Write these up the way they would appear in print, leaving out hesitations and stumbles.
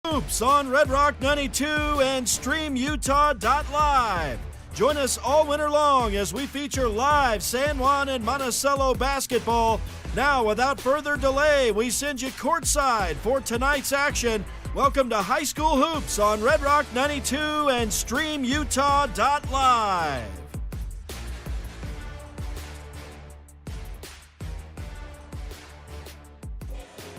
Hoops on Red Rock 92 and StreamUtah.live. Join us all winter long as we feature live San Juan and Monticello basketball. Now, without further delay, we send you courtside for tonight's action. Welcome to High School Hoops on Red Rock 92 and StreamUtah.live.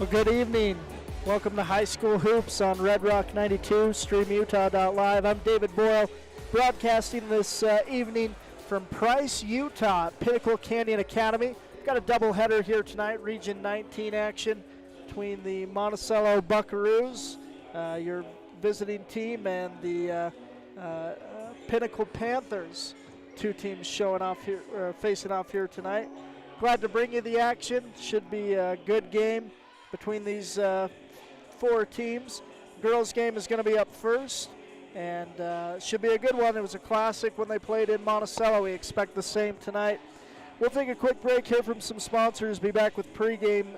Well, good evening. Welcome to High School Hoops on Red Rock 92, StreamUtah.live. I'm David Boyle, broadcasting this evening from Price, Utah, Pinnacle Canyon Academy. We've got a doubleheader here tonight, Region 19 action between the Monticello Buckaroos, your visiting team, and the Pinnacle Panthers. Two teams showing off here, facing off here tonight. Glad to bring you the action. Should be a good game between these four teams. Girls game is going to be up first, and should be a good one. It was a classic when they played in Monticello. We expect the same tonight. We'll take a quick break here from some sponsors. Be back with pregame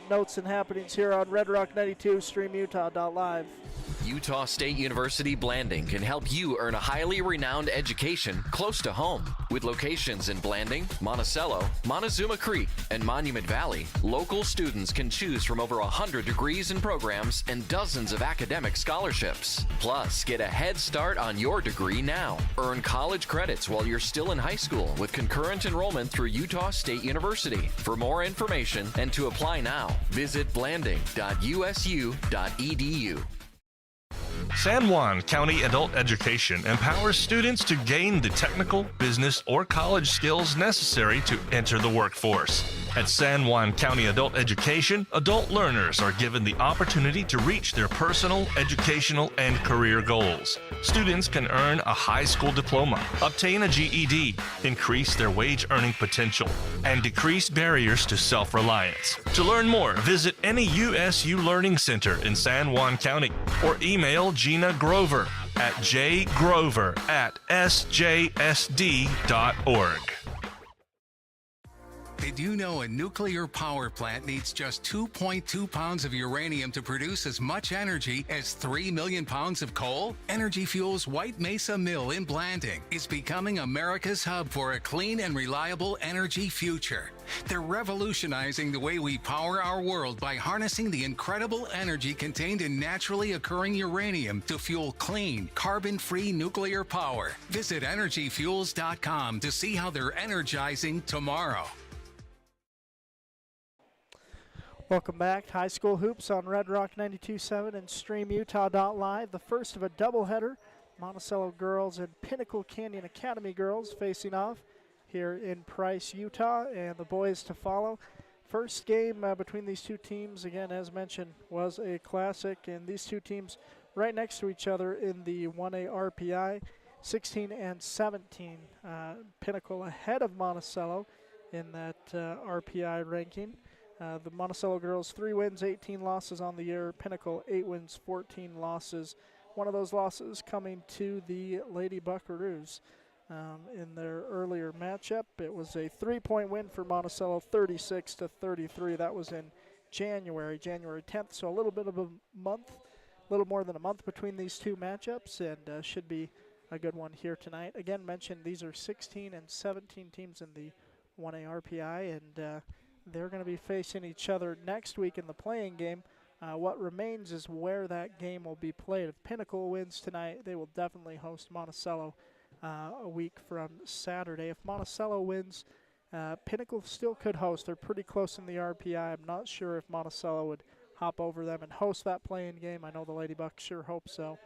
notes and happenings here on Red Rock 92, StreamUtah.live. Utah State University Blanding can help you earn a highly renowned education close to home. With locations in Blanding, Monticello, Montezuma Creek, and Monument Valley, local students can choose from over 100 degrees and programs and dozens of academic scholarships. Plus, get a head start on your degree now. Earn college credits while you're still in high school with concurrent enrollment through Utah State University. For more information and to apply now, visit blanding.usu.edu. San Juan County Adult Education empowers students to gain the technical, business, or college skills necessary to enter the workforce. At San Juan County Adult Education, adult learners are given the opportunity to reach their personal, educational, and career goals. Students can earn a high school diploma, obtain a GED, increase their wage earning potential, and decrease barriers to self-reliance. To learn more, visit any USU Learning Center in San Juan County or email Gina Grover at jgrover@sjsd.org. Did you know a nuclear power plant needs just 2.2 pounds of uranium to produce as much energy as 3 million pounds of coal? Energy Fuels' White Mesa Mill in Blanding is becoming America's hub for a clean and reliable energy future. They're revolutionizing the way we power our world by harnessing the incredible energy contained in naturally occurring uranium to fuel clean, carbon-free nuclear power. Visit energyfuels.com to see how they're energizing tomorrow. Welcome back. High School Hoops on Red Rock 92.7 and StreamUtah.live. The first of a doubleheader. Monticello girls and Pinnacle Canyon Academy girls facing off here in Price, Utah, and the boys to follow. First game between these two teams, again, as mentioned, was a classic, and these two teams right next to each other in the 1A RPI, 16 and 17. Pinnacle ahead of Monticello in that RPI ranking. The Monticello girls 3 wins, 18 losses on the year. Pinnacle 8 wins, 14 losses. One of those losses coming to the Lady Buckaroos in their earlier matchup. It was a 3-point win for Monticello, 36-33. That was in January 10th. So a little bit of a month, a little more than a month between these two matchups, and should be a good one here tonight. Again, mentioned these are 16 and 17 teams in the 1A RPI, and they're going to be facing each other next week in the playing game. What remains is where that game will be played. If Pinnacle wins tonight, they will definitely host Monticello a week from Saturday. If Monticello wins, Pinnacle still could host. They're pretty close in the RPI. I'm not sure if Monticello would hop over them and host that playing game. I know the Lady Bucks sure hope so.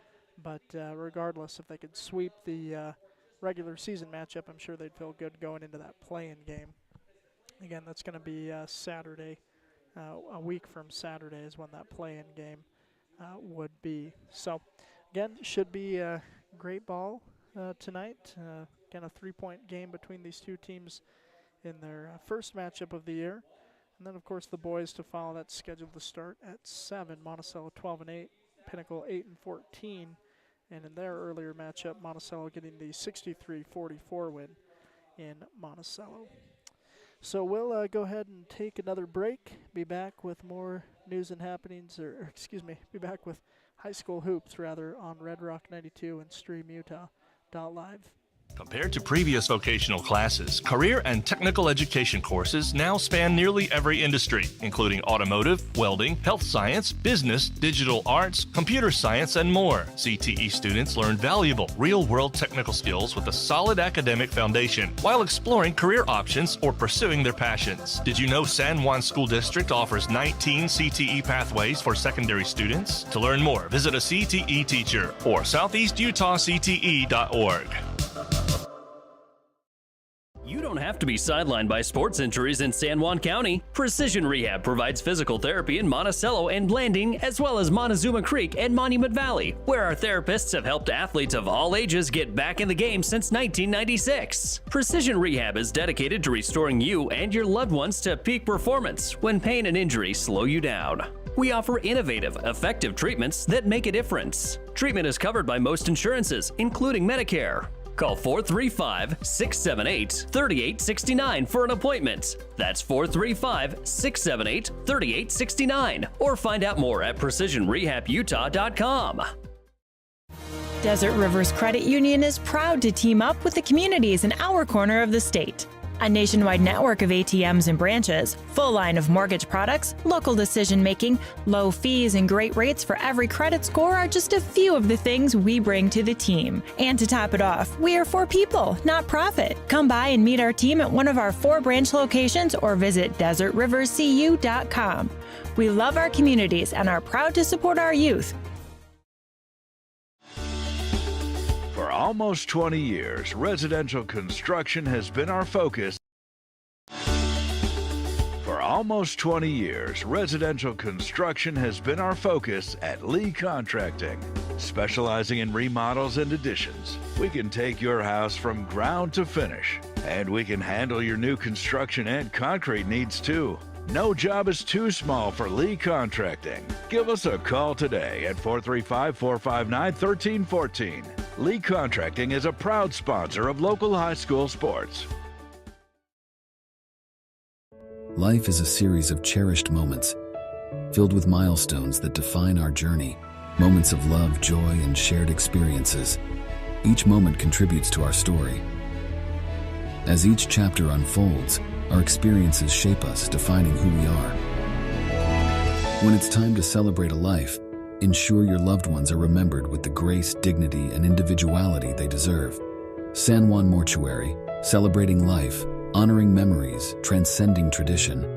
But regardless, if they could sweep the regular season matchup, I'm sure they'd feel good going into that playing game. Again, that's going to be Saturday. A week from Saturday is when that play-in game would be. So, again, should be a great ball tonight. Again, a 3-point game between these two teams in their first matchup of the year. And then, of course, the boys to follow. That's scheduled to start at 7. Monticello 12-8, Pinnacle 8-14. And in their earlier matchup, Monticello getting the 63-44 win in Monticello. So we'll go ahead and take another break. Be back with more news and happenings, be back with high school hoops rather on Red Rock 92 and StreamUtah.live. Compared to previous vocational classes, career and technical education courses now span nearly every industry, including automotive, welding, health science, business, digital arts, computer science, and more. CTE students learn valuable, real-world technical skills with a solid academic foundation while exploring career options or pursuing their passions. Did you know San Juan School District offers 19 CTE pathways for secondary students? To learn more, visit a CTE teacher or southeastutahcte.org. You don't have to be sidelined by sports injuries in San Juan County. Precision Rehab provides physical therapy in Monticello and Blanding, as well as Montezuma Creek and Monument Valley, where our therapists have helped athletes of all ages get back in the game since 1996. Precision Rehab is dedicated to restoring you and your loved ones to peak performance when pain and injury slow you down. We offer innovative, effective treatments that make a difference. Treatment is covered by most insurances, including Medicare. Call 435-678-3869 for an appointment. That's 435-678-3869. Or find out more at PrecisionRehabUtah.com. Desert Rivers Credit Union is proud to team up with the communities in our corner of the state. A nationwide network of ATMs and branches, full line of mortgage products, local decision-making, low fees, and great rates for every credit score are just a few of the things we bring to the team. And to top it off, we are for people, not profit. Come by and meet our team at one of our 4 branch locations or visit desertriverscu.com. We love our communities and are proud to support our youth. For almost 20 years, residential construction has been our focus. For almost 20 years, residential construction has been our focus at Lee Contracting. Specializing in remodels and additions, we can take your house from ground to finish, and we can handle your new construction and concrete needs too. No job is too small for Lee Contracting. Give us a call today at 435-459-1314. Lee Contracting is a proud sponsor of local high school sports. Life is a series of cherished moments, filled with milestones that define our journey, moments of love, joy, and shared experiences. Each moment contributes to our story. As each chapter unfolds, our experiences shape us, defining who we are. When it's time to celebrate a life, ensure your loved ones are remembered with the grace, dignity, and individuality they deserve. San Juan Mortuary, celebrating life, honoring memories, transcending tradition.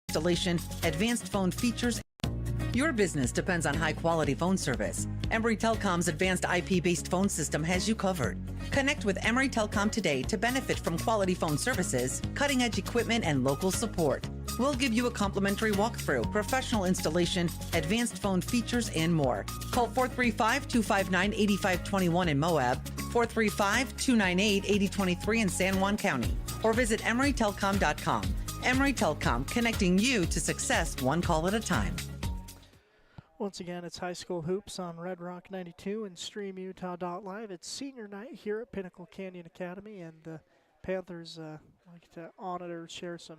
Installation, advanced phone features. Your business depends on high-quality phone service. Emory Telecom's advanced IP-based phone system has you covered. Connect with Emory Telecom today to benefit from quality phone services, cutting-edge equipment, and local support. We'll give you a complimentary walkthrough, professional installation, advanced phone features, and more. Call 435-259-8521 in Moab, 435-298-8023 in San Juan County, or visit EmoryTelecom.com. Emory Telecom, connecting you to success one call at a time. Once again, it's high school hoops on Red Rock 92 and StreamUtah.live. It's senior night here at Pinnacle Canyon Academy, and the Panthers like to honor, share some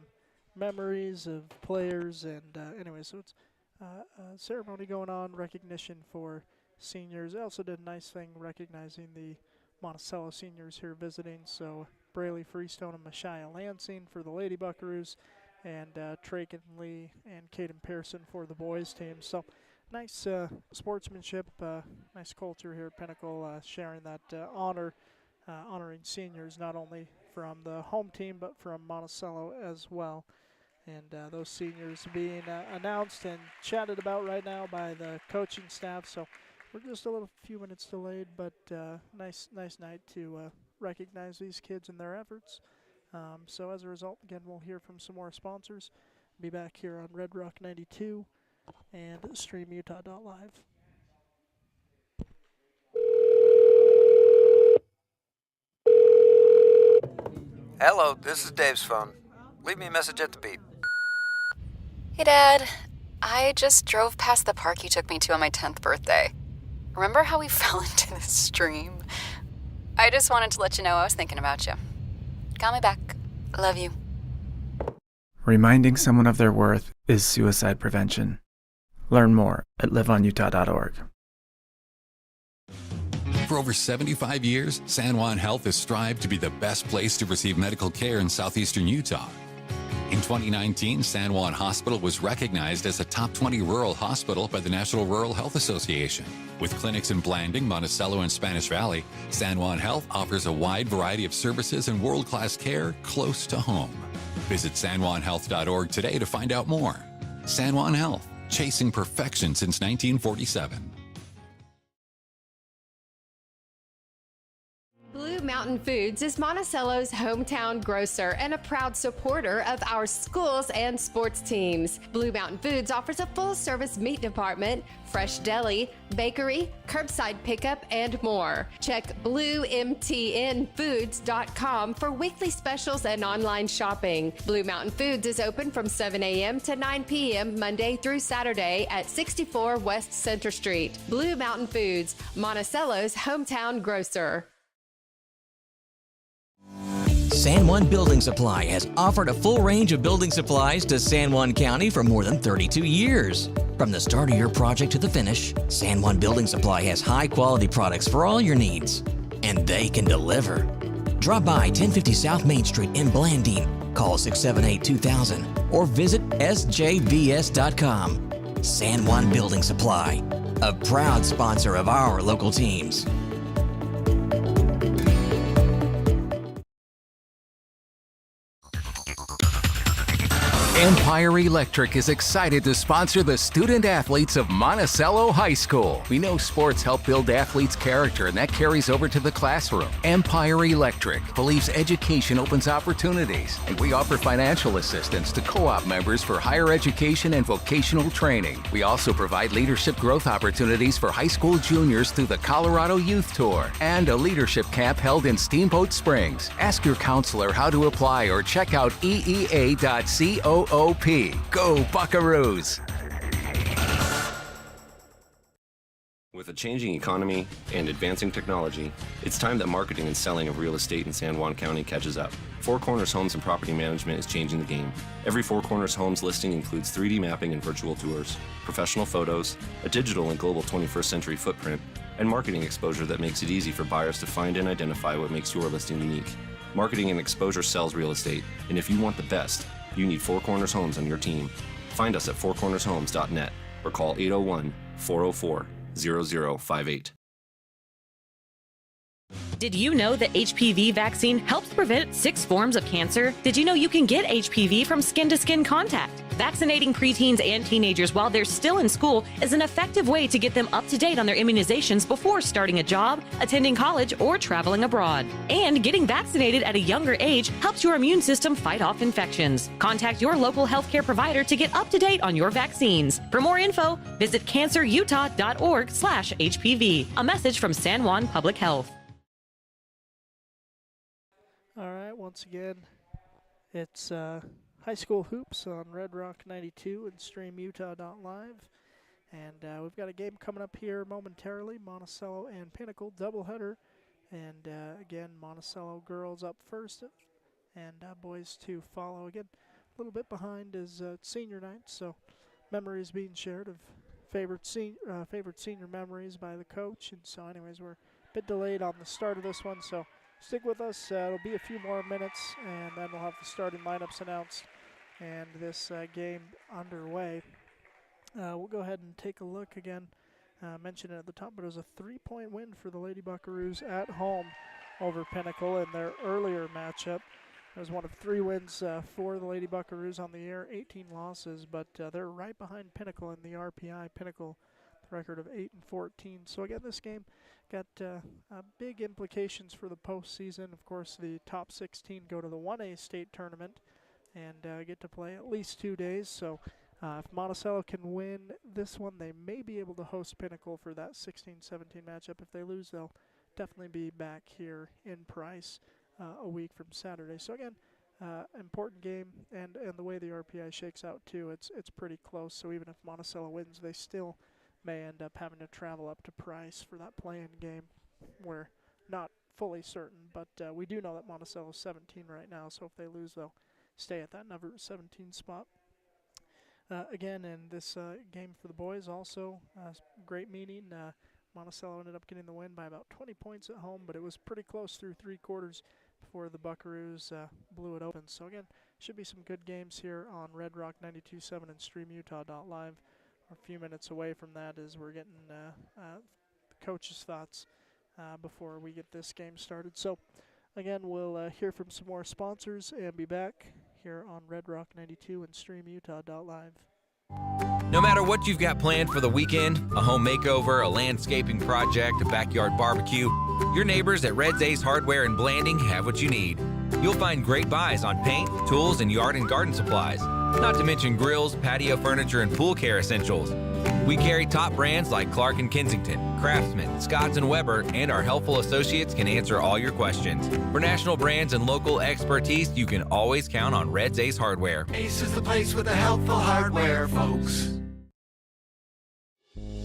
memories of players. And anyway, so it's a ceremony going on, recognition for seniors. They also did a nice thing recognizing the Monticello seniors here visiting. So Braley Freestone and Mashia Lansing for the Lady Buckaroos, and Traken Lee and Caden Pearson for the boys team. So nice sportsmanship, nice culture here at Pinnacle, sharing that honor, honoring seniors not only from the home team but from Monticello as well. And those seniors being announced and chatted about right now by the coaching staff. So we're just a few minutes delayed, but nice night to recognize these kids and their efforts. So as a result, again, we'll hear from some more sponsors. Be back here on Red Rock 92 and StreamUtah.live. Hello, this is Dave's phone. Leave me a message at the beep. Hey, Dad. I just drove past the park you took me to on my 10th birthday. Remember how we fell into the stream? I just wanted to let you know I was thinking about you. Call me back. Love you. Reminding someone of their worth is suicide prevention. Learn more at liveonutah.org. For over 75 years, San Juan Health has strived to be the best place to receive medical care in southeastern Utah. In 2019, San Juan Hospital was recognized as a top 20 rural hospital by the National Rural Health Association. With clinics in Blanding, Monticello, and Spanish Valley, San Juan Health offers a wide variety of services and world-class care close to home. Visit sanjuanhealth.org today to find out more. San Juan Health, chasing perfection since 1947. Blue Mountain Foods is Monticello's hometown grocer and a proud supporter of our schools and sports teams. Blue Mountain Foods offers a full-service meat department, fresh deli, bakery, curbside pickup, and more. Check bluemtnfoods.com for weekly specials and online shopping. Blue Mountain Foods is open from 7 a.m. to 9 p.m. Monday through Saturday at 64 West Center Street. Blue Mountain Foods, Monticello's hometown grocer. San Juan Building Supply has offered a full range of building supplies to San Juan County for more than 32 years. From the start of your project to the finish, San Juan Building Supply has high-quality products for all your needs, and they can deliver. Drop by 1050 South Main Street in Blanding, call 678-2000, or visit sjbs.com. San Juan Building Supply, a proud sponsor of our local teams. Empire Electric is excited to sponsor the student athletes of Monticello High School. We know sports help build athletes' character, and that carries over to the classroom. Empire Electric believes education opens opportunities, and we offer financial assistance to co-op members for higher education and vocational training. We also provide leadership growth opportunities for high school juniors through the Colorado Youth Tour and a leadership camp held in Steamboat Springs. Ask your counselor how to apply or check out eea.coop. Go Buckaroos! With a changing economy and advancing technology, it's time that marketing and selling of real estate in San Juan County catches up. Four Corners Homes and Property Management is changing the game. Every Four Corners Homes listing includes 3D mapping and virtual tours, professional photos, a digital and global 21st century footprint, and marketing exposure that makes it easy for buyers to find and identify what makes your listing unique. Marketing and exposure sells real estate, and if you want the best, you need Four Corners Homes on your team. Find us at fourcornershomes.net or call 801-404-0058. Did you know that HPV vaccine helps prevent 6 forms of cancer? Did you know you can get HPV from skin-to-skin contact? Vaccinating preteens and teenagers while they're still in school is an effective way to get them up to date on their immunizations before starting a job, attending college, or traveling abroad. And getting vaccinated at a younger age helps your immune system fight off infections. Contact your local healthcare provider to get up to date on your vaccines. For more info, visit cancerutah.org/HPV. A message from San Juan Public Health. All right, once again, it's high school hoops on Red Rock 92 and streamutah.live. And we've got a game coming up here momentarily, Monticello and Pinnacle doubleheader. And again, Monticello girls up first and boys to follow. Again, a little bit behind is senior night, so memories being shared of favorite senior memories by the coach. And so anyways, we're a bit delayed on the start of this one, so stick with us. It'll be a few more minutes, and then we'll have the starting lineups announced and this game underway. We'll go ahead and take a look again. Mentioned it at the top, but it was a 3-point win for the Lady Buckaroos at home over Pinnacle in their earlier matchup. It was one of 3 wins for the Lady Buckaroos on the year, 18 losses, but they're right behind Pinnacle in the RPI. Pinnacle, the record of 8-14. So again, this game got big implications for the postseason. Of course, the top 16 go to the 1A state tournament and get to play at least 2 days. So if Monticello can win this one, they may be able to host Pinnacle for that 16-17 matchup. If they lose, they'll definitely be back here in Price a week from Saturday. So again, important game, and the way the RPI shakes out too, it's pretty close. So even if Monticello wins, they still may end up having to travel up to Price for that play-in game. We're not fully certain, but we do know that Monticello's 17 right now, so if they lose, they'll stay at that number 17 spot. Again, in this game for the boys, also great meeting. Monticello ended up getting the win by about 20 points at home, but it was pretty close through 3 quarters before the Buckaroos blew it open. So again, should be some good games here on Red Rock 92.7 and StreamUtah.live. We're a few minutes away from that as we're getting the coaches' thoughts before we get this game started. So again, we'll hear from some more sponsors and be back here on Red Rock 92 and StreamUtah.live. No matter what you've got planned for the weekend, a home makeover, a landscaping project, a backyard barbecue, your neighbors at Red's Ace Hardware in Blanding have what you need. You'll find great buys on paint, tools, and yard and garden supplies, not to mention grills, patio furniture, and pool care essentials. We carry top brands like Clark & Kensington, Craftsman, Scotts & Weber, and our helpful associates can answer all your questions. For national brands and local expertise, you can always count on Red's Ace Hardware. Ace is the place with the helpful hardware, folks.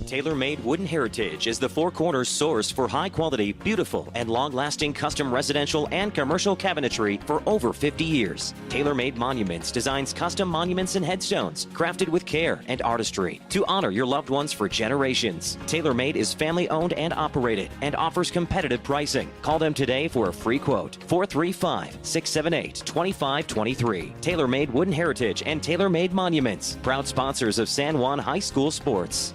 TaylorMade Wooden Heritage is the Four Corners source for high-quality, beautiful, and long-lasting custom residential and commercial cabinetry for over 50 years. TaylorMade Monuments designs custom monuments and headstones crafted with care and artistry to honor your loved ones for generations. TaylorMade is family-owned and operated and offers competitive pricing. Call them today for a free quote. 435-678-2523. TaylorMade Wooden Heritage and TaylorMade Monuments, proud sponsors of San Juan High School sports.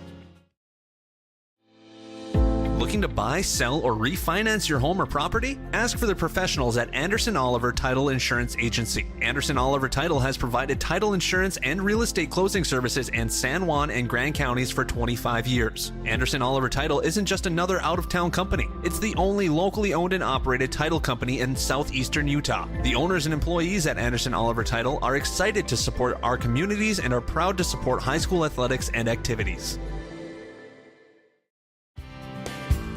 Looking to buy, sell, or refinance your home or property? Ask for the professionals at Anderson Oliver Title Insurance Agency. Anderson Oliver Title has provided title insurance and real estate closing services in San Juan and Grand Counties for 25 years. Anderson Oliver Title isn't just another out-of-town company. It's the only locally owned and operated title company in southeastern Utah. The owners and employees at Anderson Oliver Title are excited to support our communities and are proud to support high school athletics and activities.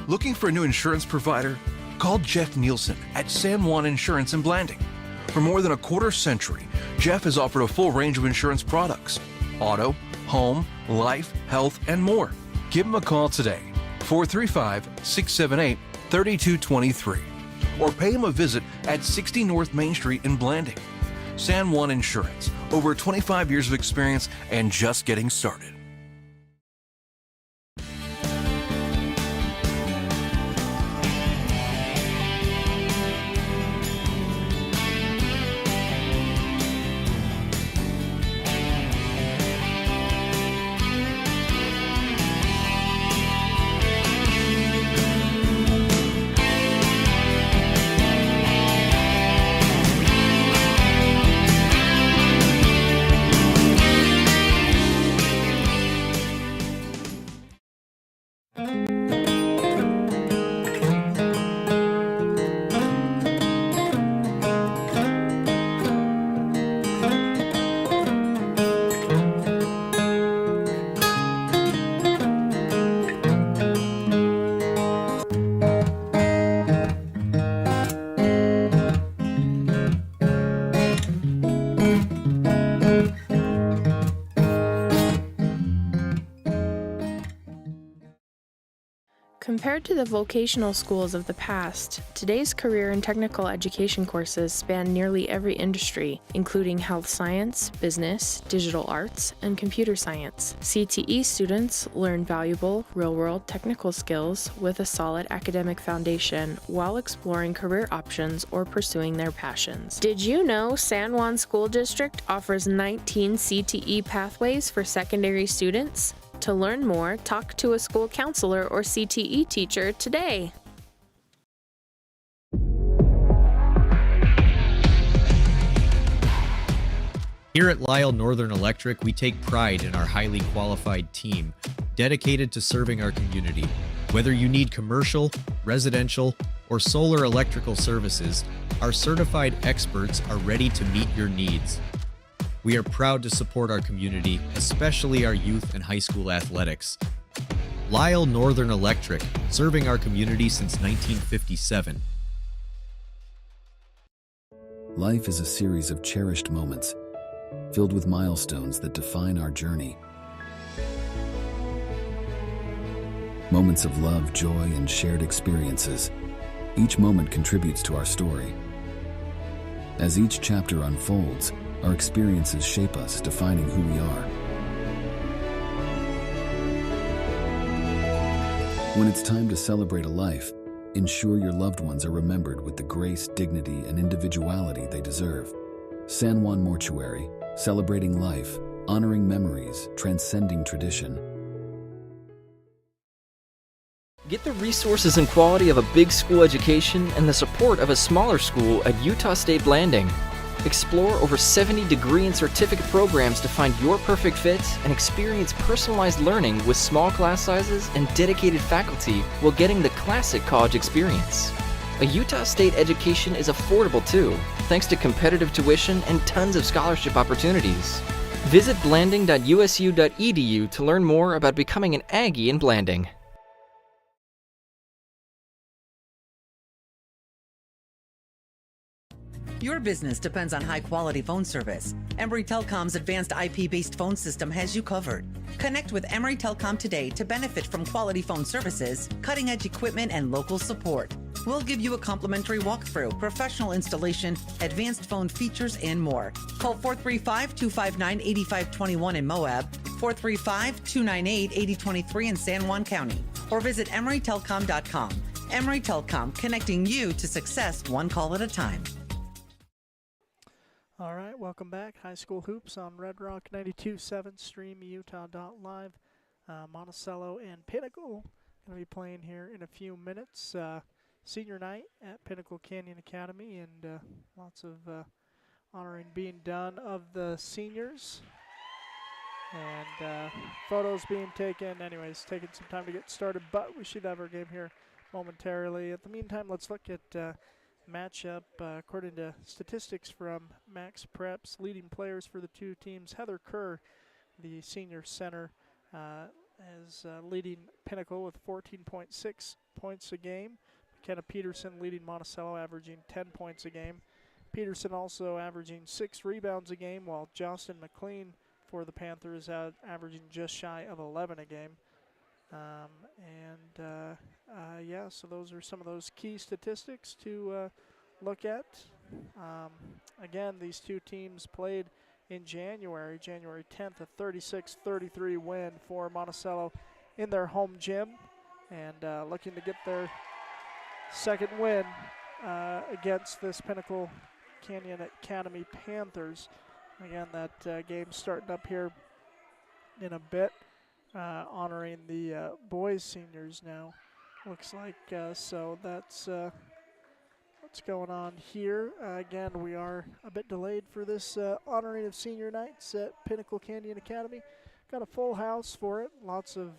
Looking for a new insurance provider? Call Jeff Nielsen at San Juan Insurance in Blanding. For more than a quarter century, Jeff has offered a full range of insurance products: auto, home, life, health, and more. Give him a call today, 435-678-3223, or pay him a visit at 60 North Main Street in Blanding. San Juan Insurance, over 25 years of experience and just getting started. Compared to the vocational schools of the past, today's career and technical education courses span nearly every industry, including health science, business, digital arts, and computer science. CTE students learn valuable, real-world technical skills with a solid academic foundation while exploring career options or pursuing their passions. Did you know San Juan School District offers 19 CTE pathways for secondary students? To learn more, talk to a school counselor or CTE teacher today. Here at Lyle Northern Electric, we take pride in our highly qualified team, dedicated to serving our community. Whether you need commercial, residential, or solar electrical services, our certified experts are ready to meet your needs. We are proud to support our community, especially our youth and high school athletics. Lyle Northern Electric, serving our community since 1957. Life is a series of cherished moments, filled with milestones that define our journey. Moments of love, joy, and shared experiences. Each moment contributes to our story. As each chapter unfolds, our experiences shape us, defining who we are. When it's time to celebrate a life, ensure your loved ones are remembered with the grace, dignity, and individuality they deserve. San Juan Mortuary, celebrating life, honoring memories, transcending tradition. Get the resources and quality of a big school education and the support of a smaller school at Utah State Blanding. Explore over 70 degree and certificate programs to find your perfect fit and experience personalized learning with small class sizes and dedicated faculty while getting the classic college experience. A Utah State education is affordable too, thanks to competitive tuition and tons of scholarship opportunities. Visit blanding.usu.edu to learn more about becoming an Aggie in Blanding. Your business depends on high-quality phone service. Emory Telecom's advanced IP-based phone system has you covered. Connect with Emory Telecom today to benefit from quality phone services, cutting-edge equipment, and local support. We'll give you a complimentary walkthrough, professional installation, advanced phone features, and more. Call 435-259-8521 in Moab, 435-298-8023 in San Juan County, or visit emorytelecom.com. Emory Telecom, connecting you to success one call at a time. All right, welcome back. High School Hoops on Red Rock 92.7, streamutah.live. Monticello and Pinnacle going to be playing here in a few minutes. Senior night at Pinnacle Canyon Academy, and lots of honoring being done of the seniors. And photos being taken. Anyways, taking some time to get started, but we should have our game here momentarily. At the meantime, let's look at matchup. According to statistics from Max Preps, leading players for the two teams, Heather Kerr, the senior center, is leading Pinnacle with 14.6 points a game. McKenna Peterson leading Monticello, averaging 10 points a game. Peterson also averaging 6 rebounds a game, while Justin McLean for the Panthers averaging just shy of 11 a game. Yeah, so those are some of those key statistics to look at. Again, these two teams played in January 10th, a 36-33 win for Monticello in their home gym, and looking to get their second win against this Pinnacle Canyon Academy Panthers. Again, that game starting up here in a bit. Honoring the boys seniors now, looks like. So that's what's going on here. Again, we are a bit delayed for this honoring of senior nights at Pinnacle Canyon Academy. Got a full house for it. Lots of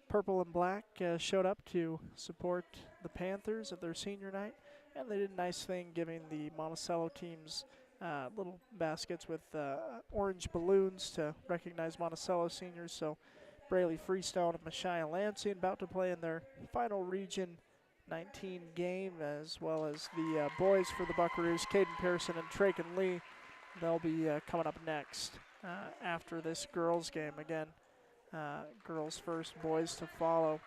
purple and black showed up to support the Panthers at their senior night, and they did a nice thing giving the Monticello teams little baskets with orange balloons to recognize Monticello seniors. So Braley Freestone and Messiah Lansing about to play in their final Region 19 game, as well as the boys for the Buckaroos, Caden Pearson and Traken Lee. They'll be coming up next after this girls game. Again, girls first, boys to follow.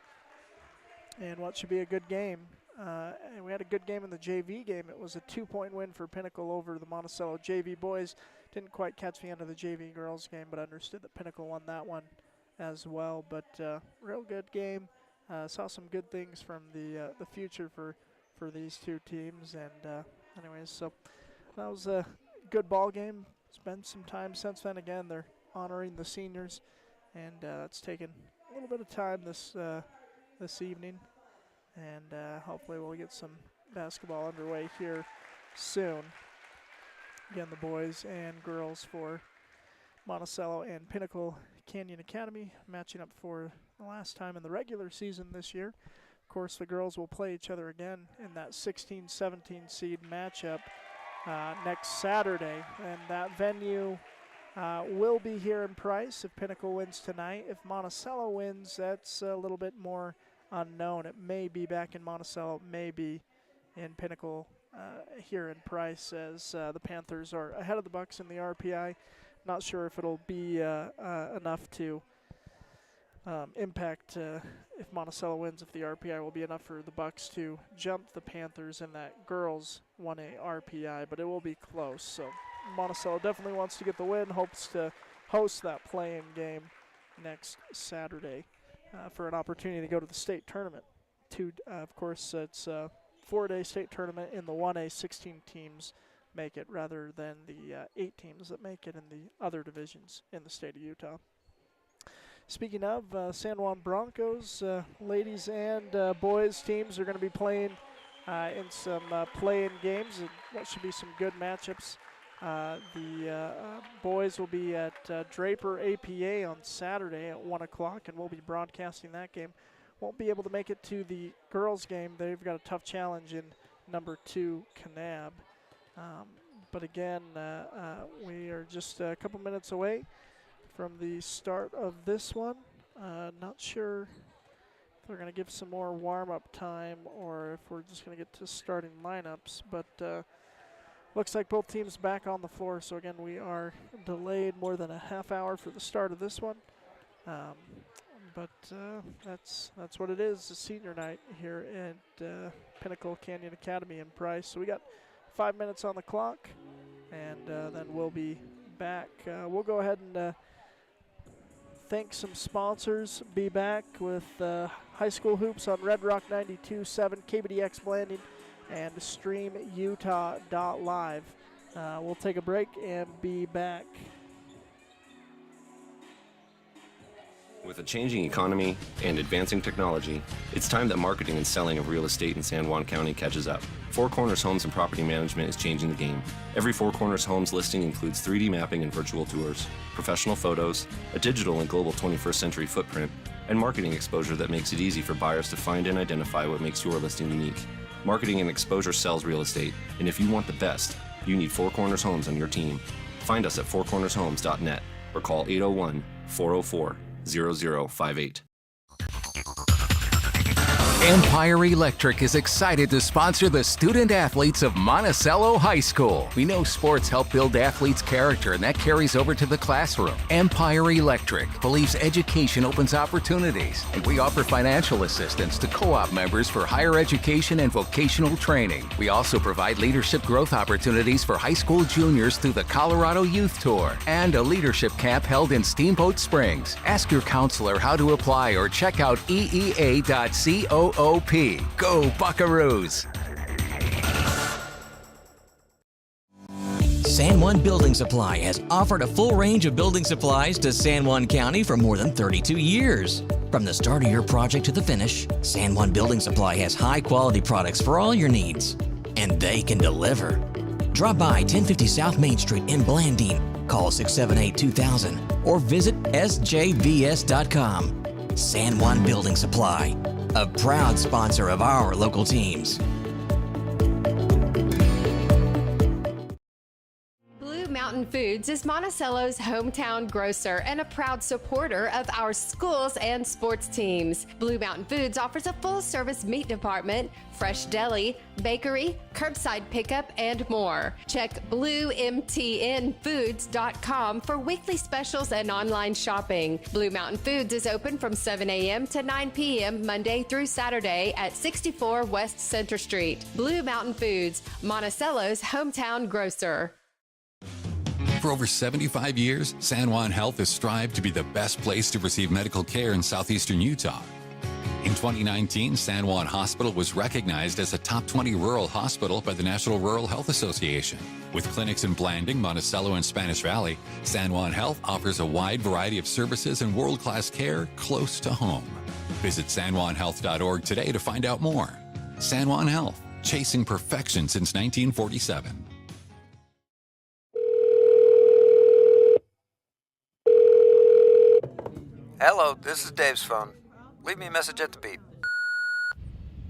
And what should be a good game. And we had a good game in the JV game. It was a 2-point win for Pinnacle over the Monticello JV boys. Didn't quite catch the end of the JV girls game, but understood that Pinnacle won that one as well. But real good game. Saw some good things from the future for these two teams. And anyways, so that was a good ball game. It's been some time since then. Again, they're honoring the seniors, and it's taken a little bit of time this evening. And hopefully we'll get some basketball underway here soon. Again, the boys and girls for Monticello and Pinnacle Canyon Academy matching up for the last time in the regular season this year. Of course, the girls will play each other again in that 16-17 seed matchup next Saturday. And that venue will be here in Price if Pinnacle wins tonight. If Monticello wins, that's a little bit more unknown. It may be back in Monticello, it may be in Pinnacle here in Price, as the Panthers are ahead of the Bucks in the RPI. Not sure if it'll be enough to impact if Monticello wins, if the RPI will be enough for the Bucks to jump the Panthers in that girls 1A RPI, but it will be close. So Monticello definitely wants to get the win, hopes to host that play-in game next Saturday for an opportunity to go to the state tournament. Of course, it's a 4-day state tournament in the 1A. 16 teams make it rather than the 8 teams that make it in the other divisions in the state of Utah. Speaking of San Juan Broncos, ladies and boys teams are going to be playing in some play-in games, and what should be some good matchups. The boys will be at Draper APA on Saturday at 1 o'clock, and we'll be broadcasting that game. Won't be able to make it to the girls' game. They've got a tough challenge in number 2 Kanab. But again, we are just a couple minutes away from the start of this one. Not sure if they're going to give some more warm-up time or if we're just going to get to starting lineups. But looks like both teams back on the floor. So again, we are delayed more than a half hour for the start of this one. But that's what it is, a senior night here at Pinnacle Canyon Academy in Price. So we got 5 minutes on the clock, and then we'll be back. We'll go ahead and thank some sponsors. Be back with high school hoops on Red Rock 92.7, KBDX Blanding, and StreamUtah.live. We'll take a break and be back. With a changing economy and advancing technology, it's time that marketing and selling of real estate in San Juan County catches up. Four Corners Homes and Property Management is changing the game. Every Four Corners Homes listing includes 3D mapping and virtual tours, professional photos, a digital and global 21st century footprint, and marketing exposure that makes it easy for buyers to find and identify what makes your listing unique. Marketing and exposure sells real estate, and if you want the best, you need Four Corners Homes on your team. Find us at fourcornershomes.net or call 801-404-0058. Empire Electric is excited to sponsor the student athletes of Monticello High School. We know sports help build athletes' character, and that carries over to the classroom. Empire Electric believes education opens opportunities, and we offer financial assistance to co-op members for higher education and vocational training. We also provide leadership growth opportunities for high school juniors through the Colorado Youth Tour and a leadership camp held in Steamboat Springs. Ask your counselor how to apply or check out eea.coop. Go Buckaroos! San Juan Building Supply has offered a full range of building supplies to San Juan County for more than 32 years. From the start of your project to the finish, San Juan Building Supply has high-quality products for all your needs, and they can deliver. Drop by 1050 South Main Street in Blanding, call 678-2000, or visit sjvs.com. San Juan Building Supply, a proud sponsor of our local teams. Blue Mountain Foods is Monticello's hometown grocer and a proud supporter of our schools and sports teams. Blue Mountain Foods offers a full-service meat department, fresh deli, bakery, curbside pickup, and more. Check bluemtnfoods.com for weekly specials and online shopping. Blue Mountain Foods is open from 7 a.m. to 9 p.m. Monday through Saturday at 64 West Center Street. Blue Mountain Foods, Monticello's hometown grocer. For over 75 years, San Juan Health has strived to be the best place to receive medical care in southeastern Utah. In 2019, San Juan Hospital was recognized as a top 20 rural hospital by the National Rural Health Association. With clinics in Blanding, Monticello, and Spanish Valley, San Juan Health offers a wide variety of services and world-class care close to home. Visit sanjuanhealth.org today to find out more. San Juan Health, chasing perfection since 1947. Hello, this is Dave's phone. Leave me a message at the beep.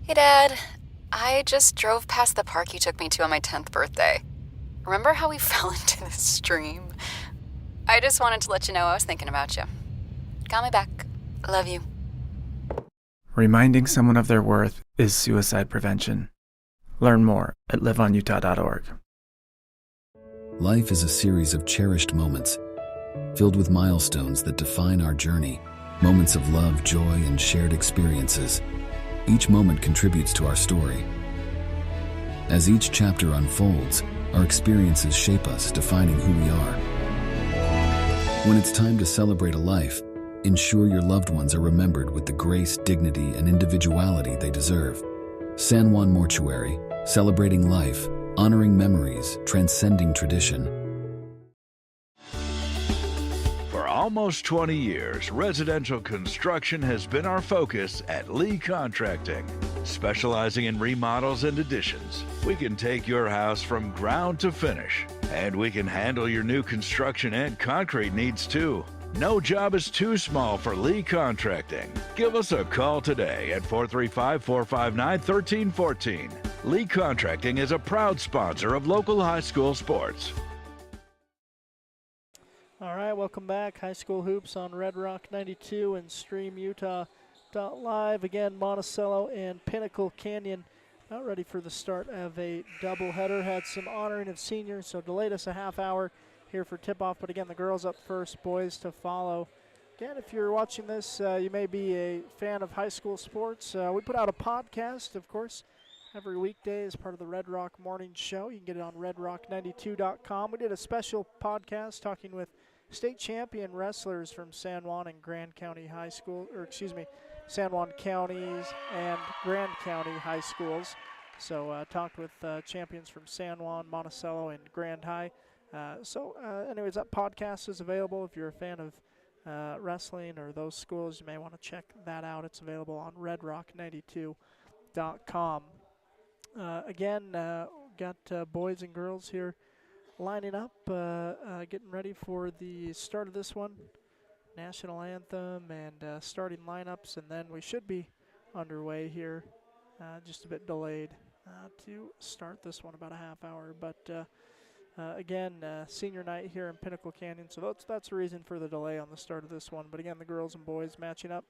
Hey, Dad. I just drove past the park you took me to on my 10th birthday. Remember how we fell into this stream? I just wanted to let you know I was thinking about you. Got me back. Love you. Reminding someone of their worth is suicide prevention. Learn more at liveonutah.org. Life is a series of cherished moments, filled with milestones that define our journey, moments of love, joy, and shared experiences. Each moment contributes to our story. As each chapter unfolds, our experiences shape us, defining who we are. When it's time to celebrate a life, ensure your loved ones are remembered with the grace, dignity, and individuality they deserve. San Juan Mortuary, celebrating life, honoring memories, transcending tradition. For almost 20 years, residential construction has been our focus at Lee Contracting. Specializing in remodels and additions, we can take your house from ground to finish, and we can handle your new construction and concrete needs too. No job is too small for Lee Contracting. Give us a call today at 435-459-1314. Lee Contracting is a proud sponsor of local high school sports. All right, welcome back. High school hoops on Red Rock 92 and StreamUtah.live. Again, Monticello and Pinnacle Canyon not ready for the start of a doubleheader. Had some honoring of seniors, so delayed us a half hour here for tip-off. But again, the girls up first, boys to follow. Again, if you're watching this, you may be a fan of high school sports. We put out a podcast, of course, every weekday as part of the Red Rock Morning Show. You can get it on redrock92.com. We did a special podcast talking with state champion wrestlers from San Juan and Grand County High School, or excuse me, San Juan counties and Grand County high schools. So talked with champions from San Juan, Monticello, and Grand High. Anyways, that podcast is available. If you're a fan of wrestling or those schools, you may want to check that out. It's available on redrock92.com. Again, got boys and girls here lining up, getting ready for the start of this one. National anthem and starting lineups, and then we should be underway here. Just a bit delayed to start this one, about a half hour. But again, senior night here in Pinnacle Canyon, so that's the reason for the delay on the start of this one. But again, the girls and boys matching up.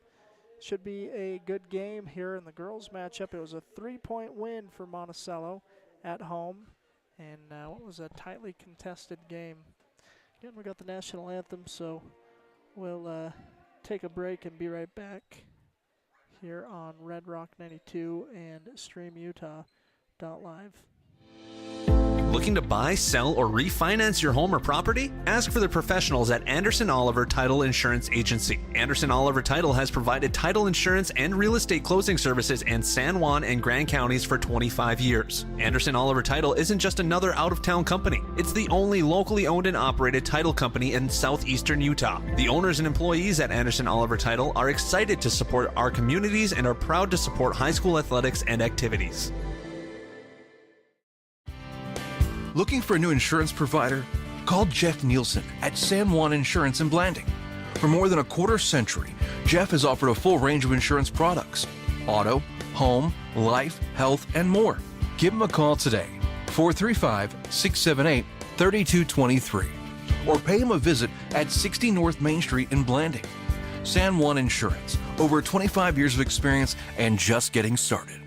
Should be a good game here in the girls matchup. It was a 3-point win for Monticello at home, and what was a tightly contested game. Again, we got the national anthem, so we'll take a break and be right back here on Red Rock 92 and StreamUtah.live. Looking to buy, sell, or refinance your home or property? Ask for the professionals at Anderson Oliver Title Insurance Agency. Anderson Oliver Title has provided title insurance and real estate closing services in San Juan and Grand Counties for 25 years. Anderson Oliver Title isn't just another out-of-town company. It's the only locally owned and operated title company in southeastern Utah. The owners and employees at Anderson Oliver Title are excited to support our communities and are proud to support high school athletics and activities. Looking for a new insurance provider? Call Jeff Nielsen at San Juan Insurance in Blanding. For more than a quarter century, Jeff has offered a full range of insurance products: auto, home, life, health, and more. Give him a call today, 435-678-3223, or pay him a visit at 60 North Main Street in Blanding. San Juan Insurance, over 25 years of experience and just getting started.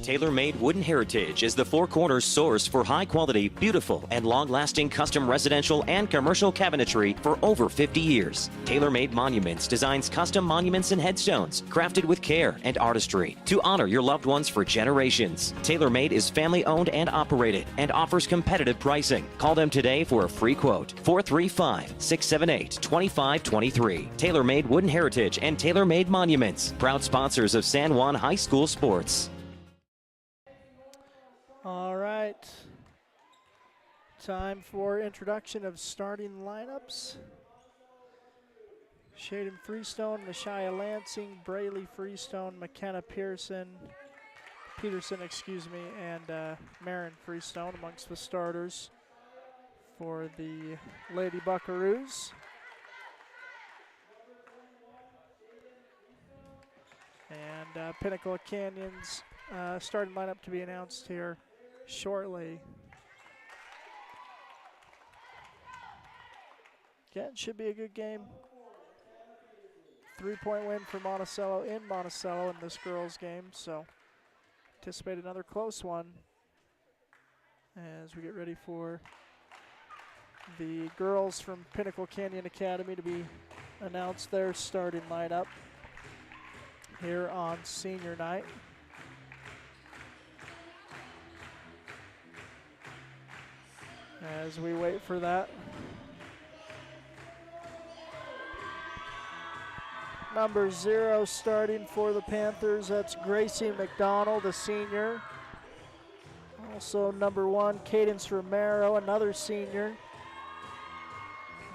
Tailor-Made Wooden Heritage is the Four Corners source for high-quality, beautiful, and long-lasting custom residential and commercial cabinetry for over 50 years. Tailor-Made Monuments designs custom monuments and headstones crafted with care and artistry to honor your loved ones for generations. Tailor-Made is family-owned and operated and offers competitive pricing. Call them today for a free quote. 435-678-2523. Tailor-Made Wooden Heritage and Tailor-Made Monuments, proud sponsors of San Juan High School sports. All right, time for introduction of starting lineups. Shaden Freestone, Mashia Lansing, Braylee Freestone, McKenna Peterson, and Marin Freestone amongst the starters for the Lady Buckaroos. And Pinnacle Canyon's starting lineup to be announced here shortly. Again, should be a good game. 3-point win for Monticello in Monticello in this girls game, so Anticipate another close one as we get ready for the girls from Pinnacle Canyon Academy to be announced their starting lineup here on senior night. As we wait for that, number 0 starting for the Panthers, that's Gracie McDonald, a senior. Also number 1, Cadence Romero, another senior.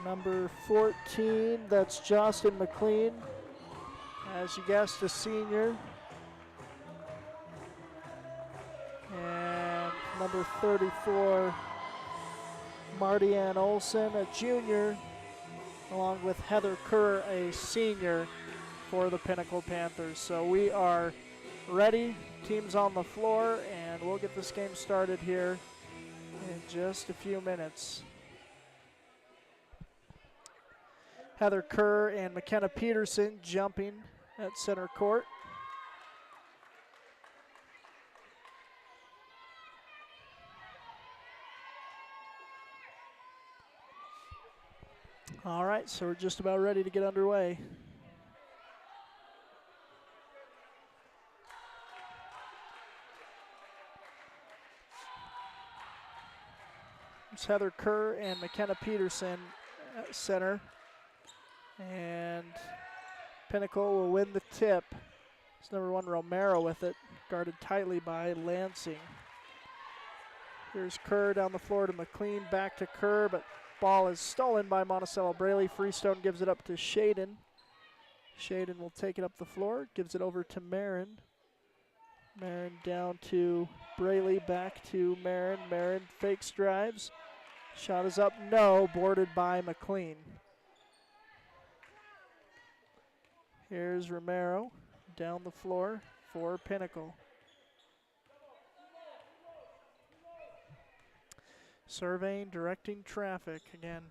Number 14, that's Justin McLean, as you guessed, a senior. And number 34, Marty Ann Olson, a junior, along with Heather Kerr, a senior for the Pinnacle Panthers. So we are ready, teams on the floor, and we'll get this game started here in just a few minutes. Heather Kerr and McKenna Peterson jumping at center court. All right, so we're just about ready to get underway. It's Heather Kerr and McKenna Peterson at center. And Pinnacle will win the tip. It's number 1, Romero with it, guarded tightly by Lansing. Here's Kerr down the floor to McLean, back to Kerr, but ball is stolen by Monticello Braley. Freestone gives it up to Shaden. Shaden will take it up the floor, gives it over to Marin. Marin down to Braley, back to Marin. Marin fakes, drives. Shot is up, no, boarded by McLean. Here's Romero down the floor for Pinnacle. Surveying, directing traffic. Again,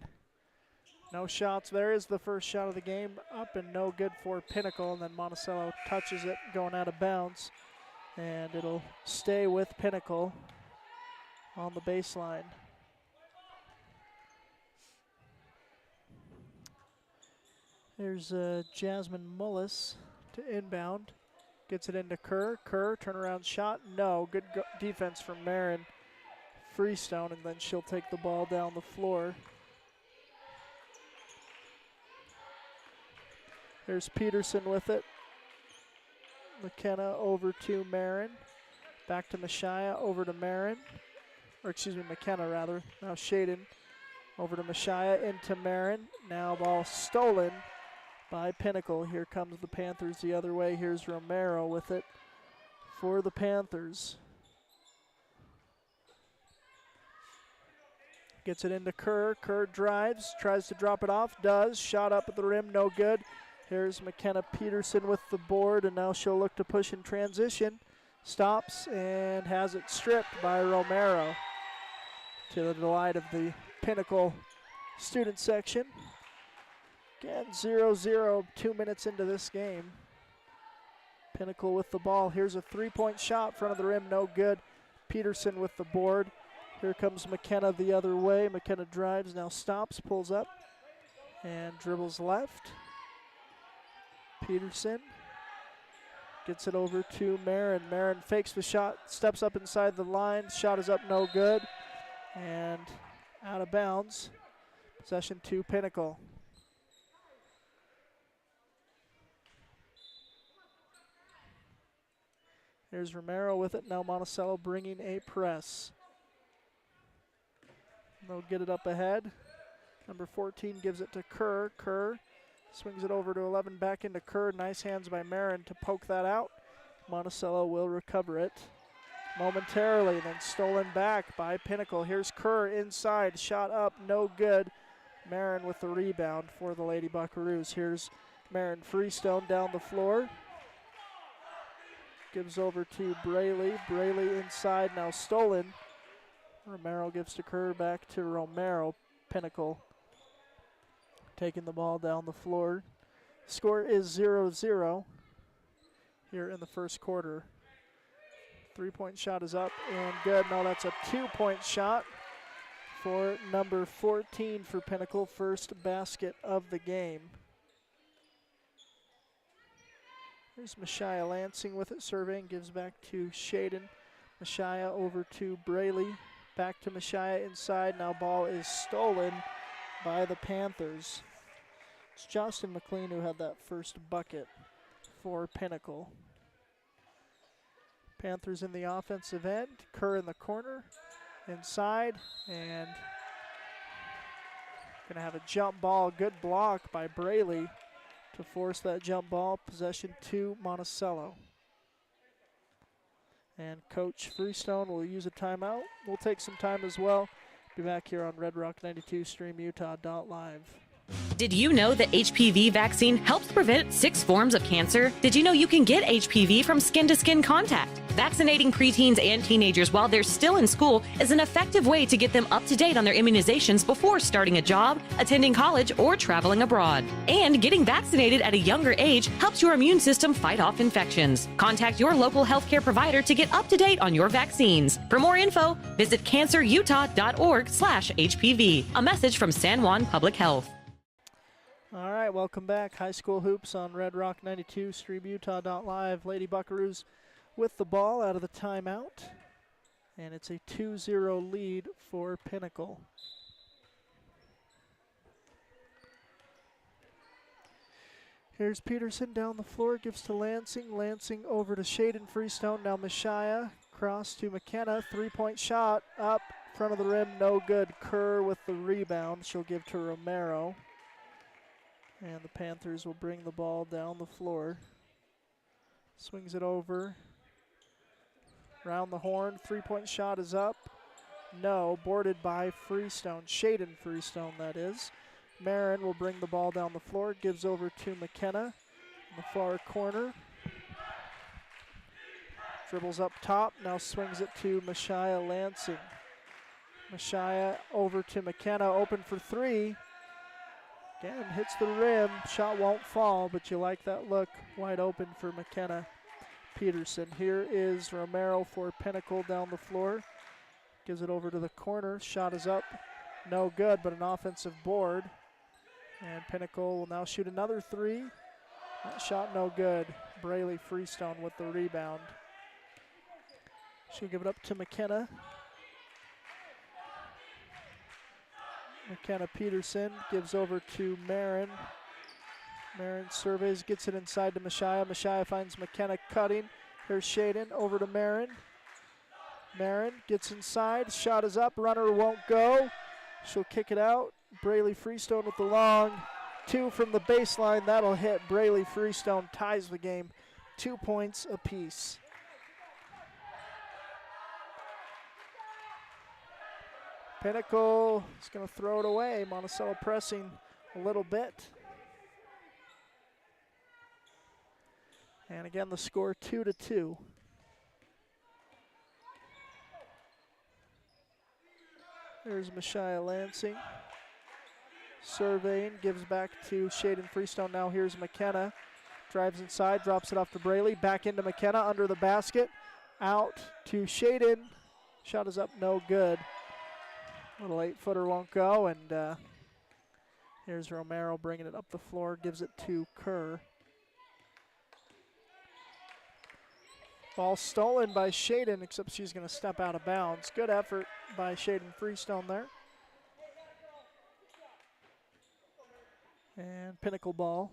no shots. There is the first shot of the game, up and no good for Pinnacle. And then Monticello touches it, going out of bounds. And it'll stay with Pinnacle on the baseline. There's Jasmine Mullis to inbound. Gets it into Kerr. Kerr, turnaround shot. No. Good defense from Marin. Freestone, and then she'll take the ball down the floor. There's Peterson with it. McKenna over to Marin. Back to Mashaya, over to Marin. Or excuse me, McKenna rather. Now Shaden over to Mashaya, into Marin. Now ball stolen by Pinnacle. Here comes the Panthers the other way. Here's Romero with it for the Panthers. Gets it into Kerr. Kerr drives, tries to drop it off, does. Shot up at the rim, no good. Here's McKenna Peterson with the board, and now she'll look to push in transition. Stops and has it stripped by Romero, to the delight of the Pinnacle student section. Again, 0-0, 2 minutes into this game. Pinnacle with the ball. Here's a three-point shot, front of the rim, no good. Peterson with the board. Here comes McKenna the other way. McKenna drives, now stops, pulls up, and dribbles left. Peterson gets it over to Marin. Marin fakes the shot, steps up inside the line. Shot is up, no good, and out of bounds. Possession to Pinnacle. Here's Romero with it. Now Monticello bringing a press. They'll get it up ahead. Number 14 gives it to Kerr. Kerr swings it over to 11, back into Kerr. Nice hands by Marin to poke that out. Monticello will recover it momentarily, then stolen back by Pinnacle. Here's Kerr inside, shot up, no good. Marin with the rebound for the Lady Buckaroos. Here's Marin Freestone down the floor. Gives over to Braley. Braley inside, now stolen. Romero gives to Kerr, back to Romero. Pinnacle taking the ball down the floor. Score is 0-0 here in the first quarter. Three-point shot is up and good. No, that's a two-point shot for number 14 for Pinnacle. First basket of the game. Here's Mashia Lansing with it, surveying, gives back to Shaden. Mashia over to Braley. Back to Mashia inside. Now ball is stolen by the Panthers. It's Justin McLean who had that first bucket for Pinnacle. Panthers in the offensive end. Kerr in the corner, inside, and gonna have a jump ball. Good block by Braley to force that jump ball. Possession to Monticello. And Coach Freestone will use a timeout. We'll take some time as well. Be back here on Red Rock 92 StreamUtah.live. Did you know the HPV vaccine helps prevent 6 forms of cancer? Did you know you can get HPV from skin-to-skin contact? Vaccinating preteens and teenagers while they're still in school is an effective way to get them up to date on their immunizations before starting a job, attending college, or traveling abroad. And getting vaccinated at a younger age helps your immune system fight off infections. Contact your local healthcare provider to get up to date on your vaccines. For more info, visit cancerutah.org/HPV. A message from San Juan Public Health. All right, welcome back. High school hoops on Red Rock 92, StreamUtah.live. Lady Buckaroos with the ball out of the timeout. And it's a 2-0 lead for Pinnacle. Here's Peterson down the floor, gives to Lansing. Lansing over to Shaden Freestone. Now Mashia, cross to McKenna. Three-point shot up, front of the rim, no good. Kerr with the rebound. She'll give to Romero. And the Panthers will bring the ball down the floor. Swings it over. Round the horn. Three-point shot is up. No. Boarded by Freestone. Shaden Freestone, that is. Marin will bring the ball down the floor. Gives over to McKenna in the far corner. Dribbles up top. Now swings it to Mashia Lansing. Mashia over to McKenna. Open for three. Again, hits the rim. Shot won't fall, but you like that look. Wide open for McKenna Peterson. Here is Romero for Pinnacle down the floor. Gives it over to the corner. Shot is up. No good, but an offensive board. And Pinnacle will now shoot another three. That shot no good. Braley Freestone with the rebound. She'll give it up to McKenna. McKenna Peterson gives over to Marin. Marin surveys, gets it inside to Mashia. Mashia finds McKenna cutting. Here's Shaden over to Marin. Marin gets inside. Shot is up. Runner won't go. She'll kick it out. Braley Freestone with the long two from the baseline. That'll hit. Braley Freestone ties the game. 2 points apiece. Pinnacle is going to throw it away. Monticello pressing a little bit. And again, the score 2-2. There's Mashia Lansing. Surveying, gives back to Shaden Freestone. Now here's McKenna. Drives inside, drops it off to Braley. Back into McKenna, under the basket. Out to Shaden. Shot is up, no good. Little 8-footer won't go, and here's Romero bringing it up the floor, gives it to Kerr. Ball stolen by Shaden, except she's going to step out of bounds. Good effort by Shaden Freestone there. And Pinnacle ball.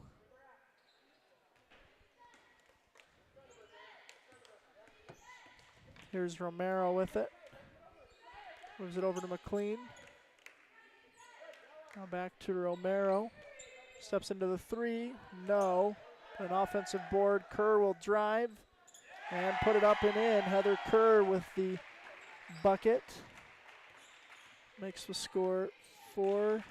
Here's Romero with it. Moves it over to McLean. Now back to Romero. Steps into the three. No. An offensive board. Kerr will drive and put it up and in. Heather Kerr with the bucket. Makes the score 4-2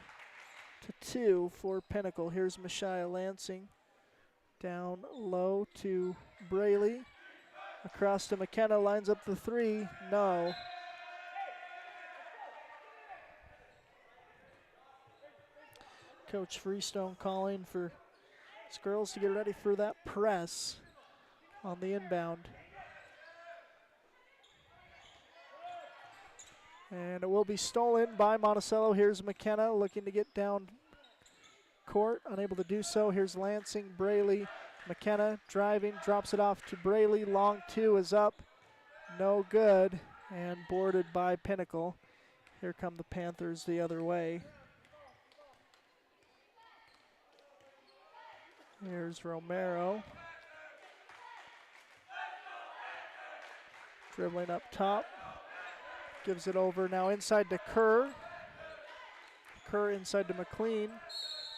for Pinnacle. Here's Mashia Lansing. Down low to Braley. Across to McKenna. Lines up the three. No. Coach Freestone calling for his girls to get ready for that press on the inbound. And it will be stolen by Monticello. Here's McKenna looking to get down court, unable to do so. Here's Lansing, Braley, McKenna driving, drops it off to Braley. Long two is up, no good, and boarded by Pinnacle. Here come the Panthers the other way. Here's Romero. Dribbling up top. Gives it over now inside to Kerr. Kerr inside to McLean.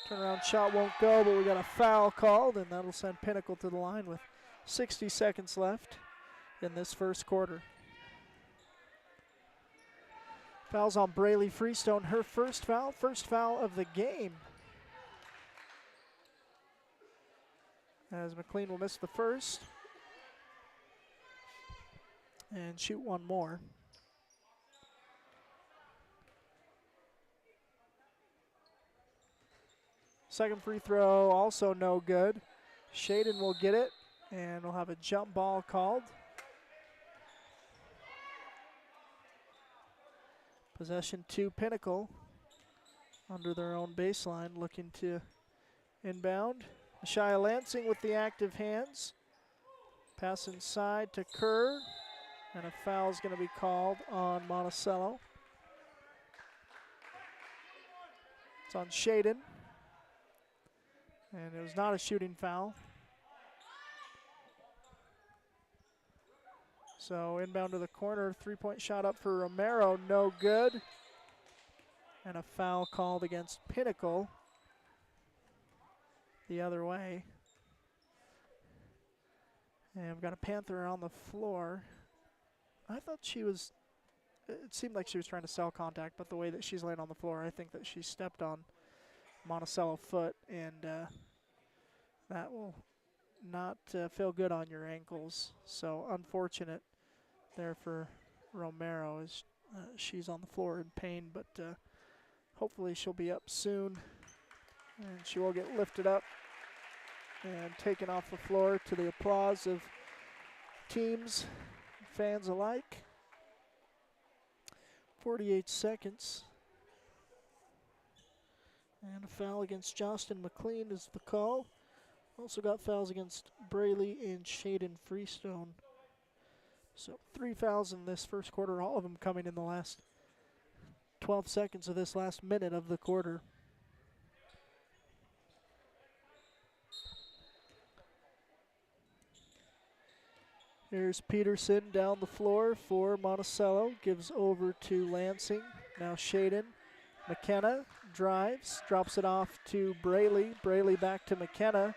Turnaround shot won't go, but we got a foul called, and that'll send Pinnacle to the line with 60 seconds left in this first quarter. Fouls on Braley Freestone, her first foul of the game. As McLean will miss the first and shoot one more. Second free throw, also no good. Shaden will get it, and we'll have a jump ball called. Possession to Pinnacle under their own baseline, looking to inbound. Shia Lansing with the active hands. Pass inside to Kerr, and a foul is going to be called on Monticello. It's on Shaden. And it was not a shooting foul. So inbound to the corner, three-point shot up for Romero, no good. And a foul called against Pinnacle the other way. And we've got a Panther on the floor. I thought she was, it seemed like she was trying to sell contact, but the way that she's laying on the floor, I think that she stepped on Monticello foot, and that will not feel good on your ankles. So unfortunate there for Romero as she's on the floor in pain, but hopefully she'll be up soon, and she will get lifted up and taken off the floor to the applause of teams, fans alike. 48 seconds. And a foul against Justin McLean is the call. Also got fouls against Braley and Shaden Freestone. So 3 fouls in this first quarter, all of them coming in the last 12 seconds of this last minute of the quarter. Here's Peterson down the floor for Monticello. Gives over to Lansing. Now Shaden. McKenna drives, drops it off to Braley. Braley back to McKenna.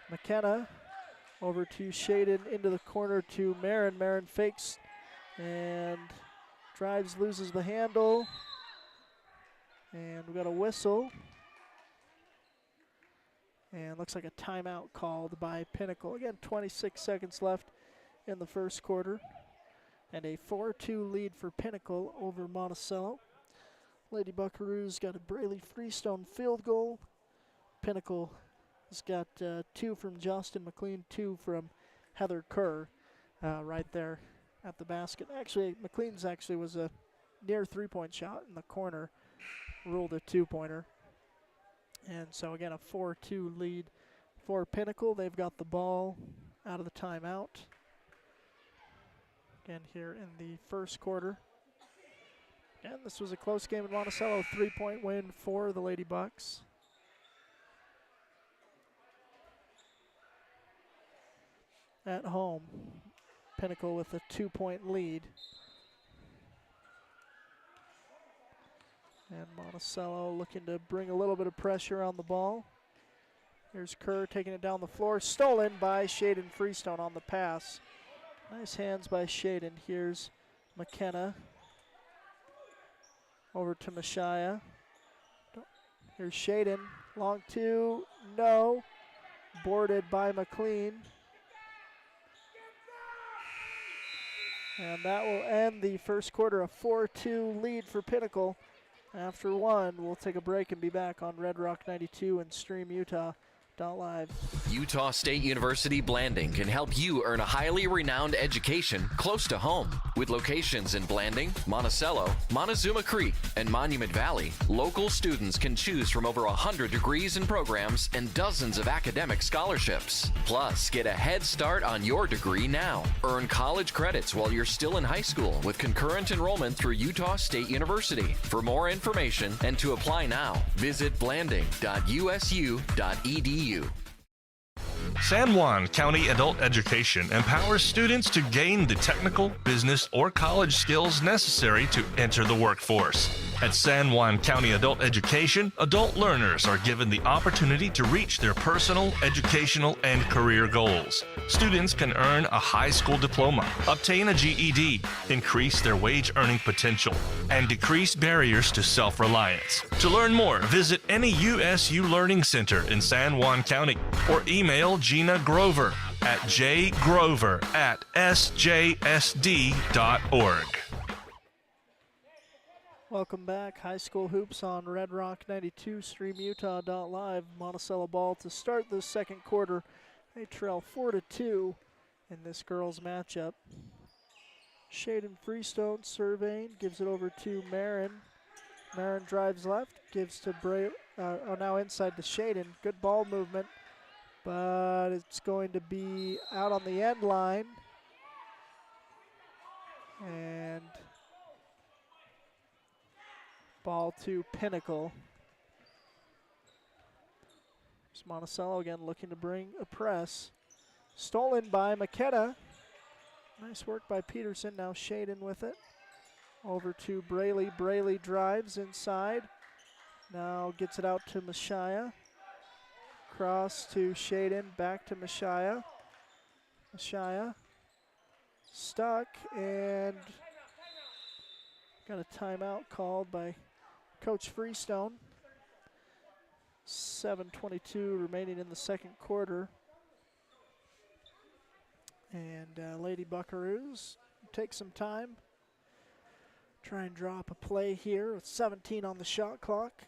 McKenna over to Shaden, into the corner to Marin. Marin fakes and drives, loses the handle. And we got a whistle. And looks like a timeout called by Pinnacle. Again, 26 seconds left in the first quarter. And a 4-2 lead for Pinnacle over Monticello. Lady Buckaroo's got a Braley Freestone field goal. Pinnacle has got 2 from Justin McLean, 2 from Heather Kerr right there at the basket. Actually, McLean's actually was a near three-point shot in the corner, ruled a two-pointer. And so again, a 4-2 lead for Pinnacle. They've got the ball out of the timeout. Again, here in the first quarter. And this was a close game in Monticello, 3-point win for the Lady Bucks. At home, Pinnacle with a 2-point lead. And Monticello looking to bring a little bit of pressure on the ball. Here's Kerr taking it down the floor, stolen by Shaden Freestone on the pass. Nice hands by Shaden. Here's McKenna. Over to Mashaya. Here's Shaden. Long two. No. Boarded by McLean. And that will end the first quarter. A 4-2 lead for Pinnacle. After one, we'll take a break and be back on Red Rock 92 and Stream Utah Live. Utah State University Blanding can help you earn a highly renowned education close to home. With locations in Blanding, Monticello, Montezuma Creek, and Monument Valley, local students can choose from over 100 degrees and programs and dozens of academic scholarships. Plus, get a head start on your degree now. Earn college credits while you're still in high school with concurrent enrollment through Utah State University. For more information and to apply now, visit blanding.usu.edu. San Juan County Adult Education empowers students to gain the technical, business, or college skills necessary to enter the workforce. At San Juan County Adult Education, adult learners are given the opportunity to reach their personal, educational, and career goals. Students can earn a high school diploma, obtain a GED, increase their wage earning potential, and decrease barriers to self-reliance. To learn more, visit any USU Learning Center in San Juan County or email Gina Grover at jgrover@sjsd.org. Welcome back. High school hoops on Red Rock 92, StreamUtah.live. Monticello ball to start the second quarter. They trail 4-2 in this girls' matchup. Shaden Freestone surveying, gives it over to Marin. Marin drives left, gives to now inside to Shaden. Good ball movement, but it's going to be out on the end line. And ball to Pinnacle. It's Monticello again looking to bring a press. Stolen by McKenna. Nice work by Peterson. Now Shaden with it. Over to Braley. Braley drives inside. Now gets it out to Mashaya. Cross to Shaden. Back to Mashaya. Mashaya stuck and got a timeout called by Coach Freestone. 7:22 remaining in the second quarter. And Lady Buckaroos take some time. Try and draw up a play here with 17 on the shot clock.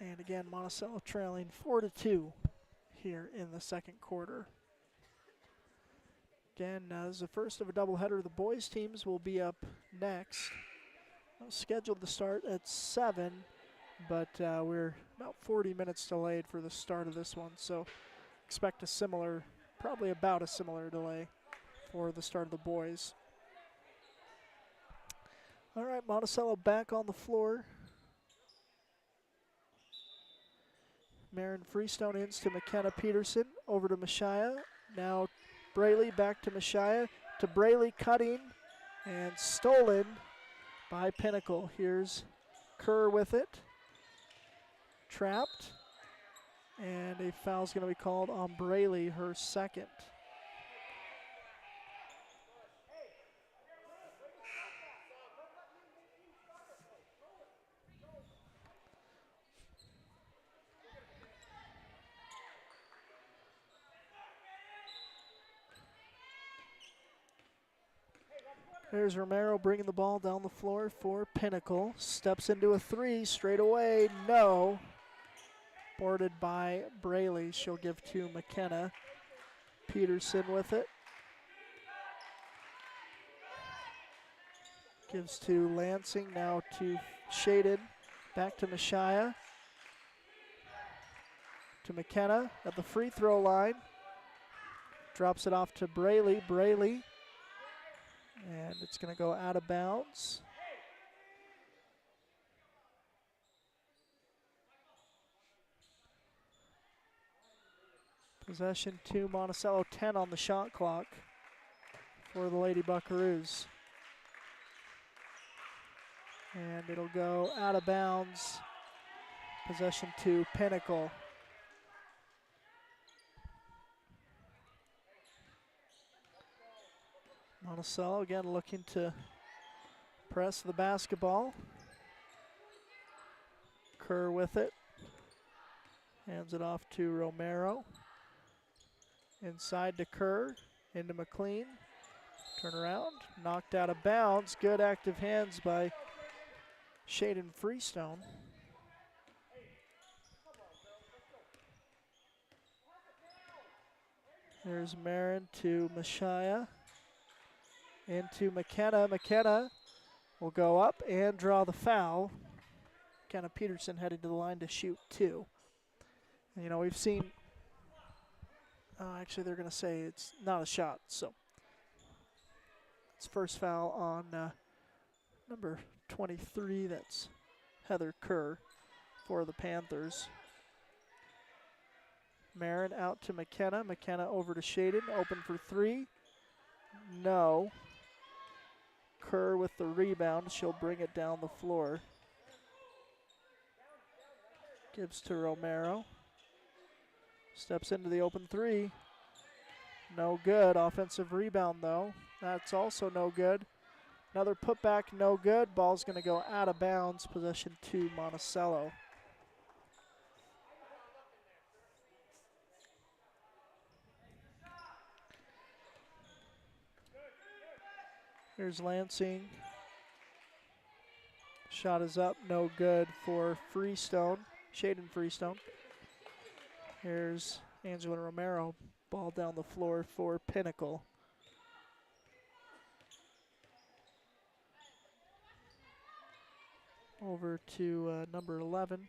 And again, Monticello trailing 4-2 here in the second quarter. Again, this is the first of a doubleheader. The boys' teams will be up next. Scheduled to start at 7, but we're about 40 minutes delayed for the start of this one, so expect a similar, probably about a similar delay for the start of the boys. All right, Monticello back on the floor. Marin Freestone ins to McKenna Peterson, over to Mashaya. Now Braley back to Mashaya, to Braley cutting, and stolen by Pinnacle. Here's Kerr with it. Trapped. And a foul's going to be called on Braley, her second. There's Romero bringing the ball down the floor for Pinnacle. Steps into a three straight away. No. Boarded by Braley. She'll give to McKenna. Peterson with it. Gives to Lansing. Now to Shaden. Back to Mashaya. To McKenna at the free throw line. Drops it off to Braley. Braley. And it's going to go out of bounds. Possession to Monticello, 10 on the shot clock for the Lady Buckaroos. And it'll go out of bounds. Possession to Pinnacle. Monticello again looking to press the basketball. Kerr with it. Hands it off to Romero. Inside to Kerr. Into McLean. Turn around. Knocked out of bounds. Good active hands by Shaden Freestone. There's Marin to Mashaya. Into McKenna. McKenna will go up and draw the foul. McKenna Peterson headed to the line to shoot 2. And, you know, we've seen, actually they're going to say it's not a shot. So it's first foul on number 23. That's Heather Kerr for the Panthers. Marin out to McKenna. McKenna over to Shaden. Open for 3. No. Kerr with the rebound. She'll bring it down the floor. Gives to Romero. Steps into the open 3. No good. Offensive rebound, though. That's also no good. Another putback, no good. Ball's going to go out of bounds. Possession to Monticello. Here's Lansing. Shot is up, no good for Freestone, Shaden Freestone. Here's Angela Romero. Ball down the floor for Pinnacle. Over to number 11.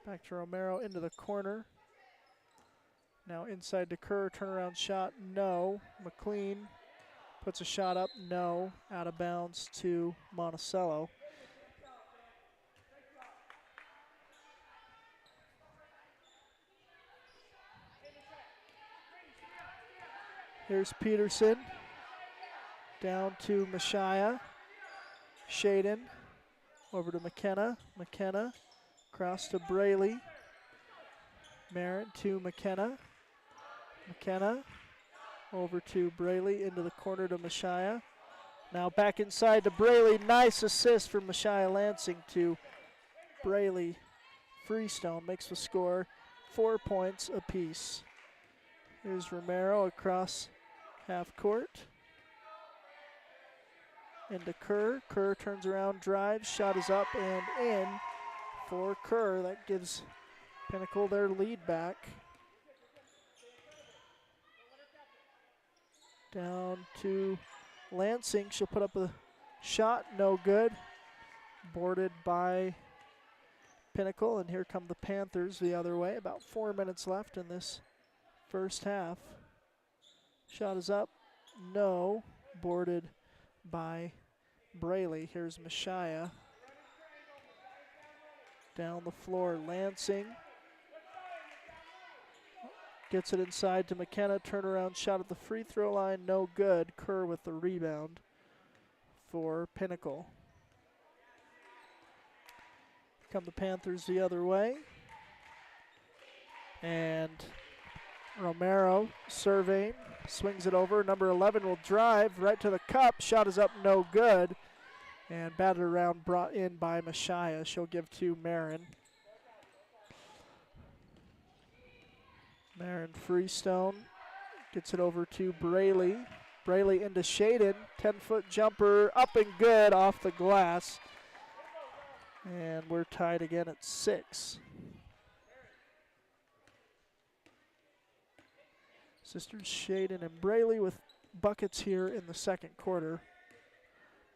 Back to Romero into the corner. Now inside to Kerr, turnaround shot, no. McLean puts a shot up, no. Out of bounds to Monticello. Here's Peterson. Down to Mashaya. Shaden. Over to McKenna. McKenna. Across to Braley. Merritt to McKenna. McKenna. Over to Braley, into the corner to Mashaya. Now back inside to Braley. Nice assist from Mashaya Lansing to Braley. Freestone makes the score 4 points apiece. Here's Romero across half court. Into Kerr. Kerr turns around, drives. Shot is up and in for Kerr. That gives Pinnacle their lead back. Down to Lansing. She'll put up a shot. No good. Boarded by Pinnacle. And here come the Panthers the other way. About 4 minutes left in this first half. Shot is up. No. Boarded by Braley. Here's Mashaya. Down the floor. Lansing. Gets it inside to McKenna. Turnaround shot at the free throw line. No good. Kerr with the rebound for Pinnacle. Come the Panthers the other way. And Romero surveying. Swings it over. Number 11 will drive right to the cup. Shot is up. No good. And batted around, brought in by Mashaya. She'll give to Marin. Marin Freestone gets it over to Braley. Braley into Shaden. 10-foot jumper up and good off the glass. And we're tied again at 6. Sisters Shaden and Braley with buckets here in the second quarter,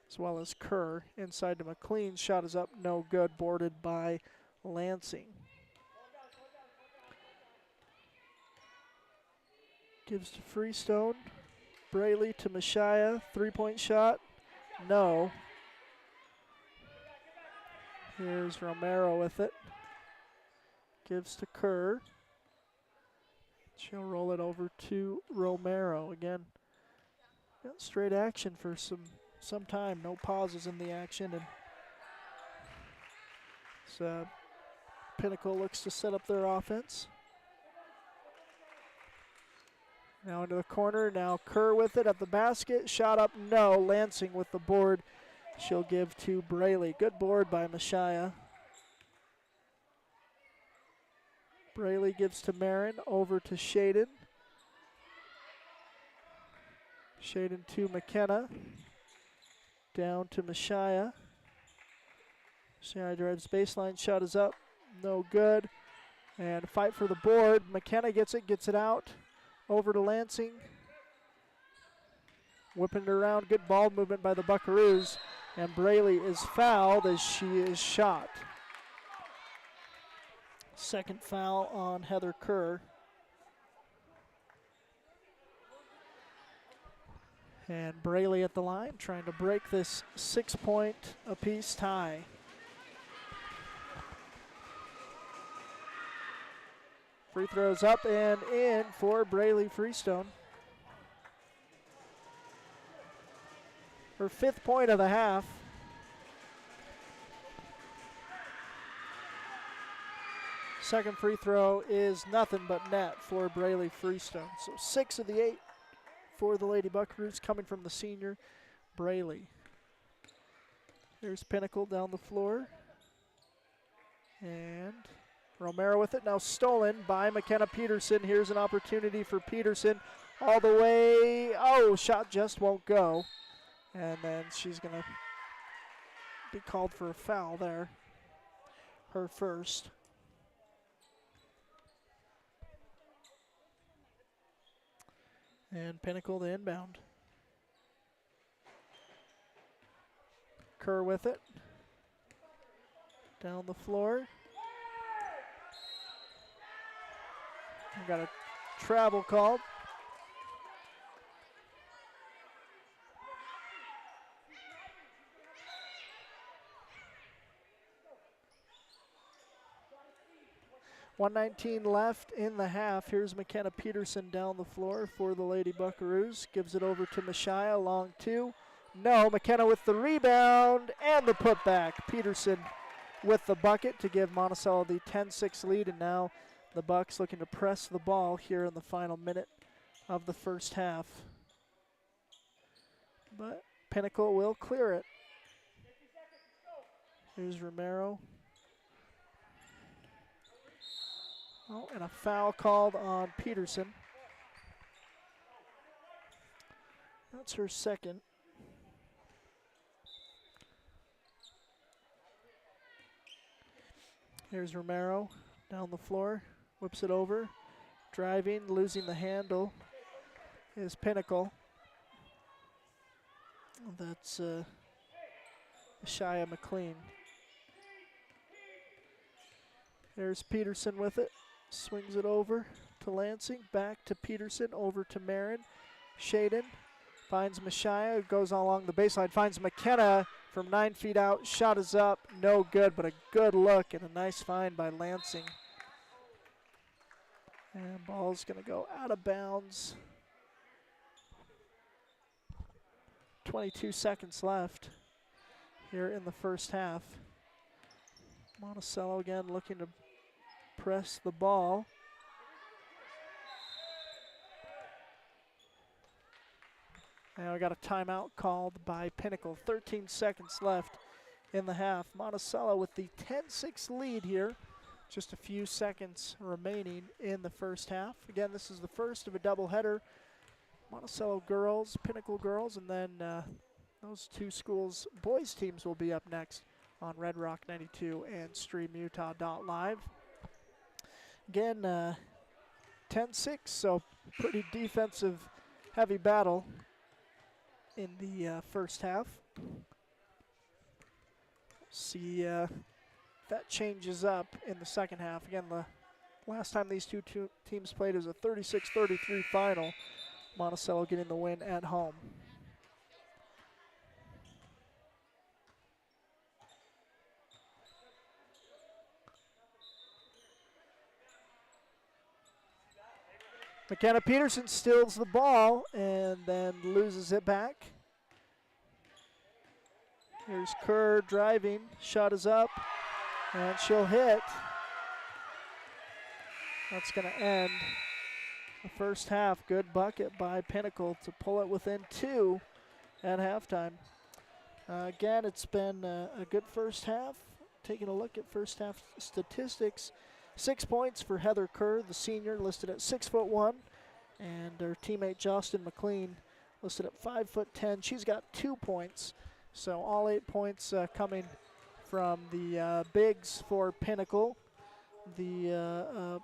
as well as Kerr. Inside to McLean. Shot is up, no good. Boarded by Lansing. Gives to Freestone. Braley to Mashaya. 3-point shot. No. Here's Romero with it. Gives to Kerr. She'll roll it over to Romero. Again, got straight action for some time. No pauses in the action. And so Pinnacle looks to set up their offense. Now into the corner. Now Kerr with it at the basket. Shot up, no. Lansing with the board. She'll give to Braley. Good board by Mashaya. Braley gives to Marin. Over to Shaden. Shaden to McKenna. Down to Mashaya. Mashaya drives baseline. Shot is up. No good. And fight for the board. McKenna gets it out. over to Lansing. Whipping it around, good ball movement by the Buckaroos. And Braley is fouled as she is shot. Second foul on Heather Kerr. And Braley at the line trying to break this 6-point apiece tie. Free throws up and in for Braley Freestone. Her 5th point of the half. Second free throw is nothing but net for Braley Freestone. So 6 of the 8 for the Lady Buckaroos coming from the senior Braley. Here's Pinnacle down the floor. And Romero with it, now stolen by McKenna Peterson. Here's an opportunity for Peterson all the way. Oh, shot just won't go. And then she's going to be called for a foul there. Her first. And Pinnacle the inbound. Kerr with it. Down the floor. We've got a travel called. .119 left in the half. Here's McKenna Peterson down the floor for the Lady Buckaroos. Gives it over to Mashaya, long two. No, McKenna with the rebound and the putback. Peterson with the bucket to give Monticello the 10-6 lead, and now the Bucks looking to press the ball here in the final minute of the first half. But Pinnacle will clear it. Here's Romero. Oh, and a foul called on Peterson. That's her second. Here's Romero down the floor, whips it over, driving, losing the handle is Pinnacle. That's Shia McLean. There's Peterson with it. Swings it over to Lansing, back to Peterson, over to Marin. Shaden finds Mashaya, goes along the baseline, finds McKenna from 9 feet out. Shot is up, no good, but a good look and a nice find by Lansing. And ball's gonna go out of bounds. 22 seconds left here in the first half. Monticello again looking to press the ball. Now we got a timeout called by Pinnacle. 13 seconds left in the half. Monticello with the 10-6 lead here. Just a few seconds remaining in the first half. Again, this is the first of a doubleheader. Monticello girls, Pinnacle girls, and then those two schools' boys teams will be up next on Red Rock 92 and StreamUtah.live. Again, 10-6, so pretty defensive heavy battle in the first half. See that changes up in the second half. Again, the last time these two teams played was a 36-33 final. Monticello getting the win at home. McKenna Peterson steals the ball and then loses it back. Here's Kerr driving, shot is up, and she'll hit. That's going to end the first half. Good bucket by Pinnacle to pull it within 2 at halftime. Again, it's been a good first half. Taking a look at first half statistics. 6 points for Heather Kerr, the senior, listed at 6'1", and her teammate Justin McLean listed at 5'10". She's got 2 points, so all 8 points coming from the bigs for Pinnacle. The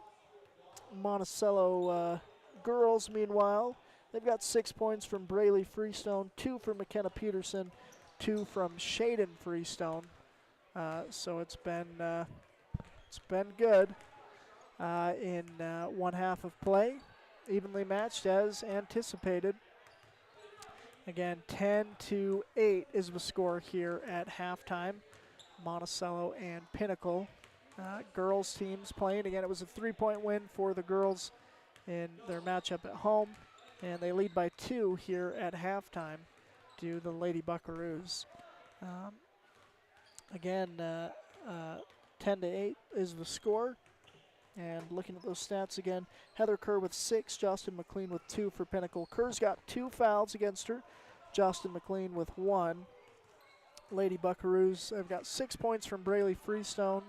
Monticello girls, meanwhile, they've got 6 points from Braley Freestone, 2 from McKenna Peterson, 2 from Shaden Freestone. So it's been good in one half of play. Evenly matched as anticipated. Again, 10-8 is the score here at halftime. Monticello and Pinnacle. Girls teams playing. Again, it was a 3-point win for the girls in their matchup at home, and they lead by 2 here at halftime to the Lady Buckaroos. Again, 10-8 is the score. And looking at those stats again, Heather Kerr with 6, Justin McLean with 2 for Pinnacle. Kerr's got 2 fouls against her, Justin McLean with 1. Lady Buckaroos have got 6 points from Braley Freestone.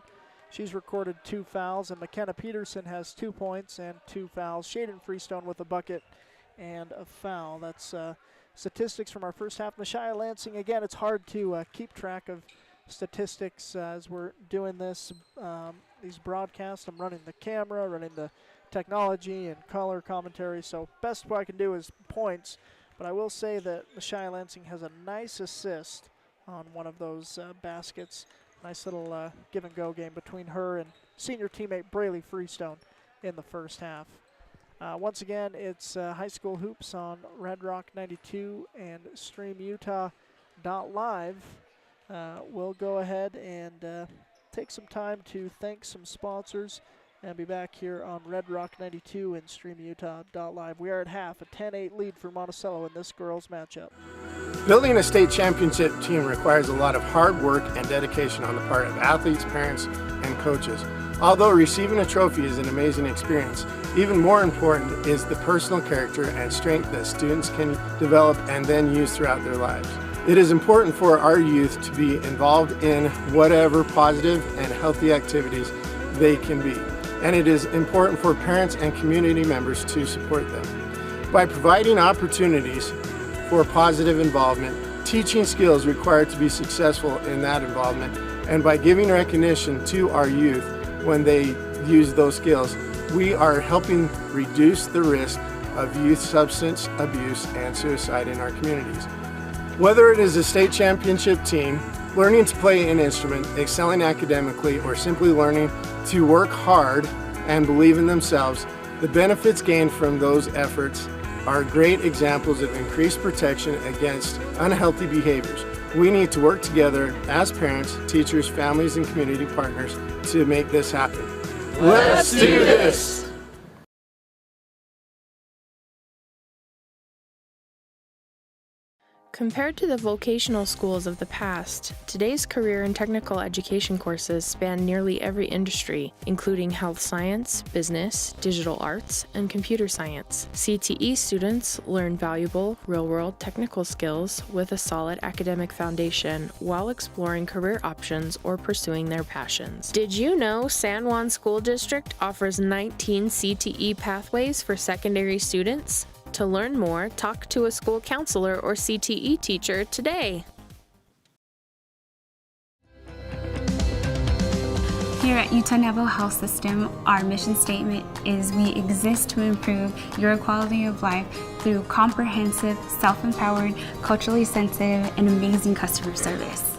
She's recorded 2 fouls, and McKenna Peterson has 2 points and 2 fouls. Shaden Freestone with a bucket and a foul. That's statistics from our first half. Mashia Lansing, again, it's hard to keep track of statistics as we're doing this, these broadcasts. I'm running the camera, running the technology and color commentary, so best what I can do is points. But I will say that Mashia Lansing has a nice assist on one of those baskets. Nice little give and go game between her and senior teammate Braley Freestone in the first half. Once again, it's high school hoops on Red Rock 92 and StreamUtah.live. We'll go ahead and take some time to thank some sponsors and be back here on Red Rock 92 and StreamUtah.live. We are at half, a 10-8 lead for Monticello in this girls matchup. Building a state championship team requires a lot of hard work and dedication on the part of athletes, parents, and coaches. Although receiving a trophy is an amazing experience, even more important is the personal character and strength that students can develop and then use throughout their lives. It is important for our youth to be involved in whatever positive and healthy activities they can be, and it is important for parents and community members to support them. By providing opportunities for positive involvement, teaching skills required to be successful in that involvement, and by giving recognition to our youth when they use those skills, we are helping reduce the risk of youth substance abuse and suicide in our communities. Whether it is a state championship team, learning to play an instrument, excelling academically, or simply learning to work hard and believe in themselves, the benefits gained from those efforts are great examples of increased protection against unhealthy behaviors. We need to work together as parents, teachers, families, and community partners to make this happen. Let's do this! Compared to the vocational schools of the past, today's career and technical education courses span nearly every industry, including health science, business, digital arts, and computer science. CTE students learn valuable, real-world technical skills with a solid academic foundation while exploring career options or pursuing their passions. Did you know San Juan School District offers 19 CTE pathways for secondary students? To learn more, talk to a school counselor or CTE teacher today. Here at Utah Naval Health System, our mission statement is we exist to improve your quality of life through comprehensive, self-empowered, culturally sensitive, and amazing customer service.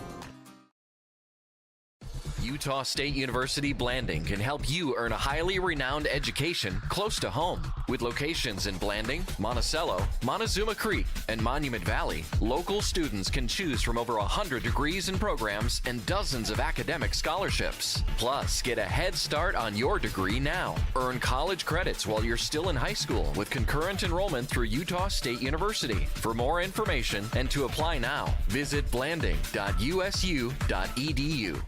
Utah State University Blanding can help you earn a highly renowned education close to home. With locations in Blanding, Monticello, Montezuma Creek, and Monument Valley, local students can choose from over 100 degrees and programs and dozens of academic scholarships. Plus, get a head start on your degree now. Earn college credits while you're still in high school with concurrent enrollment through Utah State University. For more information and to apply now, visit blanding.usu.edu.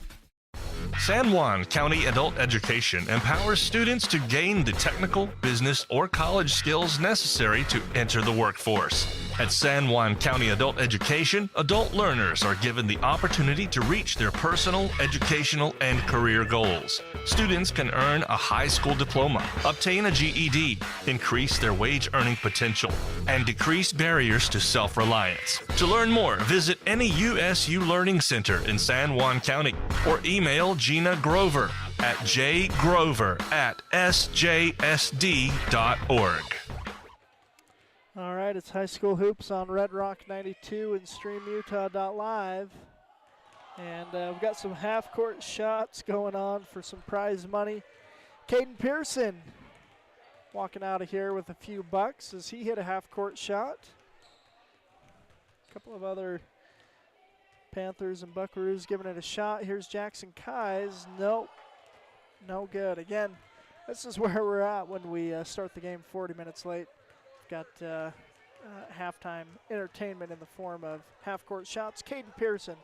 San Juan County Adult Education empowers students to gain the technical, business, or college skills necessary to enter the workforce. At San Juan County Adult Education, adult learners are given the opportunity to reach their personal, educational, and career goals. Students can earn a high school diploma, obtain a GED, increase their wage earning potential, and decrease barriers to self-reliance. To learn more, visit any USU Learning Center in San Juan County or email Gina Grover at jgrover@sjsd.org. right, it's High School Hoops on Red Rock 92 and StreamUtah.live. And we've got some half-court shots going on for some prize money. Caden Pearson walking out of here with a few bucks as he hit a half-court shot. A couple of other Panthers and Buckaroos giving it a shot. Here's Jackson Kais. Nope, no good. Again, this is where we're at when we start the game 40 minutes late. We've got halftime entertainment in the form of half-court shots. Caden Pearson.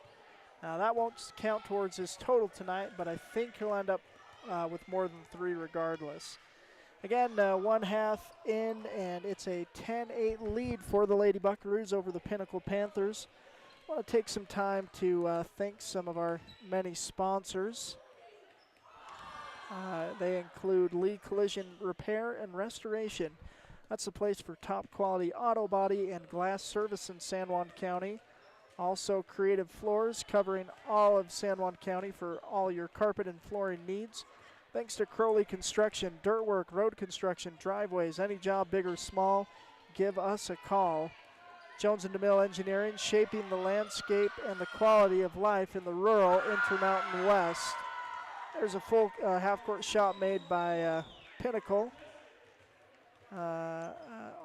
That won't count towards his total tonight, but I think he'll end up with more than 3 regardless. Again, 1 half in, and it's a 10-8 lead for the Lady Buckaroos over the Pinnacle Panthers. I want to take some time to thank some of our many sponsors. They include Lee Collision Repair and Restoration. That's the place for top quality auto body and glass service in San Juan County. Also Creative Floors, covering all of San Juan County for all your carpet and flooring needs. Thanks to Crowley Construction, dirt work, road construction, driveways, any job big or small, give us a call. Jones & DeMille Engineering, shaping the landscape and the quality of life in the rural Intermountain West. There's a full half-court shot made by Pinnacle.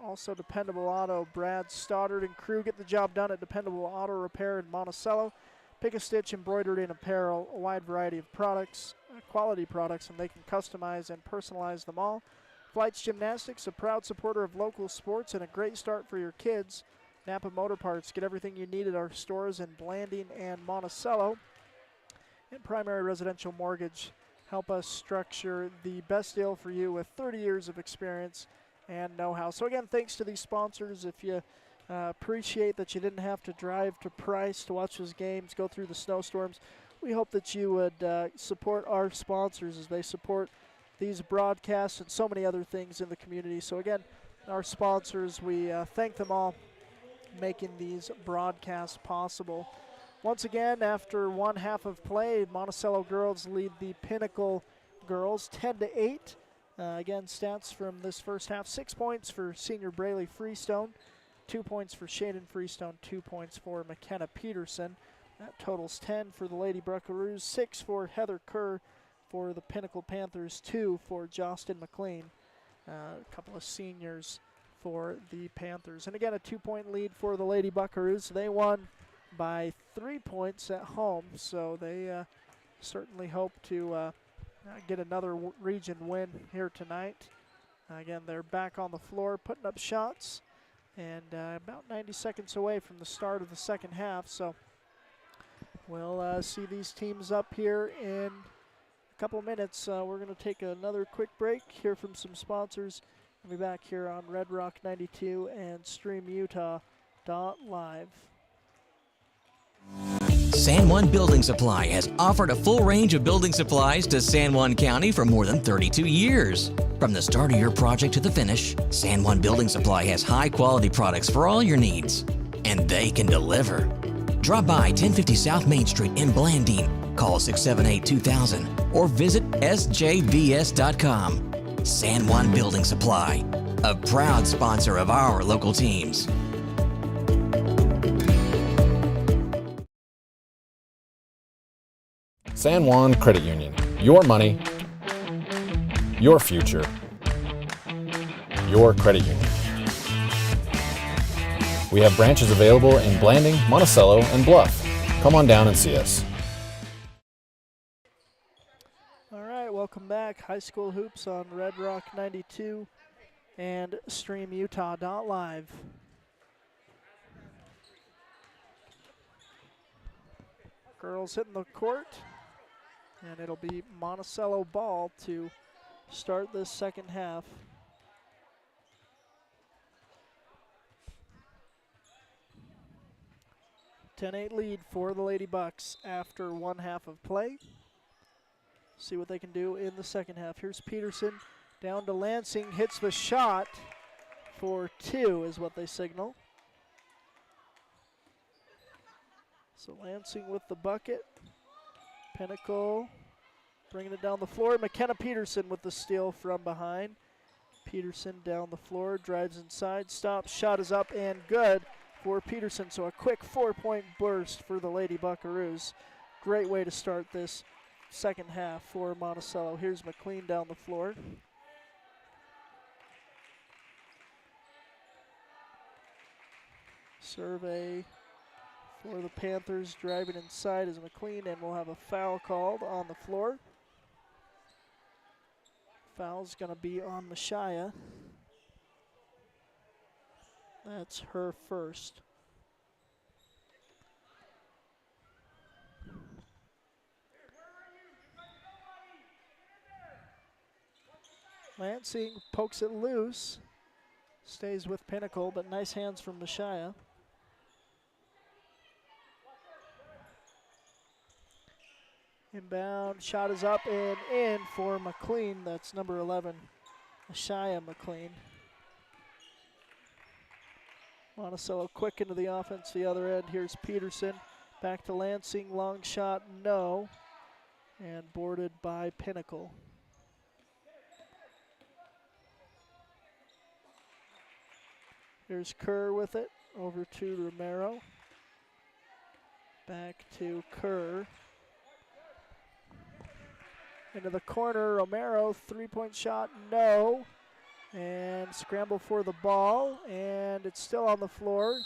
Also Dependable Auto, Brad Stoddard and crew get the job done at Dependable Auto Repair in Monticello. Pick a stitch, embroidered in apparel, a wide variety of products, quality products, and they can customize and personalize them all. Flights Gymnastics, a proud supporter of local sports and a great start for your kids. Napa Motor Parts, get everything you need at our stores in Blanding and Monticello. And Primary Residential Mortgage, help us structure the best deal for you with 30 years of experience and know-how. So again, thanks to these sponsors. If you appreciate that you didn't have to drive to Price to watch those games, go through the snowstorms, we hope that you would support our sponsors as they support these broadcasts and so many other things in the community. So again, our sponsors, we thank them all, making these broadcasts possible. Once again, after 1 half of play, Monticello girls lead the Pinnacle girls 10-8. Again, stats from this first half: 6 points for senior Braylee Freestone, 2 points for Shaden Freestone, 2 points for McKenna Peterson. That totals 10 for the Lady Buckaroos, 6 for Heather Kerr for the Pinnacle Panthers, 2 for Jostin McLean, a couple of seniors for the Panthers. And again, a 2-point lead for the Lady Buckaroos. They won by 3 points at home, so they certainly hope to get another region win here tonight. Again, they're back on the floor putting up shots, and about 90 seconds away from the start of the second half. So we'll see these teams up here in a couple minutes. We're going to take another quick break, hear from some sponsors, and be back here on Red Rock 92 and StreamUtah.live. San Juan Building Supply has offered a full range of building supplies to San Juan County for more than 32 years. From the start of your project to the finish, San Juan Building Supply has high-quality products for all your needs, and they can deliver. Drop by 1050 South Main Street in Blanding, call 678-2000, or visit sjbs.com. San Juan Building Supply, a proud sponsor of our local teams. San Juan Credit Union. Your money, your future, your credit union. We have branches available in Blanding, Monticello, and Bluff. Come on down and see us. All right, welcome back. High School Hoops on Red Rock 92 and StreamUtah.live. Girls hitting the court. And it'll be Monticello ball to start this second half. (10-8) lead for the Lady Bucks after 1 half of play. See what they can do in the second half. Here's Peterson down to Lansing, hits the shot for 2 is what they signal. So Lansing with the bucket. Pinnacle bringing it down the floor. McKenna Peterson with the steal from behind. Peterson down the floor, drives inside, stops, shot is up and good for Peterson. So a quick 4-point burst for the Lady Buckaroos. Great way to start this second half for Monticello. Here's McLean down the floor. Survey for the Panthers, driving inside is McLean, and we'll have a foul called on the floor. Foul's going to be on Mashaya. That's her first. Lansing pokes it loose. Stays with Pinnacle, but nice hands from Mashaya. Inbound, shot is up and in for McLean. That's number 11, Mashaya McLean. Monticello quick into the offense, the other end. Here's Peterson. Back to Lansing, long shot, no. And boarded by Pinnacle. Here's Kerr with it, over to Romero. Back to Kerr. Into the corner, Romero, three-point shot, no. And scramble for the ball, and it's still on the floor.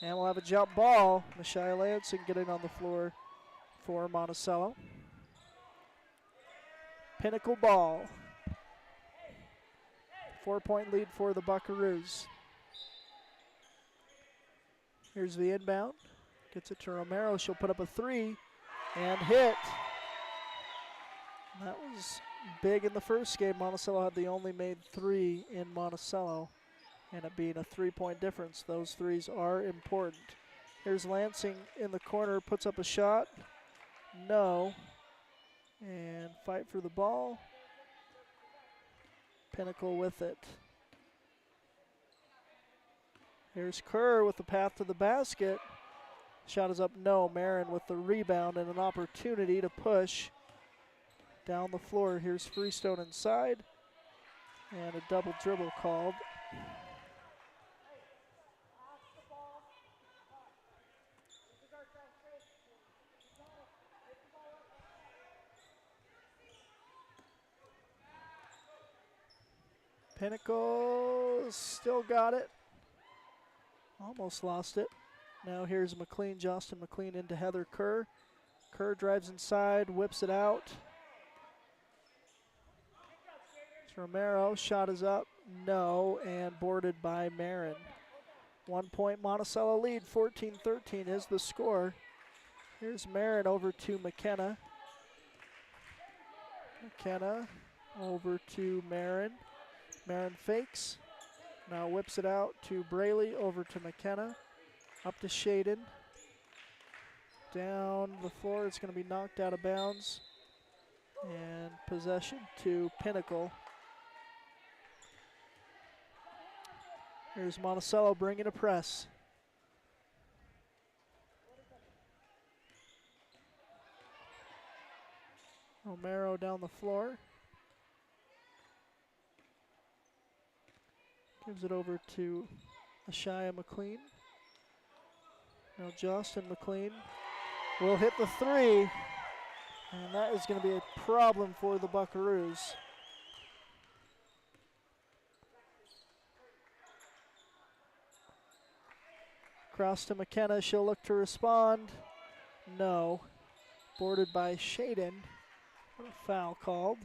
And we'll have a jump ball. Mashaya Lansing getting on the floor for Monticello. Pinnacle ball. 4-point lead for the Buckaroos. Here's the inbound. Gets it to Romero. She'll put up a three and hit. That was big in the first game. Monticello had the only made three in Monticello, and it being a 3-point difference. Those threes are important. Here's Lansing in the corner, puts up a shot. No. And fight for the ball. Pinnacle with it. Here's Kerr with the path to the basket. Shot is up, no. Marin with the rebound and an opportunity to push down the floor. Here's Freestone inside, and a double dribble called. Pinnacle still got it. Almost lost it. Now here's McLean, Justin McLean into Heather Kerr. Kerr drives inside, whips it out. Romero, shot is up, no, and boarded by Marin. 1 point Monticello lead, 14-13 is the score. Here's Marin over to McKenna. McKenna over to Marin. Marin fakes, now whips it out to Braley, over to McKenna. Up to Shaden. Down the floor, it's going to be knocked out of bounds. And possession to Pinnacle. Here's Monticello bringing a press. Romero down the floor. Gives it over to Ashaya McLean. Now Justin McLean will hit the three. And that is going to be a problem for the Buckaroos. Cross to McKenna, she'll look to respond. No. Boarded by Shaden. Foul called.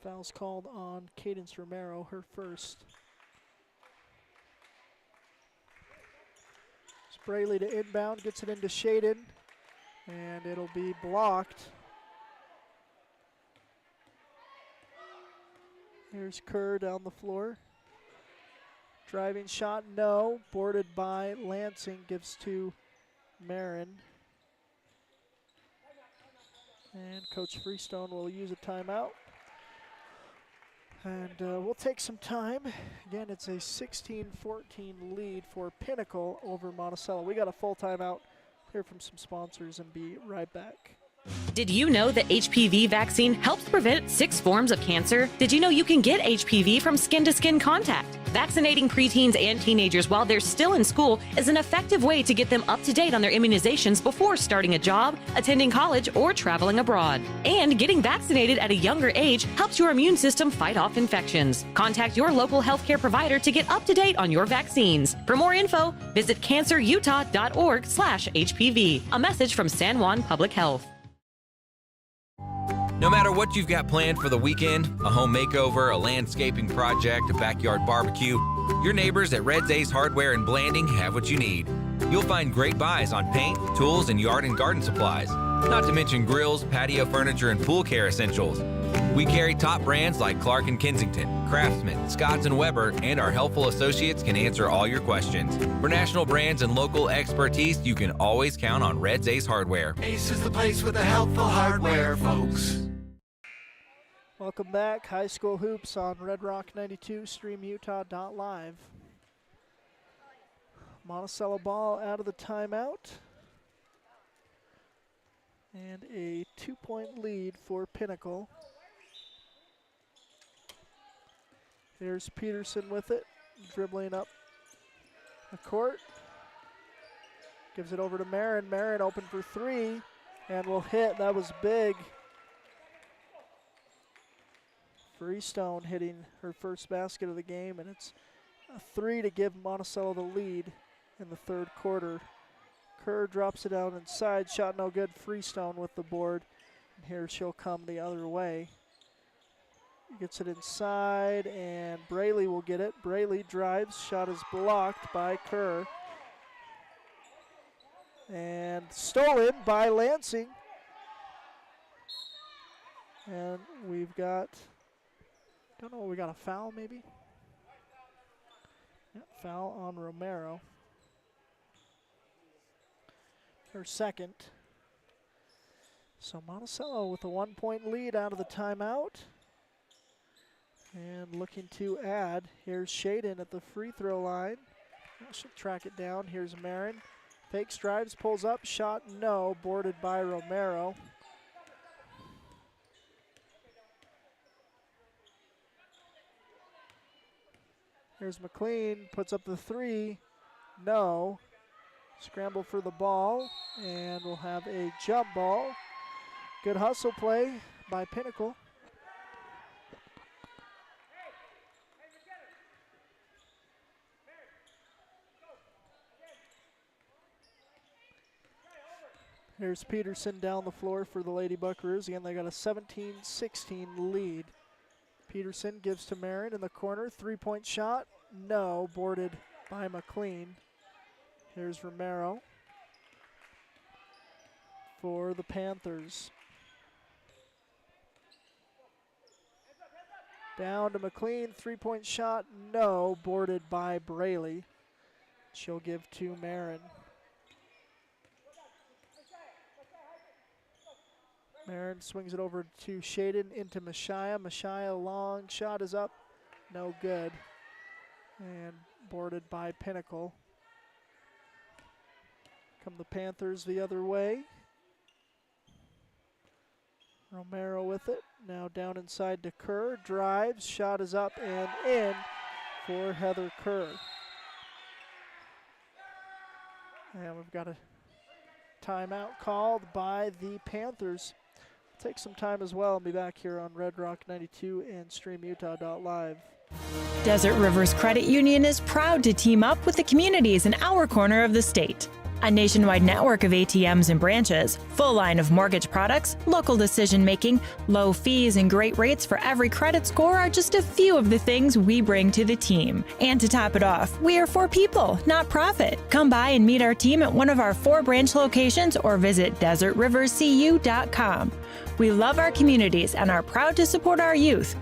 Foul's called on Cadence Romero, her first. Braley to inbound, gets it into Shaden, and it'll be blocked. Here's Kerr down the floor. Driving shot, no. Boarded by Lansing, gives to Marin. And Coach Freestone will use a timeout. And we'll take some time. Again, it's a 16-14 lead for Pinnacle over Monticello. We got a full timeout hear from some sponsors and be right back. Did you know that HPV vaccine helps prevent 6 forms of cancer? Did you know you can get HPV from skin-to-skin contact? Vaccinating preteens and teenagers while they're still in school is an effective way to get them up to date on their immunizations before starting a job, attending college, or traveling abroad. And getting vaccinated at a younger age helps your immune system fight off infections. Contact your local healthcare provider to get up to date on your vaccines. For more info, visit cancerutah.org/HPV. A message from San Juan Public Health. No matter what you've got planned for the weekend, a home makeover, a landscaping project, a backyard barbecue, your neighbors at Red's Ace Hardware in Blanding have what you need. You'll find great buys on paint, tools, and yard and garden supplies, not to mention grills, patio furniture, and pool care essentials. We carry top brands like Clark & Kensington, Craftsman, Scotts & Weber, and our helpful associates can answer all your questions. For national brands and local expertise, you can always count on Red's Ace Hardware. Ace is the place with the helpful hardware, folks. Welcome back. High school hoops on Red Rock 92, streamutah.live. Monticello ball out of the timeout. And a 2-point lead for Pinnacle. Here's Peterson with it, dribbling up the court. Gives it over to Marin. Marin open for 3 and will hit. That was big. Freestone hitting her first basket of the game, and it's a 3 to give Monticello the lead in the third quarter. Kerr drops it out inside. Shot no good. Freestone with the board. And here she'll come the other way. Gets it inside, and Braley will get it. Braley drives. Shot is blocked by Kerr. And stolen by Lansing. And we've got, don't know, we got a foul maybe? Yep, foul on Romero. Her second. So Monticello with a 1-point lead out of the timeout. And looking to add. Here's Shaden at the free throw line. She'll track it down. Here's Marin. Fakes, drives, pulls up. Shot no. Boarded by Romero. Here's McLean. Puts up the 3. No. Scramble for the ball. And we'll have a jump ball. Good hustle play by Pinnacle. Here's Peterson down the floor for the Lady Buckaroos. Again, they got a 17-16 lead. Peterson gives to Marin in the corner. 3-point shot. No. Boarded by McLean. Here's Romero for the Panthers. Down to McLean. 3-point shot. No. Boarded by Braley. She'll give to Marin. Marin swings it over to Shaden into Mashaya. Mashaya, long shot is up. No good. And boarded by Pinnacle. Come the Panthers the other way. Romero with it. Now down inside to Kerr. Drives. Shot is up and in for Heather Kerr. And we've got a timeout called by the Panthers. Take some time as well and be back here on Red Rock 92 and streamutah.live. Desert Rivers Credit Union is proud to team up with the communities in our corner of the state. A nationwide network of ATMs and branches, full line of mortgage products, local decision-making, low fees, and great rates for every credit score are just a few of the things we bring to the team. And to top it off, we are for people, not profit. Come by and meet our team at one of our 4 branch locations or visit desertriverscu.com. We love our communities and are proud to support our youth.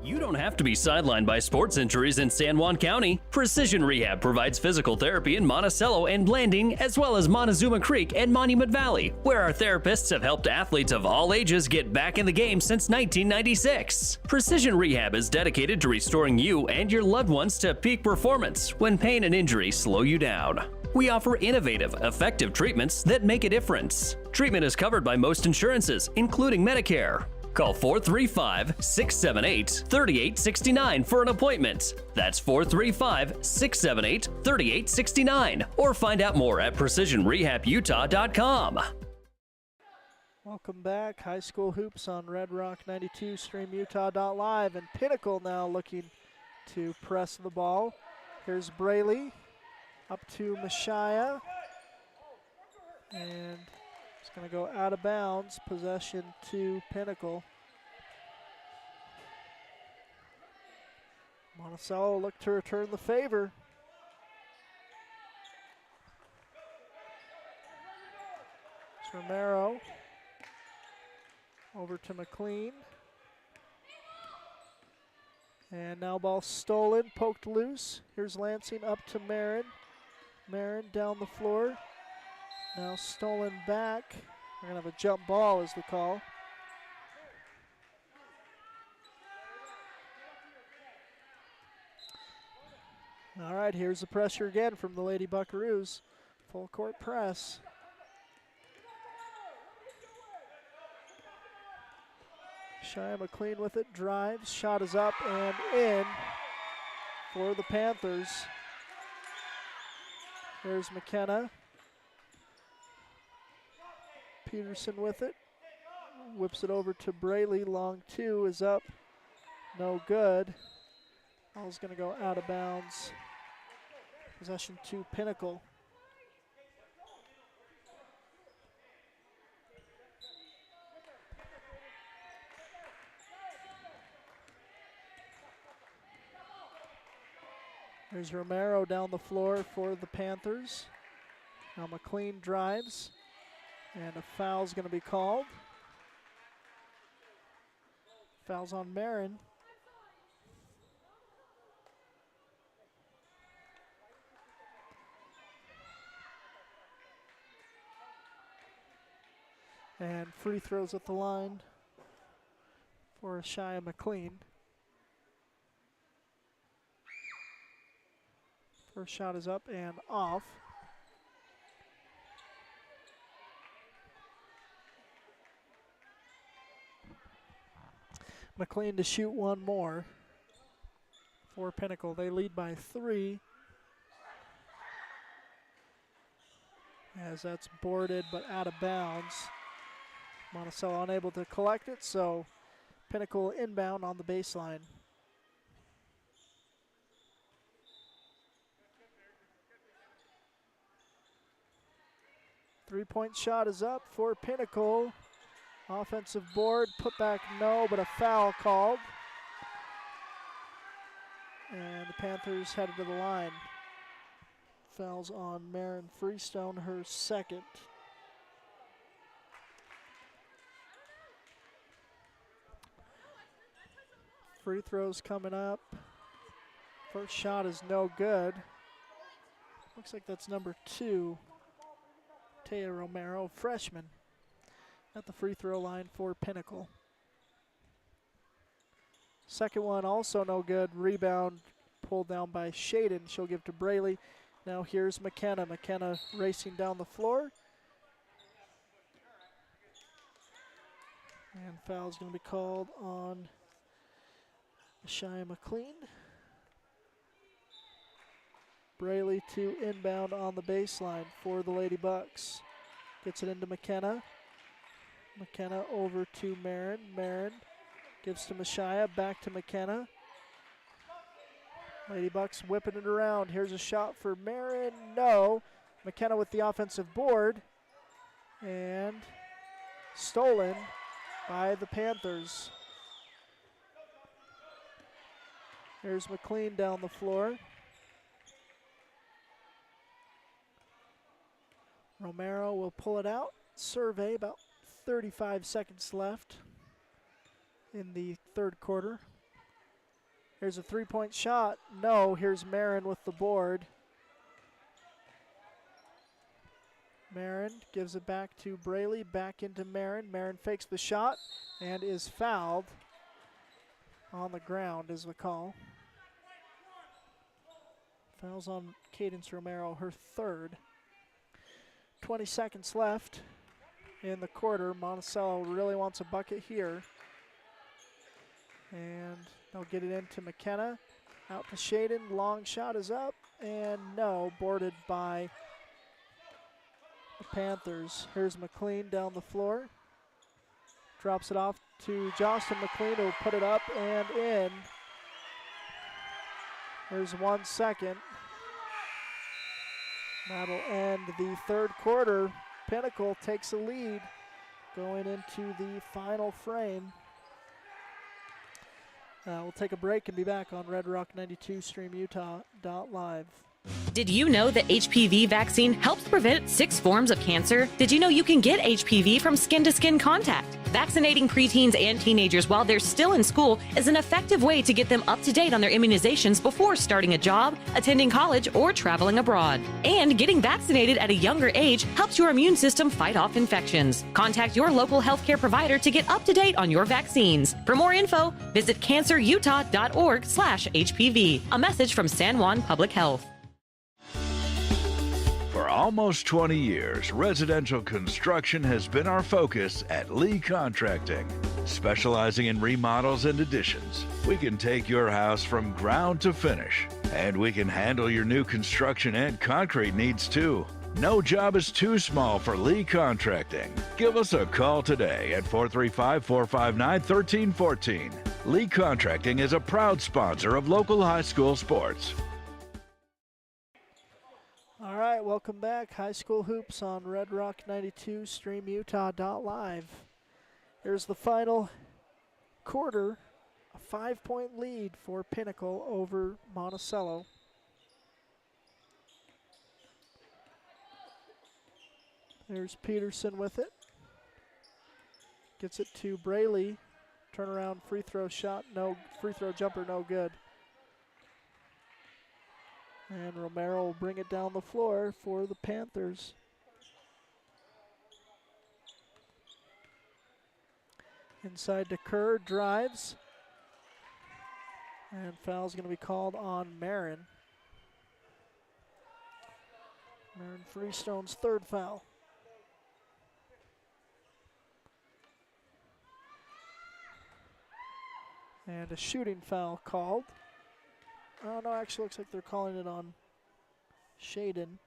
You don't have to be sidelined by sports injuries in San Juan County. Precision Rehab provides physical therapy in Monticello and Blanding, as well as Montezuma Creek and Monument Valley, where our therapists have helped athletes of all ages get back in the game since 1996. Precision Rehab is dedicated to restoring you and your loved ones to peak performance when pain and injury slow you down. We offer innovative, effective treatments that make a difference. Treatment is covered by most insurances, including Medicare. Call 435-678-3869 for an appointment. That's 435-678-3869. Or find out more at PrecisionRehabUtah.com. Welcome back. High school hoops on Red Rock 92, StreamUtah.live. And Pinnacle now looking to press the ball. Here's Braley up to Mashaya. And it's going to go out of bounds. Possession to Pinnacle. Monticello look to return the favor. It's Romero. Over to McLean. And now ball stolen, poked loose. Here's Lansing up to Marin. Marin down the floor. Now stolen back. We're going to have a jump ball is the call. All right, here's the pressure again from the Lady Buckaroos. Full court press. Shia McLean with it, drives, shot is up and in for the Panthers. There's McKenna. Peterson with it, whips it over to Braley, long two is up, no good. Ball's gonna go out of bounds. Possession to Pinnacle. There's Romero down the floor for the Panthers. Now McLean drives, and a foul's going to be called. Foul's on Marin. And free throws at the line for Shia McLean. First shot is up and off. McLean to shoot one more for Pinnacle. They lead by 3. As that's boarded but out of bounds. Monticello unable to collect it, so Pinnacle inbound on the baseline. Three-point shot is up for Pinnacle. Offensive board, put back no, but a foul called. And the Panthers headed to the line. Fouls on Marin Freestone, her second. Free throws coming up. First shot is no good. Looks like that's number 2. Taya Romero, freshman, at the free throw line for Pinnacle. Second one also no good. Rebound pulled down by Shaden. She'll give to Braley. Now here's McKenna. McKenna racing down the floor. And foul's going to be called on Shia McLean. Braley to inbound on the baseline for the Lady Bucks. Gets it into McKenna. McKenna over to Marin. Marin gives to Mashaya, back to McKenna. Lady Bucks whipping it around. Here's a shot for Marin. No. McKenna with the offensive board. And stolen by the Panthers. Here's McLean down the floor. Romero will pull it out. Survey, about 35 seconds left in the third quarter. Here's a three-point shot. No, here's Marin with the board. Marin gives it back to Braley, back into Marin. Marin fakes the shot and is fouled. On the ground is the call. Fouls on Cadence Romero, her third. 20 seconds left in the quarter. Monticello really wants a bucket here. And they'll get it into McKenna. Out to Shaden. Long shot is up. And no, boarded by the Panthers. Here's McLean down the floor. Drops it off to Justin McLean, who will put it up and in. There's 1 second. That'll end the third quarter. Pinnacle takes a lead going into the final frame. We'll take a break and be back on Red Rock 92 StreamUtah.live. Did you know that HPV vaccine helps prevent 6 forms of cancer? Did you know you can get HPV from skin-to-skin contact? Vaccinating preteens and teenagers while they're still in school is an effective way to get them up to date on their immunizations before starting a job, attending college, or traveling abroad. And getting vaccinated at a younger age helps your immune system fight off infections. Contact your local healthcare provider to get up to date on your vaccines. For more info, visit cancerutah.org/HPV. A message from San Juan Public Health. For almost 20 years, residential construction has been our focus at Lee Contracting. Specializing in remodels and additions, we can take your house from ground to finish, and we can handle your new construction and concrete needs too. No job is too small for Lee Contracting. Give us a call today at 435-459-1314. Lee Contracting is a proud sponsor of local high school sports. All right, welcome back. High school hoops on Red Rock 92 StreamUtah.live. Here's the final quarter. A 5-point lead for Pinnacle over Monticello. There's Peterson with it. Gets it to Braley. Turnaround free throw shot, no free throw jumper, no good. And Romero will bring it down the floor for the Panthers. Inside to Kerr, drives. And foul's going to be called on Marin. Marin Freestone's third foul. And a shooting foul called. Oh, no, actually looks like they're calling it on Shaden.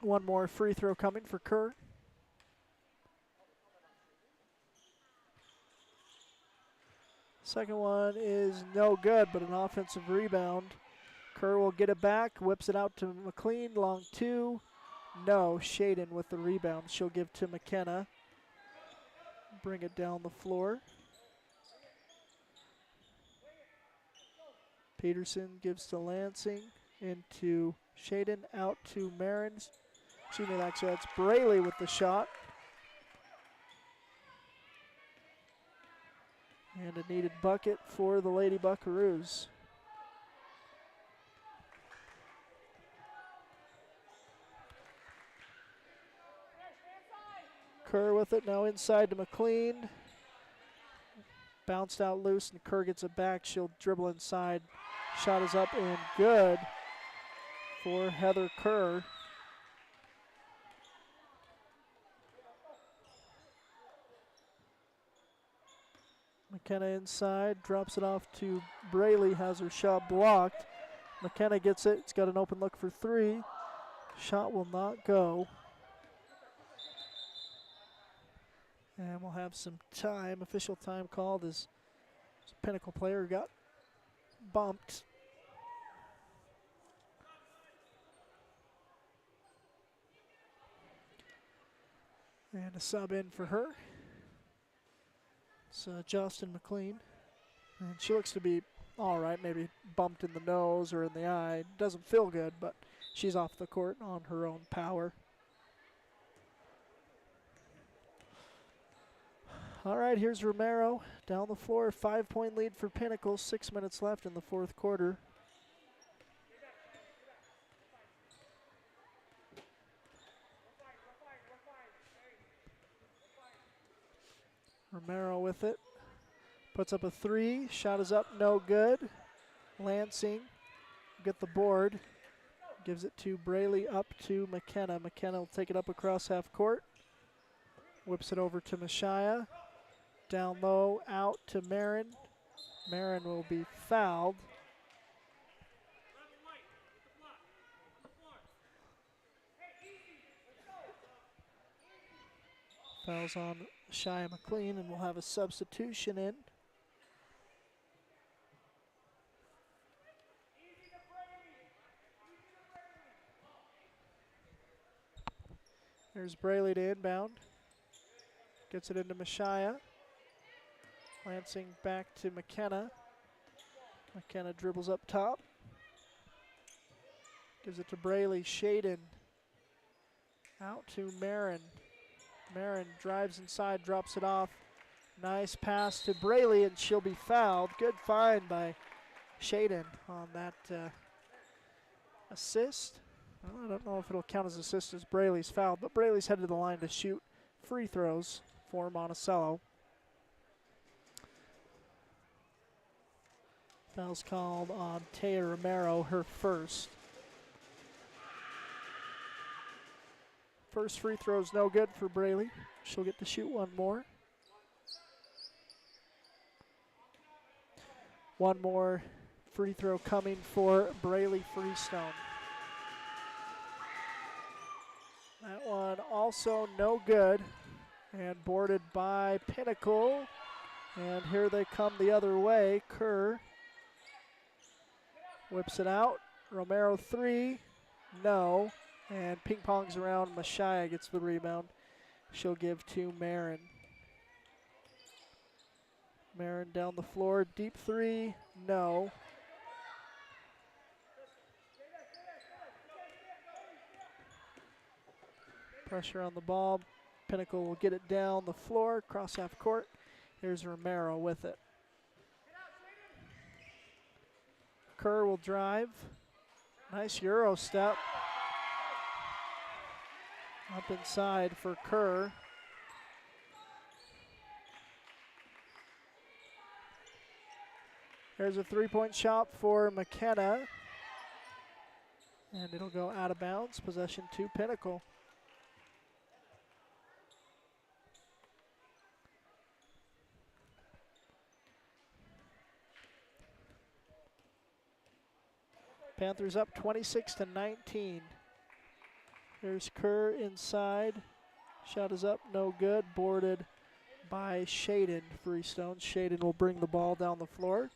One more free throw coming for Kerr. Second one is no good, but an offensive rebound. Kerr will get it back, whips it out to McLean, long two. No, Shaden with the rebound. She'll give to McKenna. Bring it down the floor. Peterson gives to Lansing, into Shaden, out to Marin. Excuse me, actually that's Braley with the shot. And a needed bucket for the Lady Buckaroos. Kerr with it, now inside to McLean. Bounced out loose and Kerr gets it back. She'll dribble inside. Shot is up and good for Heather Kerr. McKenna inside, drops it off to Braley, has her shot blocked. McKenna gets it, it's got an open look for three. Shot will not go. And we'll have some time, official time called as Pinnacle player got bumped. And a sub in for her. It's Justin McLean. And she looks to be all right, maybe bumped in the nose or in the eye. Doesn't feel good, but she's off the court on her own power. All right, here's Romero down the floor. 5-point lead for Pinnacle. 6 minutes left in the fourth quarter. Romero with it. Puts up a 3. Shot is up, no good. Lansing get the board. Gives it to Braley, up to McKenna. McKenna will take it up across half court. Whips it over to Mashaya. Down low, out to Marin. Marin will be fouled. Fouls on Shia McLean, and we'll have a substitution in. There's Braley to inbound. Gets it into Mashaya. Lansing back to McKenna. McKenna dribbles up top. Gives it to Braley. Shaden out to Marin. Marin drives inside, drops it off. Nice pass to Braley, and she'll be fouled. Good find by Shaden on that assist. Well, I don't know if it'll count as assist as Braley's fouled, but Braley's headed to the line to shoot free throws for Monticello. Foul's called on Taya Romero, her first. First free throw is no good for Braley. She'll get to shoot one more. One more free throw coming for Braley Freestone. That one also no good, and boarded by Pinnacle. And here they come the other way. Kerr whips it out. Romero 3, no. And ping pongs around. Mashaya gets the rebound. She'll give to Marin. Marin down the floor. Deep 3, no. Pressure on the ball. Pinnacle will get it down the floor, cross half court. Here's Romero with it. Kerr will drive. Nice Euro step. Up inside for Kerr. There's a three-point shot for McKenna. And it'll go out of bounds. Possession to Pinnacle. Panthers up 26-19. There's Kerr inside. Shot is up, no good. Boarded by Shaden. Freestone. Shaden will bring the ball down the floor.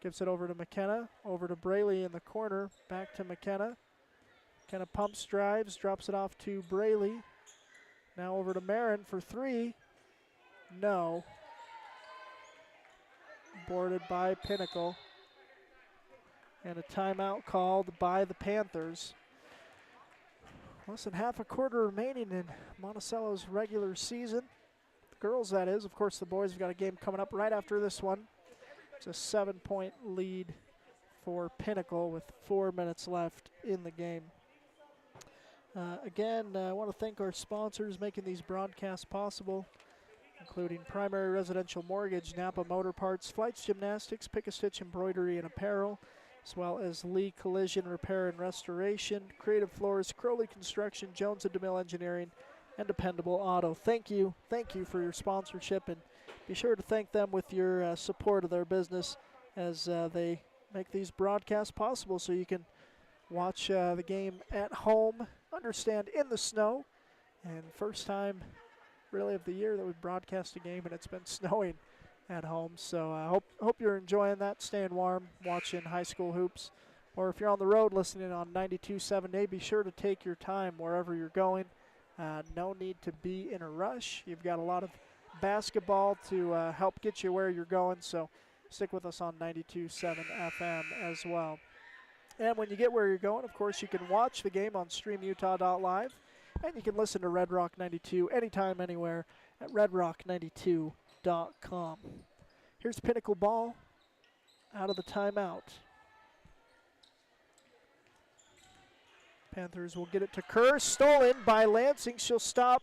Gives it over to McKenna. Over to Braley in the corner. Back to McKenna. McKenna pumps, drives, drops it off to Braley. Now over to Marin for 3. No. Boarded by Pinnacle. And a timeout called by the Panthers. Less than half a quarter remaining in Monticello's regular season. The girls, that is. Of course, the boys have got a game coming up right after this one. It's a 7-point lead for Pinnacle with 4 minutes left in the game. Again, I want to thank our sponsors making these broadcasts possible, including Primary Residential Mortgage, Napa Motor Parts, Flights Gymnastics, Pick-a-Stitch Embroidery and Apparel, as well as Lee Collision Repair and Restoration, Creative Floors, Crowley Construction, Jones and DeMille Engineering, and Dependable Auto. Thank you for your sponsorship, and be sure to thank them with your support of their business as they make these broadcasts possible so you can watch the game at home, understand in the snow, and first time really of the year that we broadcast a game and it's been snowing at home. So I hope you're enjoying that, staying warm, watching high school hoops. Or if you're on the road listening on 92.7A, be sure to take your time wherever you're going. No need to be in a rush. You've got a lot of basketball to help get you where you're going, so stick with us on 92.7 FM as well. And when you get where you're going, of course, you can watch the game on streamutah.live, and you can listen to Red Rock 92 anytime, anywhere at redrock92.com. Here's Pinnacle ball out of the timeout. Panthers will get it to Kerr. Stolen by Lansing. She'll stop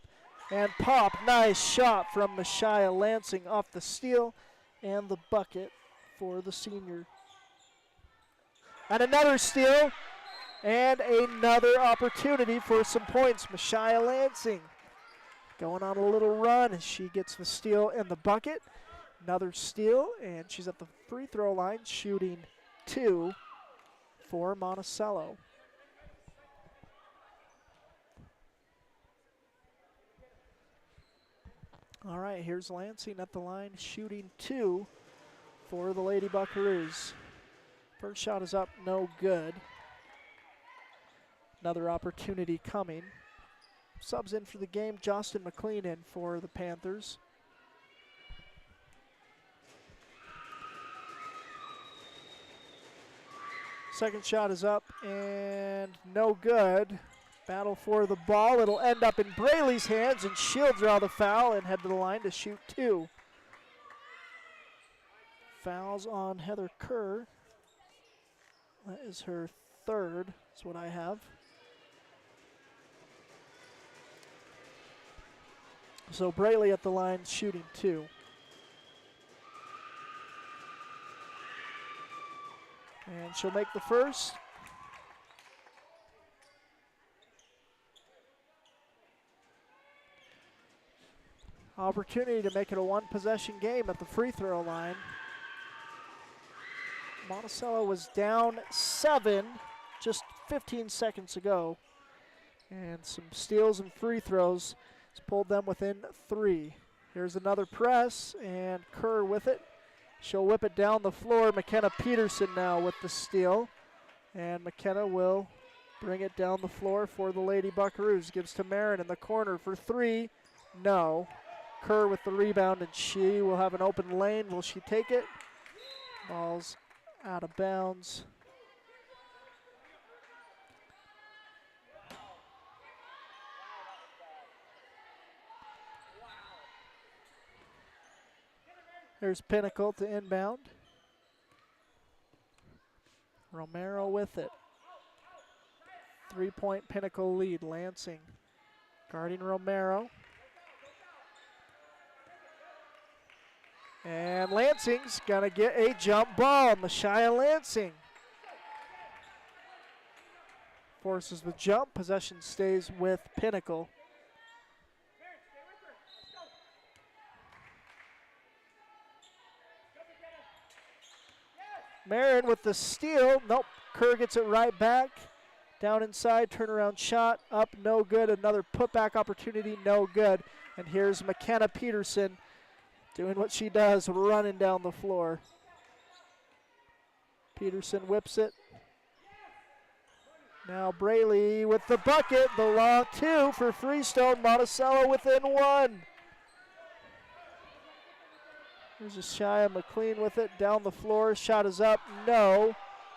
and pop. Nice shot from Mashia Lansing off the steal and the bucket for the senior. And another steal and another opportunity for some points. Mashia Lansing going on a little run as she gets the steal and the bucket. Another steal, and she's at the free throw line shooting 2 for Monticello. All right, here's Lansing at the line shooting 2 for the Lady Buckaroos. First shot is up, no good. Another opportunity coming. Subs in for the game, Justin McLean in for the Panthers. Second shot is up and no good. Battle for the ball. It'll end up in Braley's hands, and she'll draw the foul and head to the line to shoot 2. Fouls on Heather Kerr. That is her third, is what I have. So Braley at the line shooting 2. And she'll make the first. Opportunity to make it a 1-possession game at the free throw line. Monticello was down 7 just 15 seconds ago. And some steals and free throws has pulled them within 3. Here's another press, and Kerr with it. She'll whip it down the floor. McKenna Peterson now with the steal. And McKenna will bring it down the floor for the Lady Buckaroos. Gives to Marin in the corner for 3. No. Kerr with the rebound, and she will have an open lane. Will she take it? Ball's out of bounds. There's Pinnacle to inbound. Romero with it. 3-point Pinnacle lead. Lansing guarding Romero. And Lansing's going to get a jump ball. Mashia Lansing forces the jump. Possession stays with Pinnacle. Marin with the steal. Nope. Kerr gets it right back. Down inside, turnaround shot. Up, no good. Another putback opportunity, no good. And here's McKenna Peterson doing what she does, running down the floor. Peterson whips it. Now Braley with the bucket. The long 2 for Freestone. Monticello within 1. There's Ashaya McLean with it down the floor. Shot is up, no.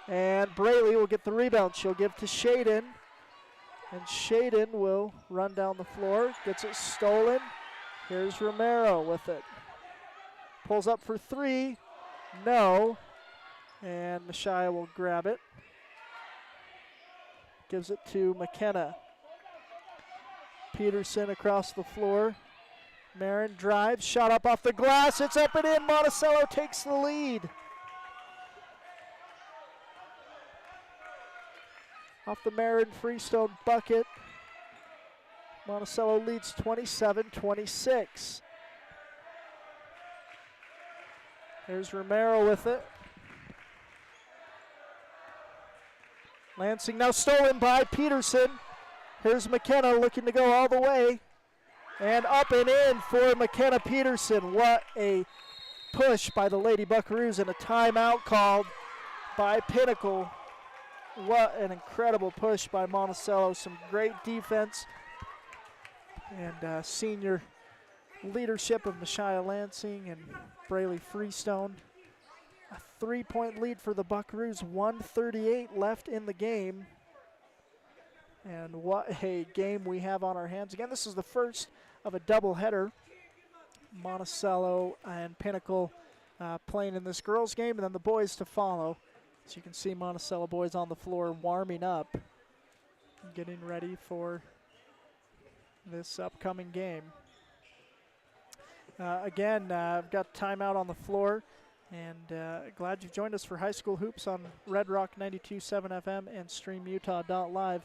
And Braley will get the rebound. She'll give to Shaden. And Shaden will run down the floor. Gets it stolen. Here's Romero with it. Pulls up for 3. No. And Mashia will grab it. Gives it to McKenna. Peterson across the floor. Marin drives, shot up off the glass. It's up and in. Monticello takes the lead. Off the Marin Freestone bucket. Monticello leads 27-26. There's Romero with it. Lansing now stolen by Peterson. Here's McKenna looking to go all the way. And up and in for McKenna Peterson. What a push by the Lady Buckaroos, and a timeout called by Pinnacle. What an incredible push by Monticello. Some great defense and senior leadership of Mashia Lansing and Braley Freestone. A 3-point lead for the Buckaroos, 1:38 left in the game. And what a game we have on our hands. Again, this is the first of a doubleheader. Monticello and Pinnacle playing in this girls game, and then the boys to follow. As you can see, Monticello boys on the floor warming up getting ready for this upcoming game. Again, I've got timeout on the floor, and glad you've joined us for High School Hoops on Red Rock 92.7 FM and StreamUtah.live.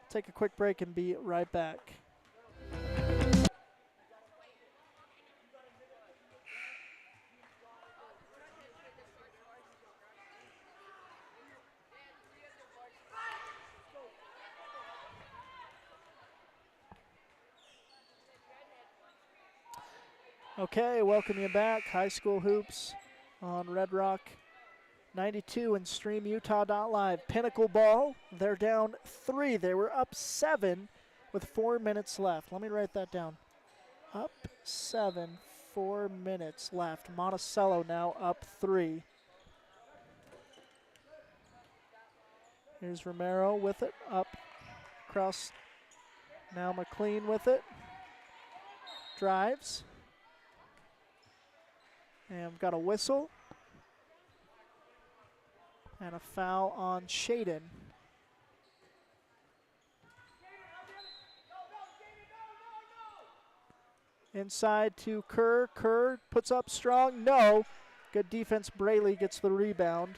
Take a quick break and be right back. Okay, welcome you back. High School Hoops on Red Rock 92 and StreamUtah.live. Pinnacle ball, they're down 3. They were up 7 with 4 minutes left. Let me write that down. Up 7, 4 minutes left. Monticello now up 3. Here's Romero with it, up across. Now McLean with it. Drives. And we've got a whistle. And a foul on Shaden. Inside to Kerr. Kerr puts up strong. No. Good defense. Braley gets the rebound.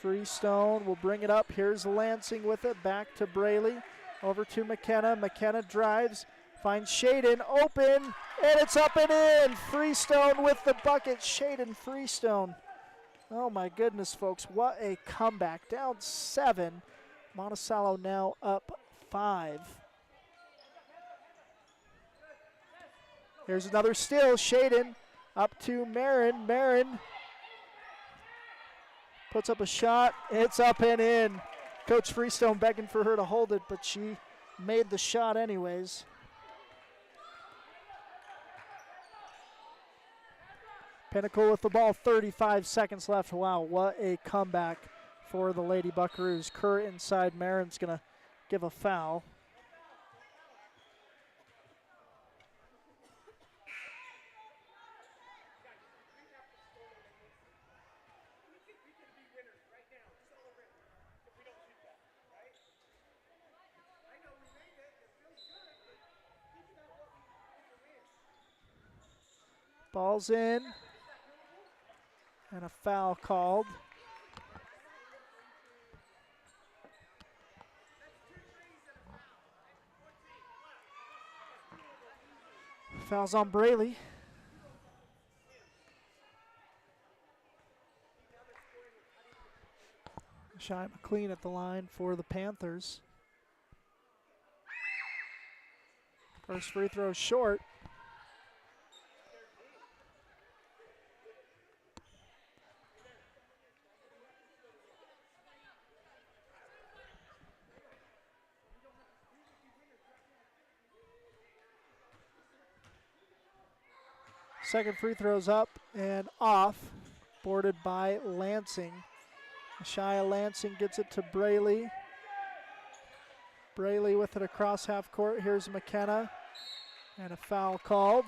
Freestone will bring it up. Here's Lansing with it. Back to Braley. Over to McKenna. McKenna drives. Finds Shaden open, and it's up and in. Freestone with the bucket. Shaden Freestone. Oh my goodness, folks. What a comeback. Down 7. Monticello now up 5. Here's another steal. Shaden up to Marin. Marin puts up a shot. It's up and in. Coach Freestone begging for her to hold it, but she made the shot anyways. Pinnacle with the ball, 35 seconds left. Wow, what a comeback for the Lady Buckaroos. Kerr inside, Marin's going to give a foul. Ball's in. And a foul called. Foul's on Braley. Shy McLean at the line for the Panthers. First free throw short. Second free throw's up and off, boarded by Lansing. Shia Lansing gets it to Braley. Braley with it across half court. Here's McKenna, and a foul called.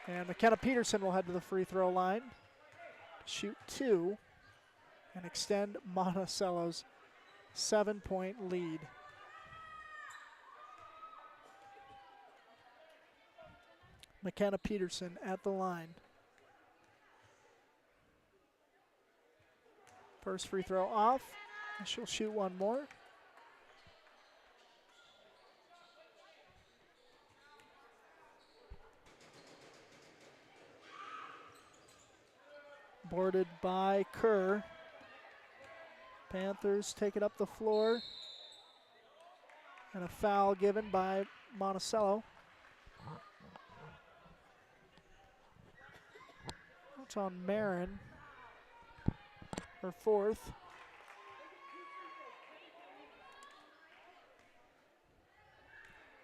And McKenna Peterson will head to the free throw line to shoot 2 and extend Monticello's 7-point lead. McKenna Peterson at the line. First free throw off. She'll shoot one more. Boarded by Kerr. Panthers take it up the floor. And a foul given by Monticello. It's on Marin, her 4th.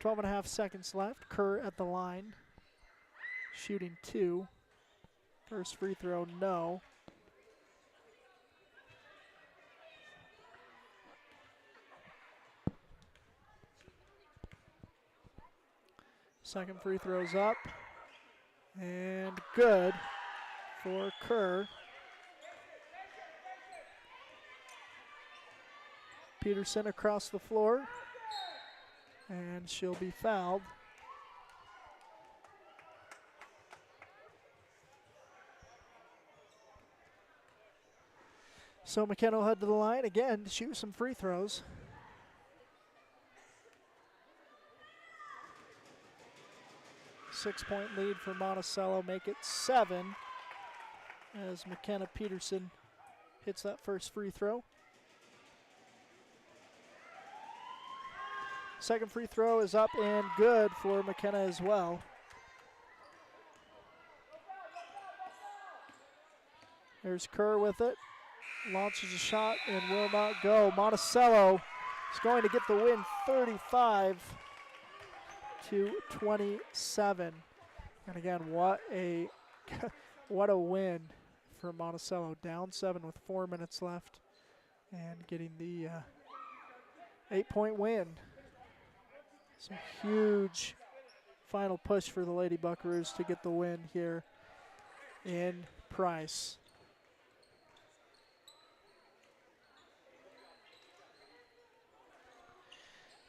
.5 seconds left. Kerr at the line, shooting 2. First free throw, no. Second free throw's up, and good for Kerr. Peterson across the floor, and she'll be fouled. So McKenna will head to the line again to shoot some free throws. Six-point lead for Monticello, make it 7 as McKenna Peterson hits that first free throw. Second free throw is up and good for McKenna as well. There's Kerr with it. Launches a shot and will not go. Monticello is going to get the win 35-27. And again, what a what a win for Monticello. Down 7 with 4 minutes left and getting the 8-point win. It's a huge final push for the Lady Buckaroos to get the win here in Price.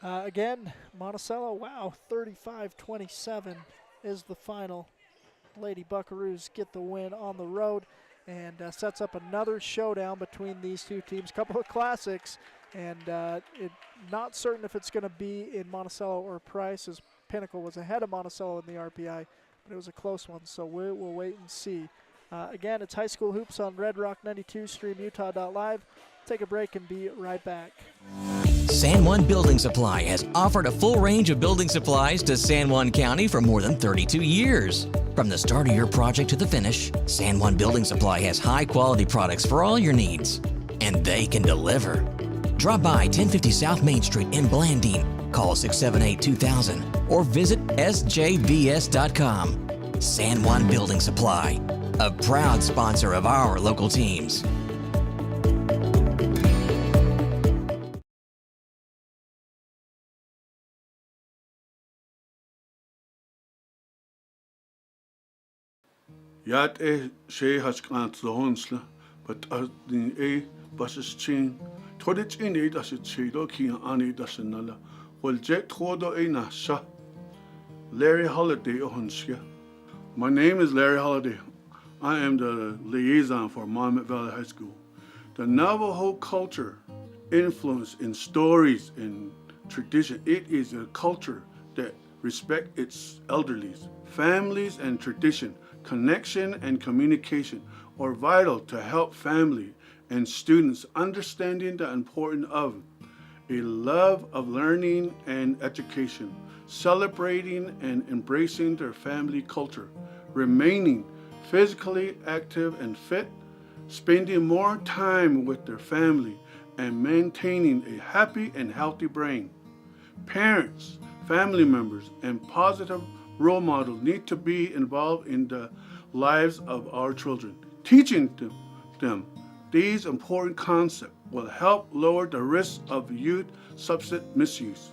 Again, Monticello, wow, 35-27 is the final. Lady Buckaroos get the win on the road and sets up another showdown between these two teams. Couple of classics, and not certain if it's going to be in Monticello or Price, as Pinnacle was ahead of Monticello in the RPI, but it was a close one, so we'll wait and see. Again, it's High School Hoops on Red Rock 92, streamutah.live. Take a break and be right back. San Juan Building Supply has offered a full range of building supplies to San Juan County for more than 32 years. From the start of your project to the finish, San Juan Building Supply has high-quality products for all your needs, and they can deliver. Drop by 1050 South Main Street in Blanding, call 678-2000, or visit sjbs.com. San Juan Building Supply, a proud sponsor of our local teams. Yat she haskanat lohonsla, but the buses chain, Todich in it as it chedo ki ani dasenala, well jet hodo nasa. Larry Holiday Ohunska. My name is Larry Holiday. I am the liaison for Monument Valley High School. The Navajo culture, influence in stories and tradition, it is a culture that respects its elderlies. Families and tradition, connection and communication are vital to help family and students understanding the importance of a love of learning and education, celebrating and embracing their family culture, remaining physically active and fit, spending more time with their family, and maintaining a happy and healthy brain. Parents, family members, and positive role models need to be involved in the lives of our children. Teaching them these important concepts will help lower the risk of youth substance misuse.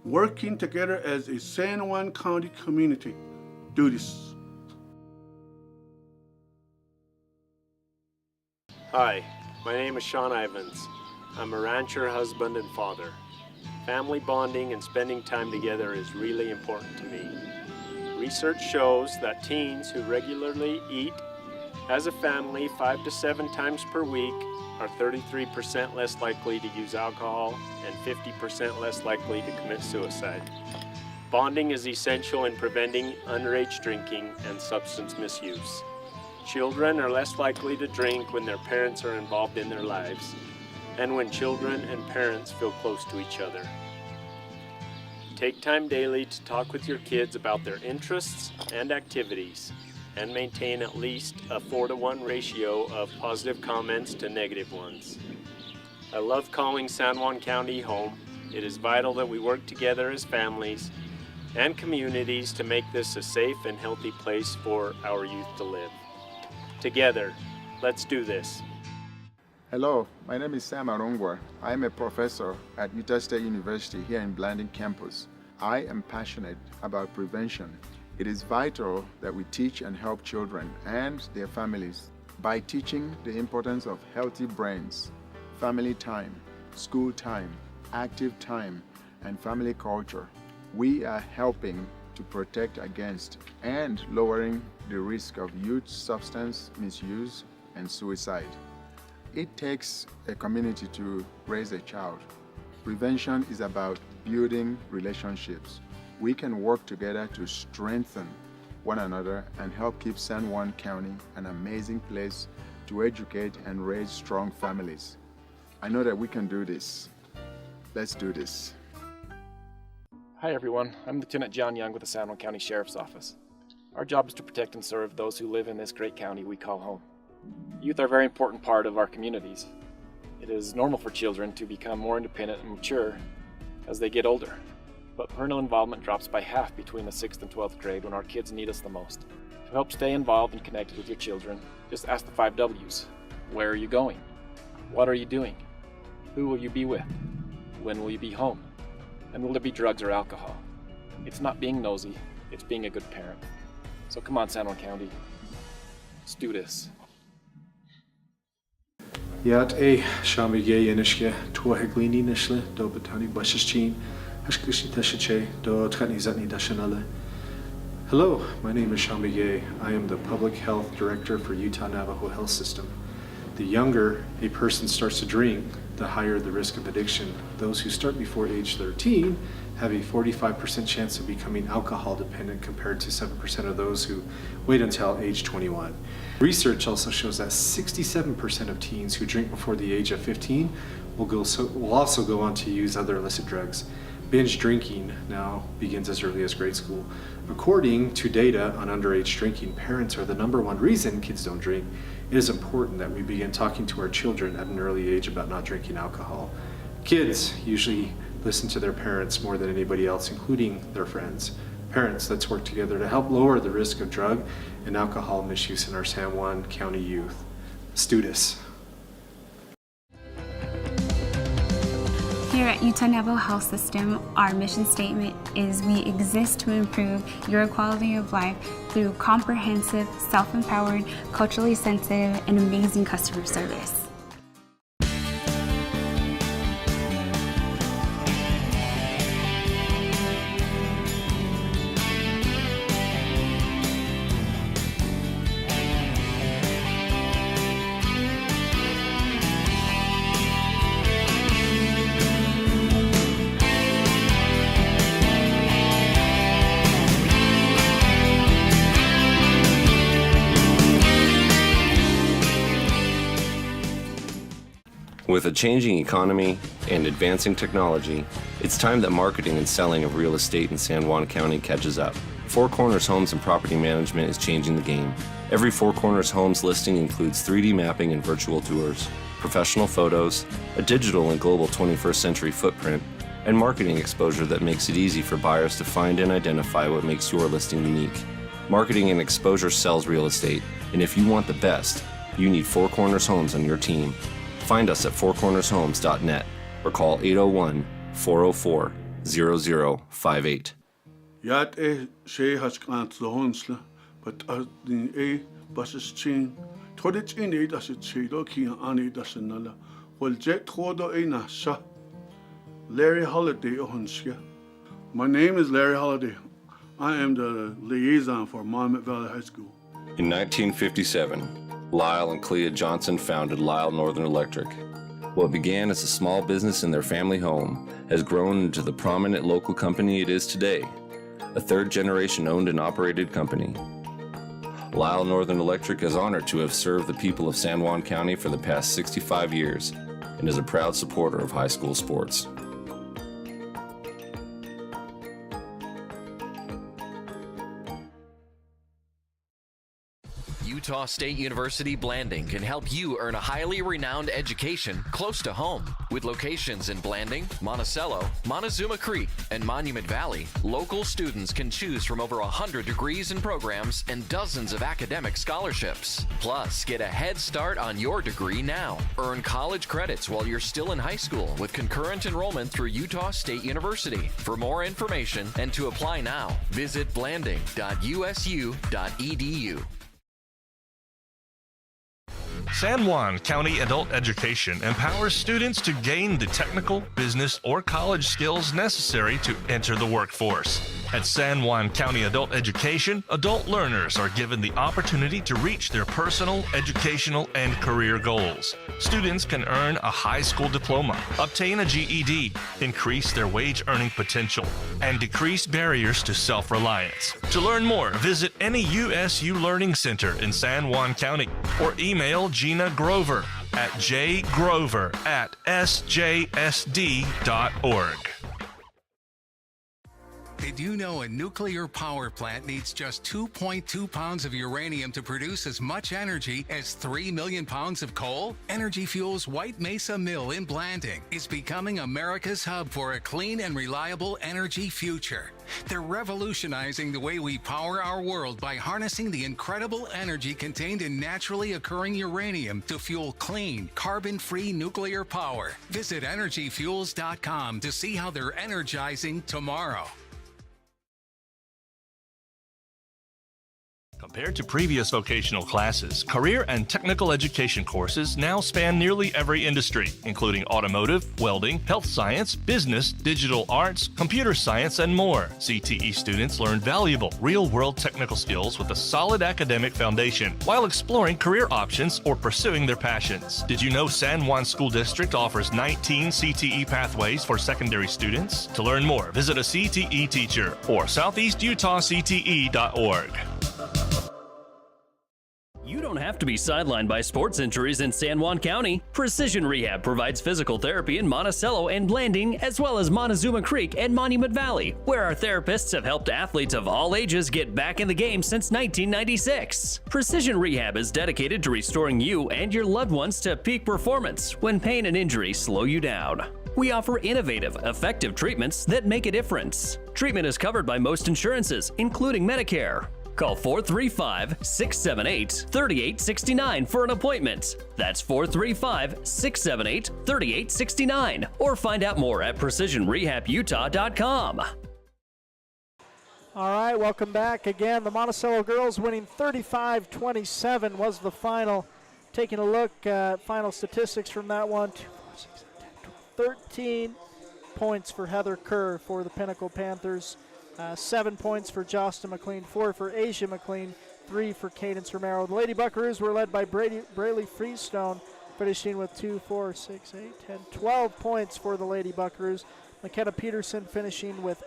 Working together as a San Juan County community, do this. Hi, my name is Sean Ivins. I'm a rancher, husband, and father. Family bonding and spending time together is really important to me. Research shows that teens who regularly eat as a family 5 to 7 times per week are 33% less likely to use alcohol and 50% less likely to commit suicide. Bonding is essential in preventing underage drinking and substance misuse. Children are less likely to drink when their parents are involved in their lives, and when children and parents feel close to each other. Take time daily to talk with your kids about their interests and activities, and maintain at least a 4-to-1 ratio of positive comments to negative ones. I love calling San Juan County home. It is vital that we work together as families and communities to make this a safe and healthy place for our youth to live. Together, let's do this. Hello, my name is Sam Arongwa. I am a professor at Utah State University here in Blanding campus. I am passionate about prevention. It is vital that we teach and help children and their families by teaching the importance of healthy brains, family time, school time, active time, and family culture. We are helping to protect against and lowering the risk of youth substance misuse and suicide. It takes a community to raise a child. Prevention is about building relationships. We can work together to strengthen one another and help keep San Juan County an amazing place to educate and raise strong families. I know that we can do this. Let's do this. Hi everyone, I'm Lieutenant John Young with the San Juan County Sheriff's Office. Our job is to protect and serve those who live in this great county we call home. Youth are a very important part of our communities. It is normal for children to become more independent and mature as they get older, but parental involvement drops by half between the 6th and 12th grade when our kids need us the most. To help stay involved and connected with your children, just ask the 5 W's. Where are you going? What are you doing? Who will you be with? When will you be home? And will there be drugs or alcohol? It's not being nosy, it's being a good parent. So come on, San Juan County. Let's do this. Yat a Shamige Yanishke, Tuaheglini Nishle, Do Batani Bashichin, Hashkishi Teshiche, Do Tani Zatni Dashanale. Hello, my name is Shamige. I am the Public Health Director for Utah Navajo Health System. The younger a person starts to drink, the higher the risk of addiction. Those who start before age 13 have a 45% chance of becoming alcohol dependent compared to 7% of those who wait until age 21. Research also shows that 67% of teens who drink before the age of 15 will also go on to use other illicit drugs. Binge drinking now begins as early as grade school. According to data on underage drinking, parents are the #1 reason kids don't drink. It is important that we begin talking to our children at an early age about not drinking alcohol. Kids usually listen to their parents more than anybody else, including their friends. Parents, let's work together to help lower the risk of drug and alcohol misuse in our San Juan County youth. Let's do this. Here at Utah Navajo Health System, our mission statement is we exist to improve your quality of life through comprehensive, self-empowered, culturally sensitive, and amazing customer service. With a changing economy and advancing technology, it's time that marketing and selling of real estate in San Juan County catches up. Four Corners Homes and Property Management is changing the game. Every Four Corners Homes listing includes 3D mapping and virtual tours, professional photos, a digital and global 21st century footprint, and marketing exposure that makes it easy for buyers to find and identify what makes your listing unique. Marketing and exposure sells real estate, and if you want the best, you need Four Corners Homes on your team. Find us at fourcornershomes.net or call 801-404-0058. Yat a she has gone to the honsla, but the a buses chain, Todich in it as it said, okay, Annie Dasanala, well, Jet Hodo a Nasa, Larry Holiday Ohunska. My name is Larry Holiday. I am the liaison for Monmouth Valley High School. In 1957, Lyle and Clea Johnson founded Lyle Northern Electric. What began as a small business in their family home has grown into the prominent local company it is today, a third-generation owned and operated company. Lyle Northern Electric is honored to have served the people of San Juan County for the past 65 years and is a proud supporter of high school sports. Utah State University Blanding can help you earn a highly renowned education close to home. With locations in Blanding, Monticello, Montezuma Creek, and Monument Valley, local students can choose from over 100 degrees and programs and dozens of academic scholarships. Plus, get a head start on your degree now. Earn college credits while you're still in high school with concurrent enrollment through Utah State University. For more information and to apply now, visit blanding.usu.edu. San Juan County Adult Education empowers students to gain the technical, business, or college skills necessary to enter the workforce. At San Juan County Adult Education, adult learners are given the opportunity to reach their personal, educational, and career goals. Students can earn a high school diploma, obtain a GED, increase their wage earning potential, and decrease barriers to self-reliance. To learn more, visit any USU Learning Center in San Juan County or email Gina Grover at jgrover@sjsd.org. Did you know a nuclear power plant needs just 2.2 pounds of uranium to produce as much energy as 3 million pounds of coal? Energy Fuels' White Mesa Mill in Blanding is becoming America's hub for a clean and reliable energy future. They're revolutionizing the way we power our world by harnessing the incredible energy contained in naturally occurring uranium to fuel clean, carbon-free nuclear power. Visit energyfuels.com to see how they're energizing tomorrow. Compared to previous vocational classes, career and technical education courses now span nearly every industry, including automotive, welding, health science, business, digital arts, computer science, and more. CTE students learn valuable, real-world technical skills with a solid academic foundation while exploring career options or pursuing their passions. Did you know San Juan School District offers 19 CTE pathways for secondary students? To learn more, visit a CTE teacher or southeastutahcte.org. You don't have to be sidelined by sports injuries in San Juan County. Precision Rehab provides physical therapy in Monticello and Blanding, as well as Montezuma Creek and Monument Valley, where our therapists have helped athletes of all ages get back in the game since 1996. Precision Rehab is dedicated to restoring you and your loved ones to peak performance when pain and injury slow you down. We offer innovative, effective treatments that make a difference. Treatment is covered by most insurances, including Medicare. Call 435-678-3869 for an appointment. That's 435-678-3869. Or find out more at precisionrehabutah.com. All right, welcome back again. The Monticello girls winning 35-27 was the final. Taking a look at final statistics from that one. 13 points for Heather Kerr for the Pinnacle Panthers. 7 points for Josta McLean, 4 for Asia McLean, 3 for Cadence Romero. The Lady Buckaroos were led by Braley Freestone, finishing with 2, 4, 6, 8, 10, 12 points for the Lady Buckaroos. McKenna Peterson finishing with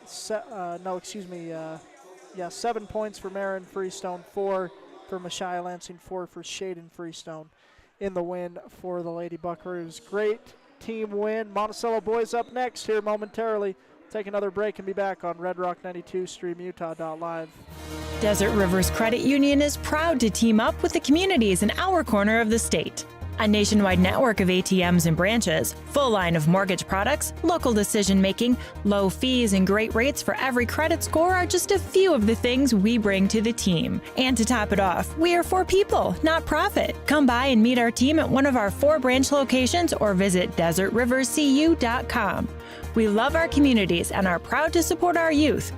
7 points for Marin Freestone, 4 for Mashia Lansing, 4 for Shaden Freestone in the win for the Lady Buckaroos. Great team win. Monticello boys up next here momentarily. Take another break and be back on Red Rock 92 StreamUtah.live. Desert Rivers Credit Union is proud to team up with the communities in our corner of the state. A nationwide network of ATMs and branches, full line of mortgage products, local decision-making, low fees, and great rates for every credit score are just a few of the things we bring to the team. And to top it off, we are for people, not profit. Come by and meet our team at one of our 4 branch locations or visit desertriverscu.com. We love our communities and are proud to support our youth.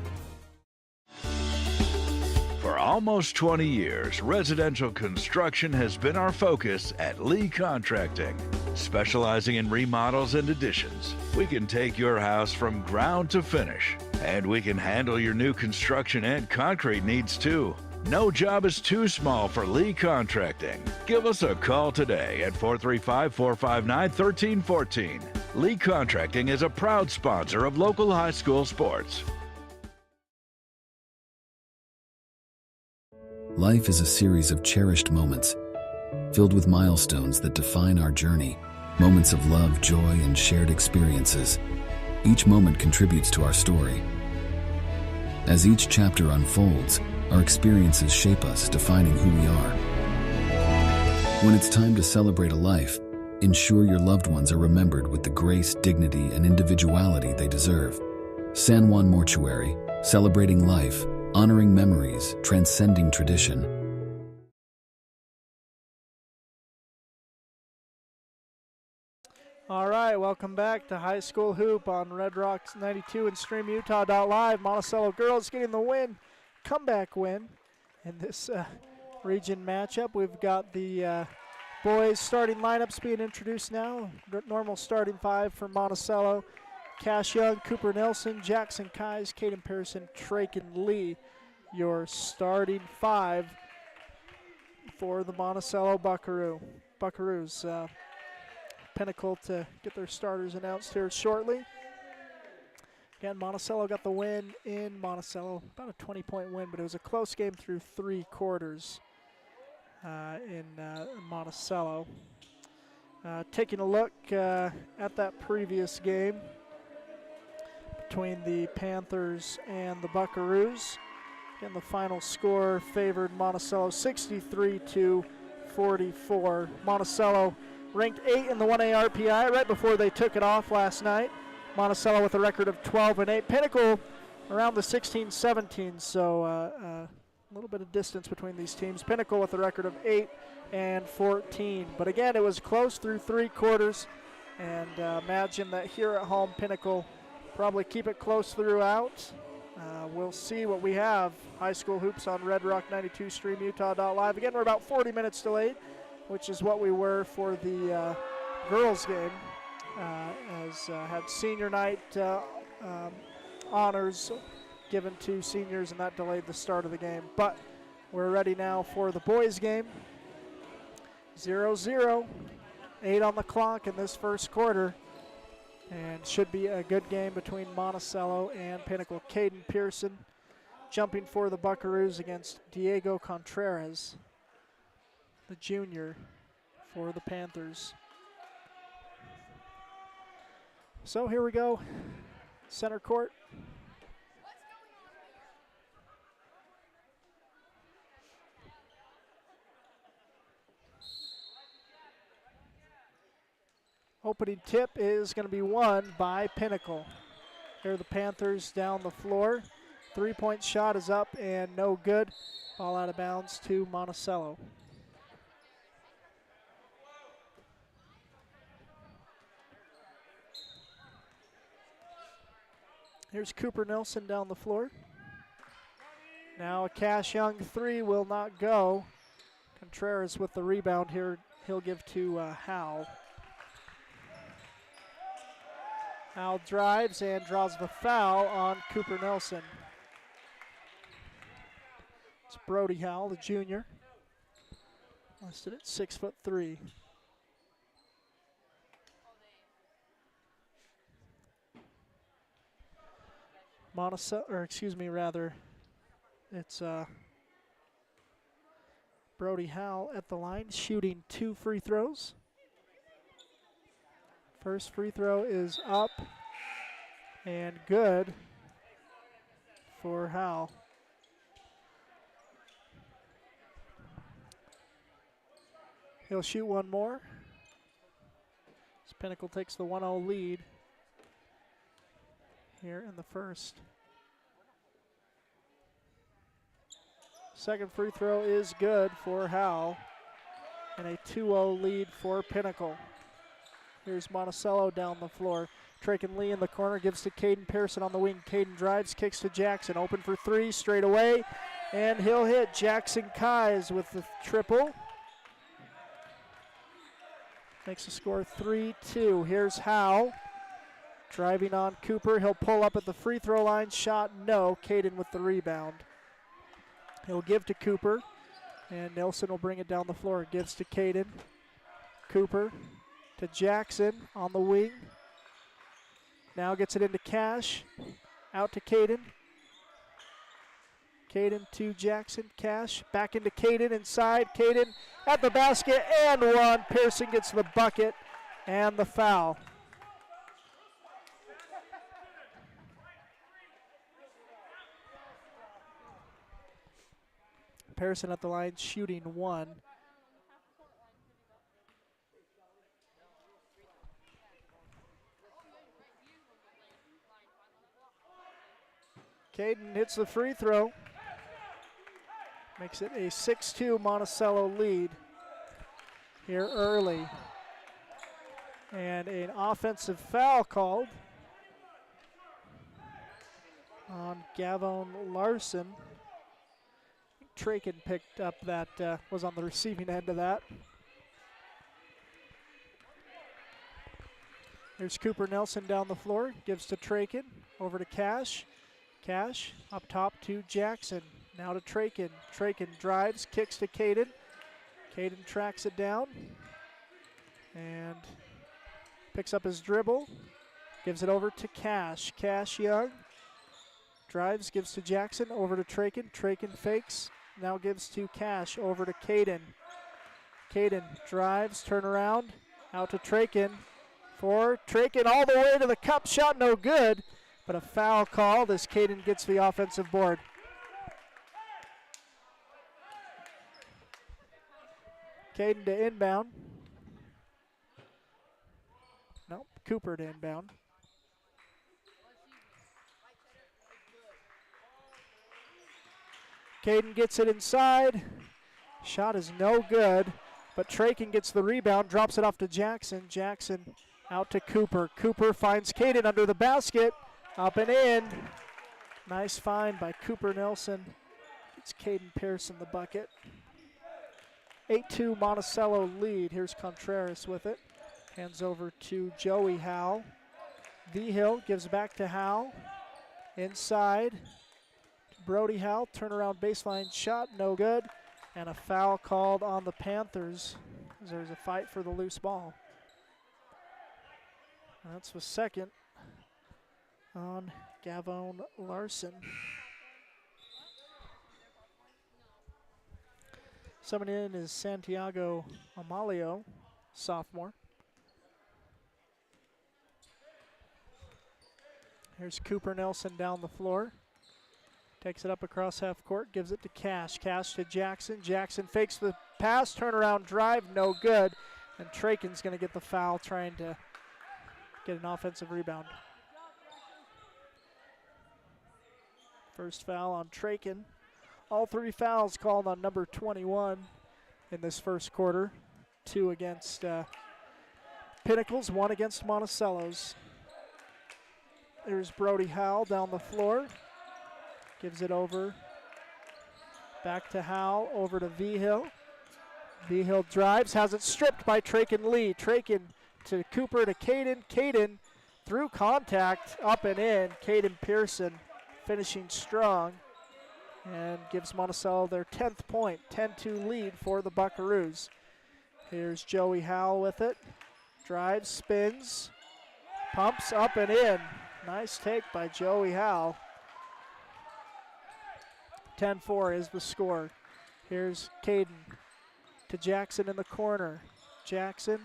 For almost 20 years, residential construction has been our focus at Lee Contracting. Specializing in remodels and additions, we can take your house from ground to finish, and we can handle your new construction and concrete needs too. No job is too small for Lee Contracting. Give us a call today at 435-459-1314. Lee Contracting is a proud sponsor of local high school sports. Life is a series of cherished moments, filled with milestones that define our journey, moments of love, joy, and shared experiences. Each moment contributes to our story. As each chapter unfolds, our experiences shape us, defining who we are. When it's time to celebrate a life, ensure your loved ones are remembered with the grace, dignity, and individuality they deserve. San Juan Mortuary, celebrating life, honoring memories, transcending tradition. All right, welcome back to High School Hoop on Red Rocks 92 and StreamUtah.live. Monticello girls getting the win, comeback win in this region matchup. We've got the boys starting lineups being introduced now. Normal starting five for Monticello. Cash Young, Cooper Nelson, Jackson Kies, Caden Pearson, Traken Lee. Your starting five for the Monticello Buckaroos. Pinnacle to get their starters announced here shortly. Again, Monticello got the win in Monticello, about a 20-point win, but it was a close game through 3 quarters in Monticello. Taking a look at that previous game between the Panthers and the Buckaroos. Again, the final score favored Monticello 63-44. Monticello ranked 8 in the 1A RPI right before they took it off last night. Monticello with a record of 12-8. Pinnacle around the 16-17, so a little bit of distance between these teams. Pinnacle with a record of 8-14. But again, it was close through 3 quarters, and imagine that here at home, Pinnacle probably keep it close throughout. We'll see what we have. High school hoops on Red Rock 92 Stream Utah.live. Again, we're about 40 minutes delayed, which is what we were for the girls' game. As had senior night honors given to seniors, and that delayed the start of the game. But we're ready now for the boys' game. 0-0, 8 on the clock in this first quarter. And should be a good game between Monticello and Pinnacle. Caden Pearson jumping for the Buckaroos against Diego Contreras, the junior, for the Panthers. So here we go, center court. Opening tip is going to be won by Pinnacle. Here are the Panthers down the floor. 3-point shot is up and no good. Ball out of bounds to Monticello. Here's Cooper Nelson down the floor. Now a Cash Young 3 will not go. Contreras with the rebound here. He'll give to Howell. Howell drives and draws the foul on Cooper Nelson. It's Brody Howell, the junior, listed at 6'3". It's Brody Howell at the line, shooting 2 free throws. First free throw is up and good for Howell. He'll shoot one more. As Pinnacle takes the 1-0 lead here in the first. Second free throw is good for Howell, and a 2-0 lead for Pinnacle. Here's Monticello down the floor. Traken Lee in the corner, gives to Caden Pearson on the wing. Caden drives, kicks to Jackson, open for 3, straight away, and he'll hit. Jackson Kies with the triple. Makes the score 3-2. Here's Howe, driving on Cooper. He'll pull up at the free throw line, shot no. Caden with the rebound. He'll give to Cooper, and Nelson will bring it down the floor. Gives to Caden. Cooper to Jackson on the wing. Now gets it into Cash. Out to Caden. Caden to Jackson. Cash back into Caden inside. Caden at the basket and one. Pearson gets the bucket and the foul. Pearson at the line shooting 1. Caden hits the free throw. Makes it a 6-2 Monticello lead here early. And an offensive foul called on Gavon Larson. Trakin picked up that, was on the receiving end of that. There's Cooper Nelson down the floor, gives to Trakin, over to Cash. Cash up top to Jackson, now to Trakin. Trakin drives, kicks to Caden. Caden tracks it down and picks up his dribble, gives it over to Cash. Cash Young drives, gives to Jackson, over to Trakin. Trakin fakes, now gives to Cash, over to Caden. Caden drives, turn around, out to Trakin. For Trakin all the way to the cup, shot no good, but a foul called as Caden gets the offensive board. Caden to inbound. Nope, Cooper to inbound. Caden gets it inside. Shot is no good, but Trakin gets the rebound, drops it off to Jackson. Jackson out to Cooper. Cooper finds Caden under the basket, up and in. Nice find by Cooper Nelson. It's Caden Pearson the bucket. 8-2 Monticello lead. Here's Contreras with it. Hands over to Joey Howell. V-Hill gives back to Howell. Inside. Brody Howell, turnaround baseline shot, no good. And a foul called on the Panthers as there's a fight for the loose ball. That's the second on Gavone Larson. Coming in is Santiago Amalio, sophomore. Here's Cooper Nelson down the floor. Takes it up across half court, gives it to Cash. Cash to Jackson. Jackson fakes the pass, turnaround drive, no good. And Trakin's going to get the foul, trying to get an offensive rebound. First foul on Trakin. All three fouls called on number 21 in this first quarter. 2 against Pinnacles, 1 against Monticello's. There's Brody Howell down the floor. Gives it over. Back to Howell, over to V-Hill. V-Hill drives, has it stripped by Trakin Lee. Trakin to Cooper to Caden. Caden through contact, up and in. Caden Pearson finishing strong and gives Monticello their 10th point. 10-2 lead for the Buckaroos. Here's Joey Howell with it. Drives, spins, pumps, up and in. Nice take by Joey Howell. 10-4 is the score. Here's Caden to Jackson in the corner. Jackson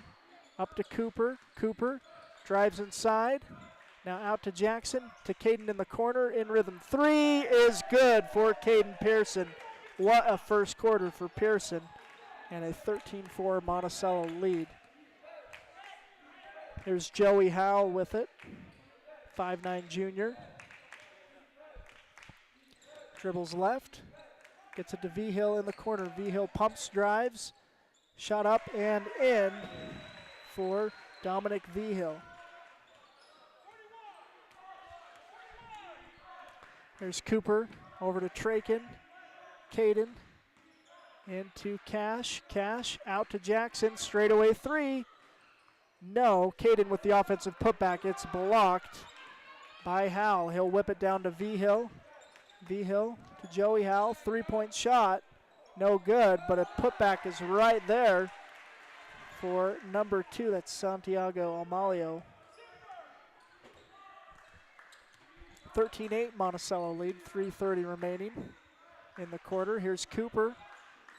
up to Cooper. Cooper drives inside. Now out to Jackson, to Caden in the corner, in rhythm. 3 is good for Caden Pearson. What a first quarter for Pearson. And a 13-4 Monticello lead. Here's Joey Howell with it. 5'9" junior. Dribbles left, gets it to V-Hill in the corner. V-Hill pumps, drives, shot up and in for Dominic V-Hill. There's Cooper over to Trakin. Caden into Cash. Cash out to Jackson, straightaway 3. No, Caden with the offensive putback. It's blocked by Howell. He'll whip it down to V-Hill. V-Hill to Joey Howell, 3-point shot, no good, but a putback is right there for number 2, that's Santiago Amalio. 13-8 Monticello lead, 3:30 remaining in the quarter. Here's Cooper,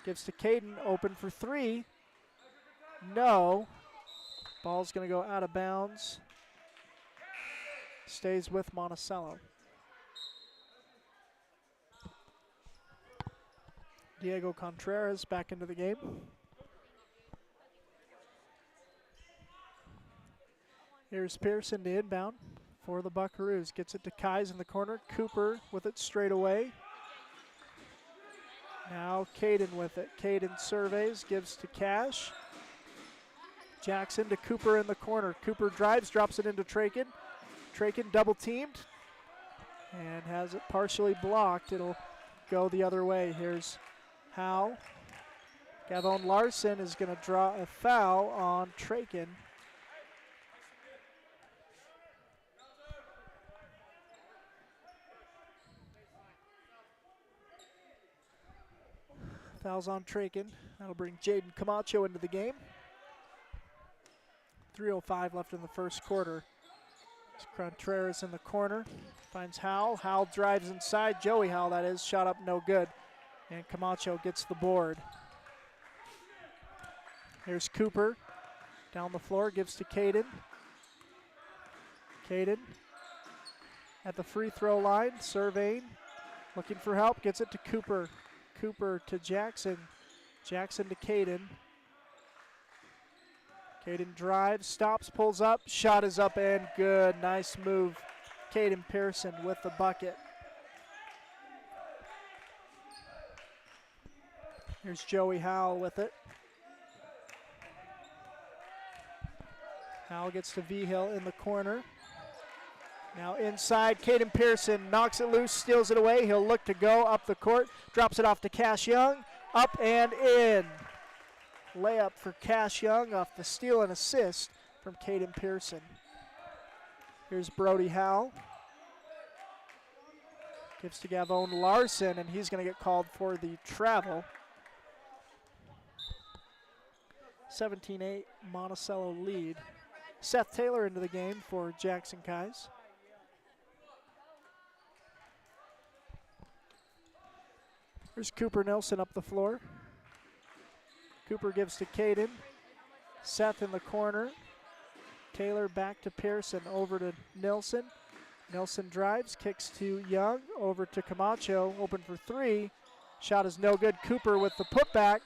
gives to Caden, open for 3, no. Ball's gonna go out of bounds, stays with Monticello. Diego Contreras back into the game. Here's Pearson to inbound for the Buckaroos. Gets it to Kais in the corner. Cooper with it straight away. Now Caden with it. Caden surveys, gives to Cash. Jackson to Cooper in the corner. Cooper drives, drops it into Trakin. Trakin double teamed and has it partially blocked. It'll go the other way. Here's Howe. Gavone Larson is going to draw a foul on Trakin. Foul's on Trakin. That'll bring Jaden Camacho into the game. 3:05 left in the first quarter. Contreras in the corner. Finds Howell. Howell drives inside. Joey Howell, that is. Shot up, no good. And Camacho gets the board. Here's Cooper. Down the floor, gives to Caden. Caden at the free throw line, surveying. Looking for help, gets it to Cooper. Cooper to Jackson. Jackson to Caden. Caden drives, stops, pulls up. Shot is up and good. Nice move. Caden Pearson with the bucket. Here's Joey Howell with it. Howell gets to V-Hill in the corner. Now inside, Caden Pearson knocks it loose, steals it away. He'll look to go up the court, drops it off to Cash Young, up and in. Layup for Cash Young off the steal and assist from Caden Pearson. Here's Brody Howell. Gives to Gavone Larson, and he's going to get called for the travel. 17-8 Monticello lead. Seth Taylor into the game for Jackson Kais. Here's Cooper Nilsson up the floor. Cooper gives to Caden. Seth in the corner. Taylor back to Pearson, over to Nilsson. Nilsson drives, kicks to Young, over to Camacho, open for three. Shot is no good. Cooper with the putback.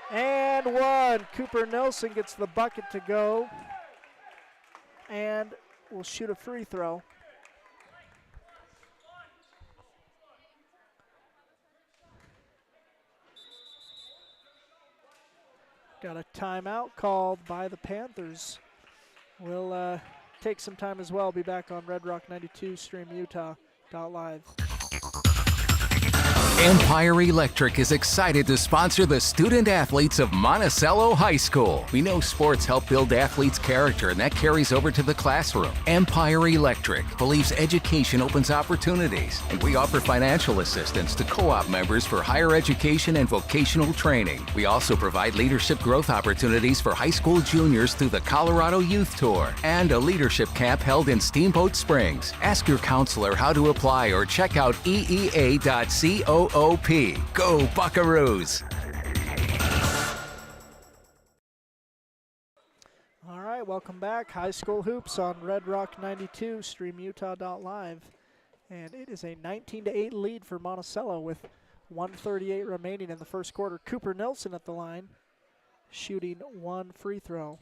And one. Cooper Nilsson gets the bucket to go and will shoot a free throw. Got a timeout called by the Panthers. We'll take some time as well. Be back on Red Rock 92 Stream Utah.live. Empire Electric is excited to sponsor the student athletes of Monticello High School. We know sports help build athletes' character, and that carries over to the classroom. Empire Electric believes education opens opportunities, and we offer financial assistance to co-op members for higher education and vocational training. We also provide leadership growth opportunities for high school juniors through the Colorado Youth Tour and a leadership camp held in Steamboat Springs. Ask your counselor how to apply or check out eea.coop. Go Buckaroos! All right, welcome back. High school hoops on Red Rock 92, Stream Utah.live. And it is a 19-8 lead for Monticello with 1:38 remaining in the first quarter. Cooper Nilsson at the line, shooting one free throw.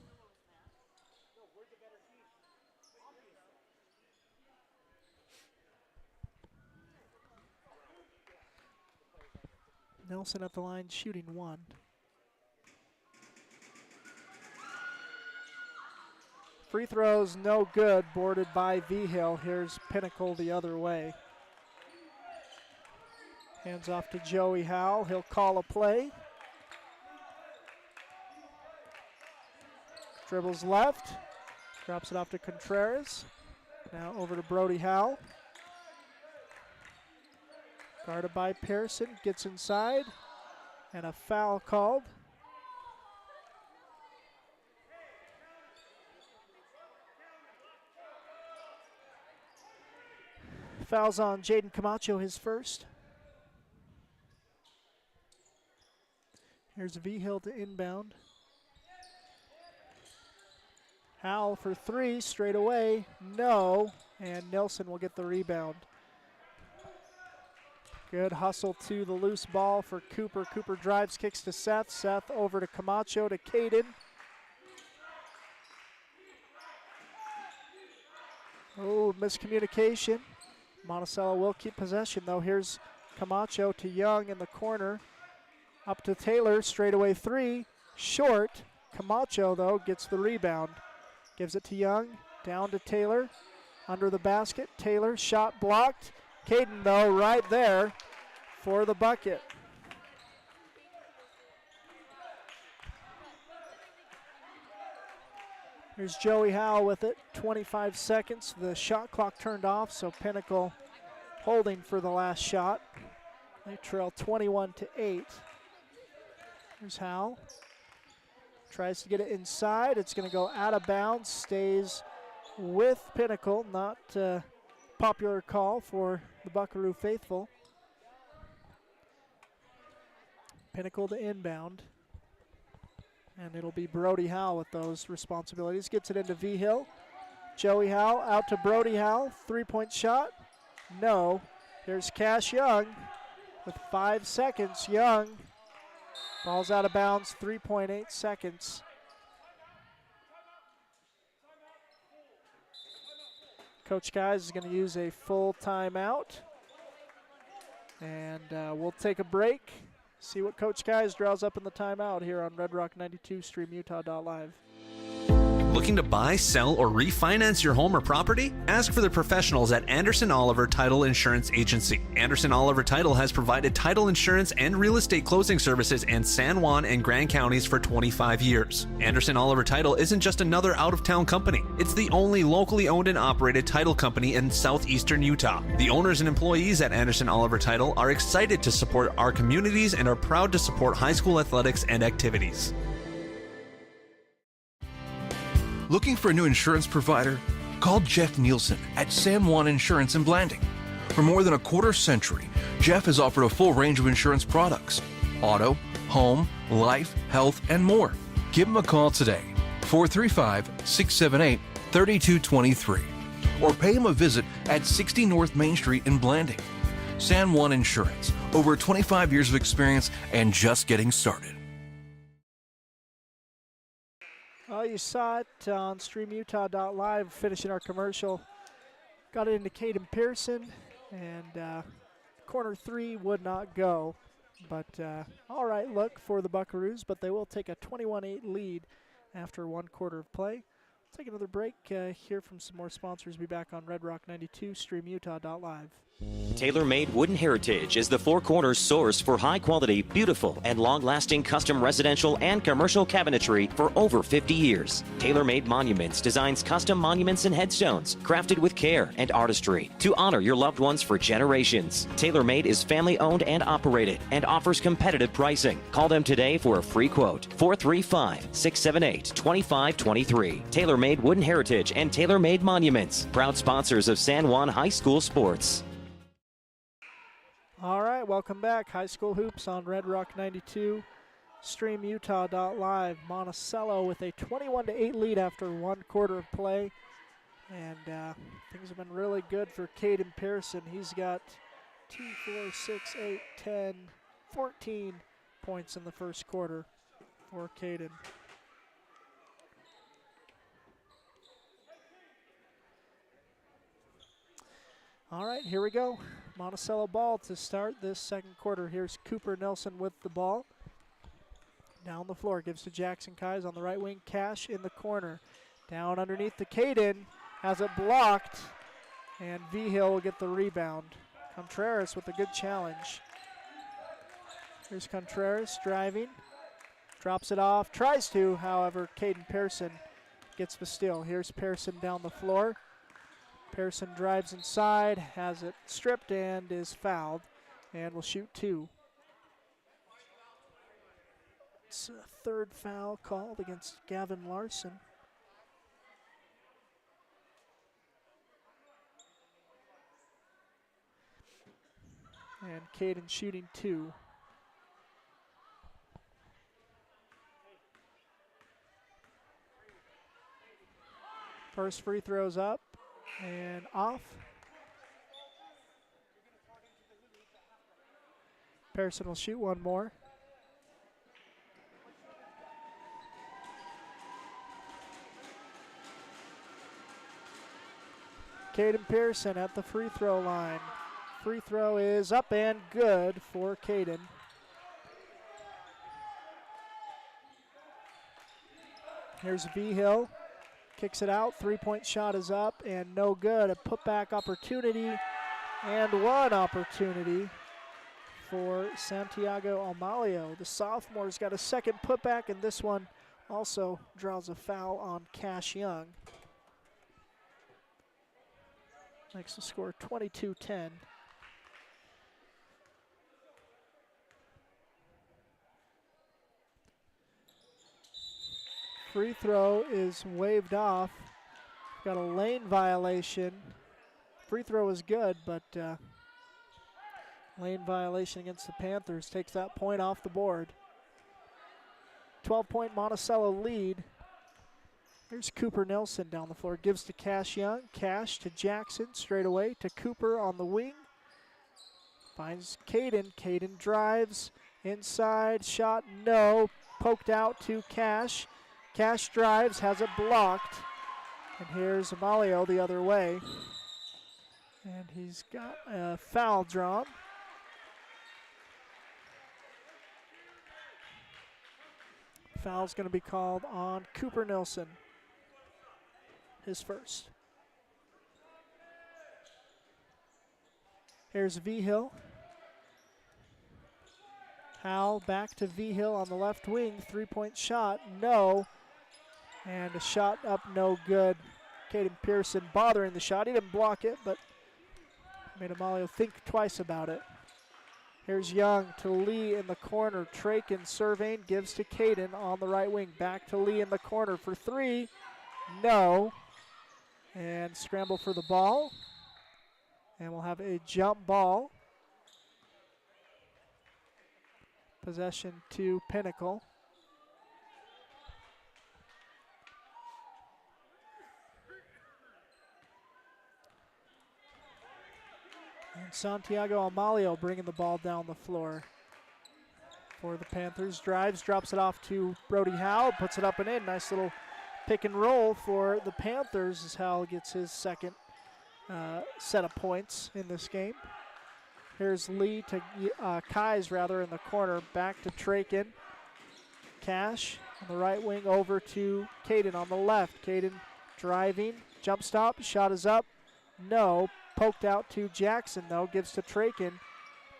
Nelson at the line, shooting one. Free throws, no good, boarded by V-Hill. Here's Pinnacle the other way. Hands off to Joey Howell. He'll call a play. Dribbles left, drops it off to Contreras. Now over to Brody Howell. Guarded by Pearson, gets inside, and a foul called. Foul's on Jaden Camacho, his first. Here's V-Hill to inbound. Howell for three, straight away, no, and Nelson will get the rebound. Good hustle to the loose ball for Cooper. Cooper drives, kicks to Seth. Seth over to Camacho to Caden. Oh, miscommunication. Monticello will keep possession though. Here's Camacho to Young in the corner. Up to Taylor, straightaway three. Short. Camacho though gets the rebound. Gives it to Young, down to Taylor. Under the basket, Taylor, shot blocked. Caden, though, right there for the bucket. Here's Joey Howell with it, 25 seconds. The shot clock turned off, so Pinnacle holding for the last shot. They trail 21-8. Here's Howell. Tries to get it inside. It's going to go out of bounds. Stays with Pinnacle. Not a popular call for the Buckaroo faithful. Pinnacle to inbound. And it'll be Brody Howell with those responsibilities. Gets it into V-Hill. Joey Howell out to Brody Howell. 3-point shot. No. Here's Cash Young with 5 seconds. Young. Ball's out of bounds. 3.8 seconds. Coach Guys is going to use a full timeout. And we'll take a break. See what Coach Guys draws up in the timeout here on Red Rock 92 StreamUtah.live. Looking to buy, sell, or refinance your home or property? Ask for the professionals at Anderson Oliver Title Insurance Agency. Anderson Oliver Title has provided title insurance and real estate closing services in San Juan and Grand counties for 25 years. Anderson Oliver Title isn't just another out-of-town company. It's the only locally owned and operated title company in southeastern Utah. The owners and employees at Anderson Oliver Title are excited to support our communities and are proud to support high school athletics and activities. Looking for a new insurance provider? Call Jeff Nielsen at San Juan Insurance in Blanding. For more than a quarter century, Jeff has offered a full range of insurance products: auto, home, life, health, and more. Give him a call today, 435-678-3223, or pay him a visit at 60 North Main Street in Blanding. San Juan Insurance, over 25 years of experience and just getting started. Well, you saw it on StreamUtah.live, finishing our commercial. Got it into Caden Pearson, and corner 3 would not go. But all right look for the Buckaroos, but they will take a 21-8 lead after 1 quarter of play. Take another break, hear from some more sponsors. Be back on Red Rock 92, StreamUtah.live. TaylorMade Wooden Heritage is the Four Corners source for high-quality, beautiful, and long-lasting custom residential and commercial cabinetry for over 50 years. TaylorMade Monuments designs custom monuments and headstones crafted with care and artistry to honor your loved ones for generations. TaylorMade is family-owned and operated and offers competitive pricing. Call them today for a free quote, 435-678-2523. TaylorMade Wooden Heritage and TaylorMade Monuments, proud sponsors of San Juan High School sports. All right, welcome back. High school hoops on Red Rock 92, StreamUtah.live. Monticello with a 21-8 lead after 1 quarter of play. And things have been really good for Caden Pearson. He's got 2, 4, 6, 8, 10, 14 points in the first quarter for Caden. All right, here we go. Monticello ball to start this second quarter. Here's Cooper Nelson with the ball. Down the floor, gives to Jackson Kais on the right wing. Cash in the corner. Down underneath the Caden, has it blocked, and V-Hill will get the rebound. Contreras with a good challenge. Here's Contreras driving, drops it off, tries to, however, Caden Pearson gets the steal. Here's Pearson down the floor. Pearson drives inside, has it stripped, and is fouled, and will shoot 2. It's a 3rd foul called against Gavin Larson. And Caden shooting 2. First free throw's up and off. Pearson will shoot 1 more. Caden Pearson at the free throw line. Free throw is up and good for Caden. Here's V-Hill. Kicks it out, 3-point shot is up and no good. A putback opportunity and 1 opportunity for Santiago Amalio. The sophomore's got a second putback and this one also draws a foul on Cash Young. Makes the score 22-10. Free throw is waved off. Got a lane violation. Free throw is good, but lane violation against the Panthers takes that point off the board. 12-point Monticello lead. Here's Cooper Nelson down the floor. Gives to Cash Young. Cash to Jackson straight away to Cooper on the wing. Finds Caden. Caden drives inside. Shot no. Poked out to Cash. Cash drives, has it blocked. And here's Amalio the other way. And he's got a foul drawn. Foul's going to be called on Cooper Nelson. His first. Here's V-Hill. Howell back to V-Hill on the left wing. Three-point shot, no. And a shot up, no good. Caden Pearson bothering the shot. He didn't block it, but made Amalio think twice about it. Here's Young to Lee in the corner. Trakin surveying, gives to Caden on the right wing. Back to Lee in the corner for three. No. And scramble for the ball. And we'll have a jump ball. Possession to Pinnacle. And Santiago Amalio bringing the ball down the floor for the Panthers. Drives, drops it off to Brody Howell, puts it up and in. Nice little pick and roll for the Panthers as Howell gets his second set of points in this game. Here's Lee to Kais rather in the corner. Back to Trakin. Cash on the right wing over to Caden on the left. Caden driving, jump stop, shot is up. No. Poked out to Jackson, though, gives to Trakin.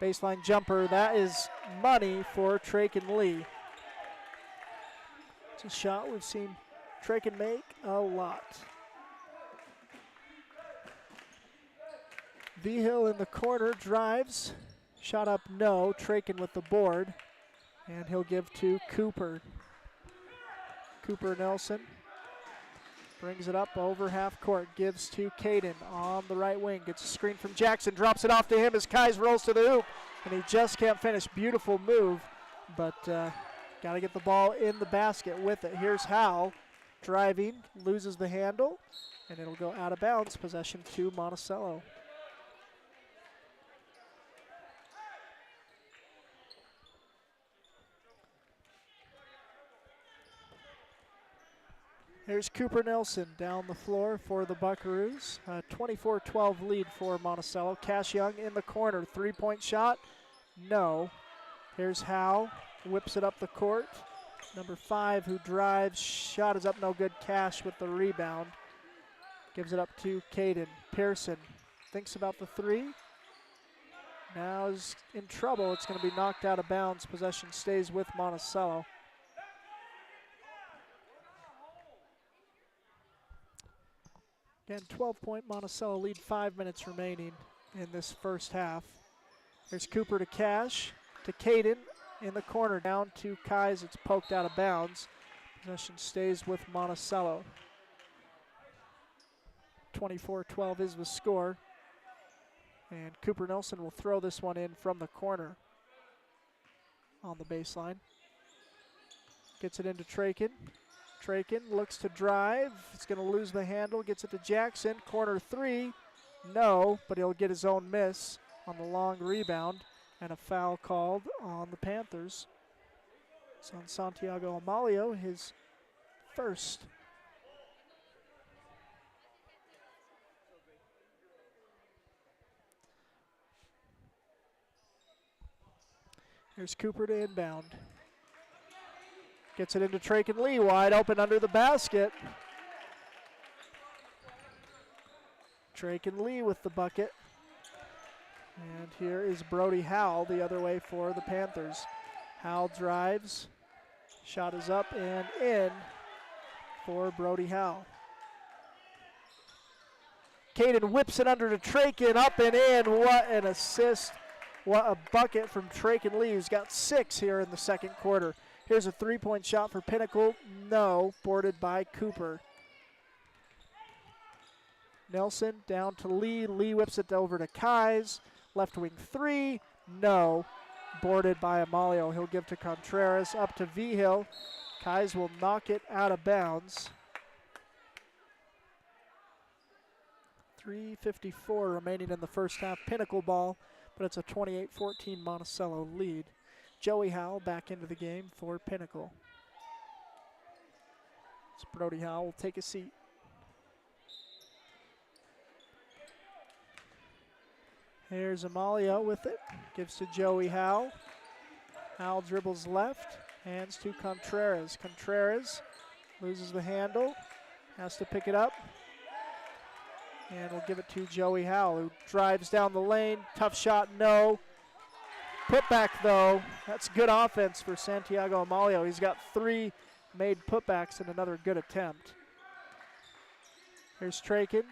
Baseline jumper, that is money for Trakin Lee. It's a shot we've seen Trakin make a lot. V-Hill in the corner, drives. Shot up, no. Trakin with the board. And he'll give to Cooper. Cooper Nelson. Brings it up over half court, gives to Caden on the right wing. Gets a screen from Jackson, drops it off to him as Kais rolls to the hoop, and he just can't finish. Beautiful move, but got to get the ball in the basket with it. Here's Howell driving, loses the handle, and it'll go out of bounds. Possession to Monticello. Here's Cooper Nelson down the floor for the Buckaroos. 24-12 lead for Monticello. Cash Young in the corner. Three-point shot. No. Here's Howell. Whips it up the court. Number 5 who drives. Shot is up, no good. Cash with the rebound. Gives it up to Caden. Pearson thinks about the three. Now is in trouble. It's going to be knocked out of bounds. Possession stays with Monticello. Again, 12-point Monticello lead, 5 minutes remaining in this first half. There's Cooper to Cash, to Caden in the corner, down to Kais. It's poked out of bounds. Possession stays with Monticello. 24-12 is the score. And Cooper Nelson will throw this one in from the corner on the baseline. Gets it into Trakin. Trakin looks to drive. He's going to lose the handle. Gets it to Jackson. Corner three. No, but he'll get his own miss on the long rebound. And a foul called on the Panthers. It's on Santiago Amalio, his first. Here's Cooper to inbound. Gets it into Trakin Lee, wide open under the basket. Trakin Lee with the bucket. And here is Brody Howell the other way for the Panthers. Howell drives. Shot is up and in for Brody Howe. Caden whips it under to Traken, up and in. What an assist. What a bucket from Traken Lee, who's got 6 here in the second quarter. Here's a three-point shot for Pinnacle. No, boarded by Cooper. Nelson down to Lee. Lee whips it over to Kais. Left wing 3. No, boarded by Amalio. He'll give to Contreras, up to Vigil. Kais will knock it out of bounds. 3:54 remaining in the first half. Pinnacle ball, but it's a 28-14 Monticello lead. Joey Howell back into the game for Pinnacle. So Brody Howell will take a seat. Here's Amalio with it. Gives to Joey Howell. Howell dribbles left. Hands to Contreras. Contreras loses the handle. Has to pick it up. And we'll give it to Joey Howell, who drives down the lane. Tough shot, no. Putback, though. That's good offense for Santiago Amalio. He's got 3 made putbacks and another good attempt. Here's Traken.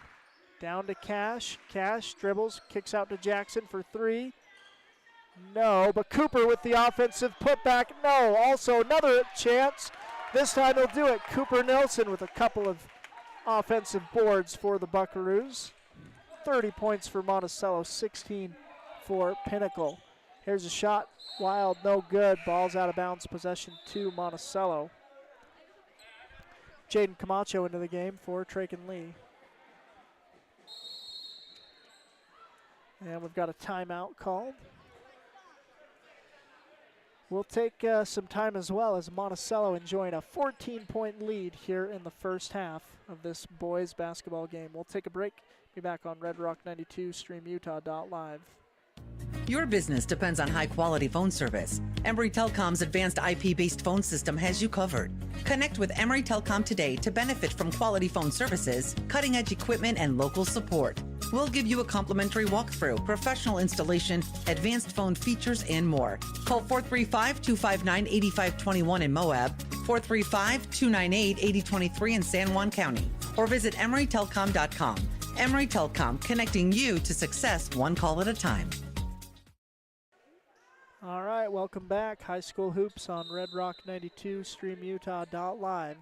Down to Cash. Cash dribbles, kicks out to Jackson for 3. No, but Cooper with the offensive putback. No, also another chance. This time he'll do it. Cooper Nelson with a couple of offensive boards for the Buckaroos. 30 points for Monticello, 16 for Pinnacle. Here's a shot, wild, no good. Ball's out of bounds, possession to Monticello. Jaden Camacho into the game for Traken Lee. And we've got a timeout called. We'll take some time as well as Monticello enjoying a 14-point lead here in the first half of this boys basketball game. We'll take a break. Be back on Red Rock 92, streamutah.live. Your business depends on high-quality phone service. Emory Telecom's advanced IP-based phone system has you covered. Connect with Emory Telecom today to benefit from quality phone services, cutting-edge equipment, and local support. We'll give you a complimentary walkthrough, professional installation, advanced phone features, and more. Call 435-259-8521 in Moab, 435-298-8023 in San Juan County, or visit EmoryTelecom.com. Emory Telecom, connecting you to success one call at a time. All right, welcome back. High school hoops on Red Rock 92, streamutah.live.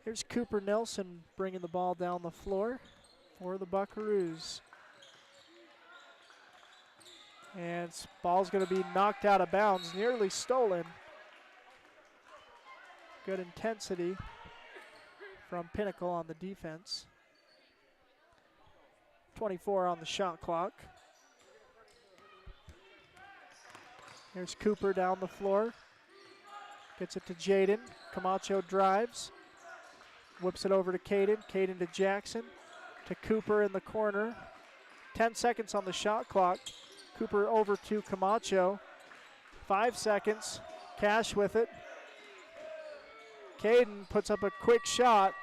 Here's Cooper Nelson bringing the ball down the floor for the Buckaroos. And ball's going to be knocked out of bounds, nearly stolen. Good intensity from Pinnacle on the defense. 24 on the shot clock. Here's Cooper down the floor. Gets it to Jaden. Camacho drives. Whips it over to Caden. Caden to Jackson. To Cooper in the corner. 10 seconds on the shot clock. Cooper over to Camacho. 5 seconds. Cash with it. Caden puts up a quick shot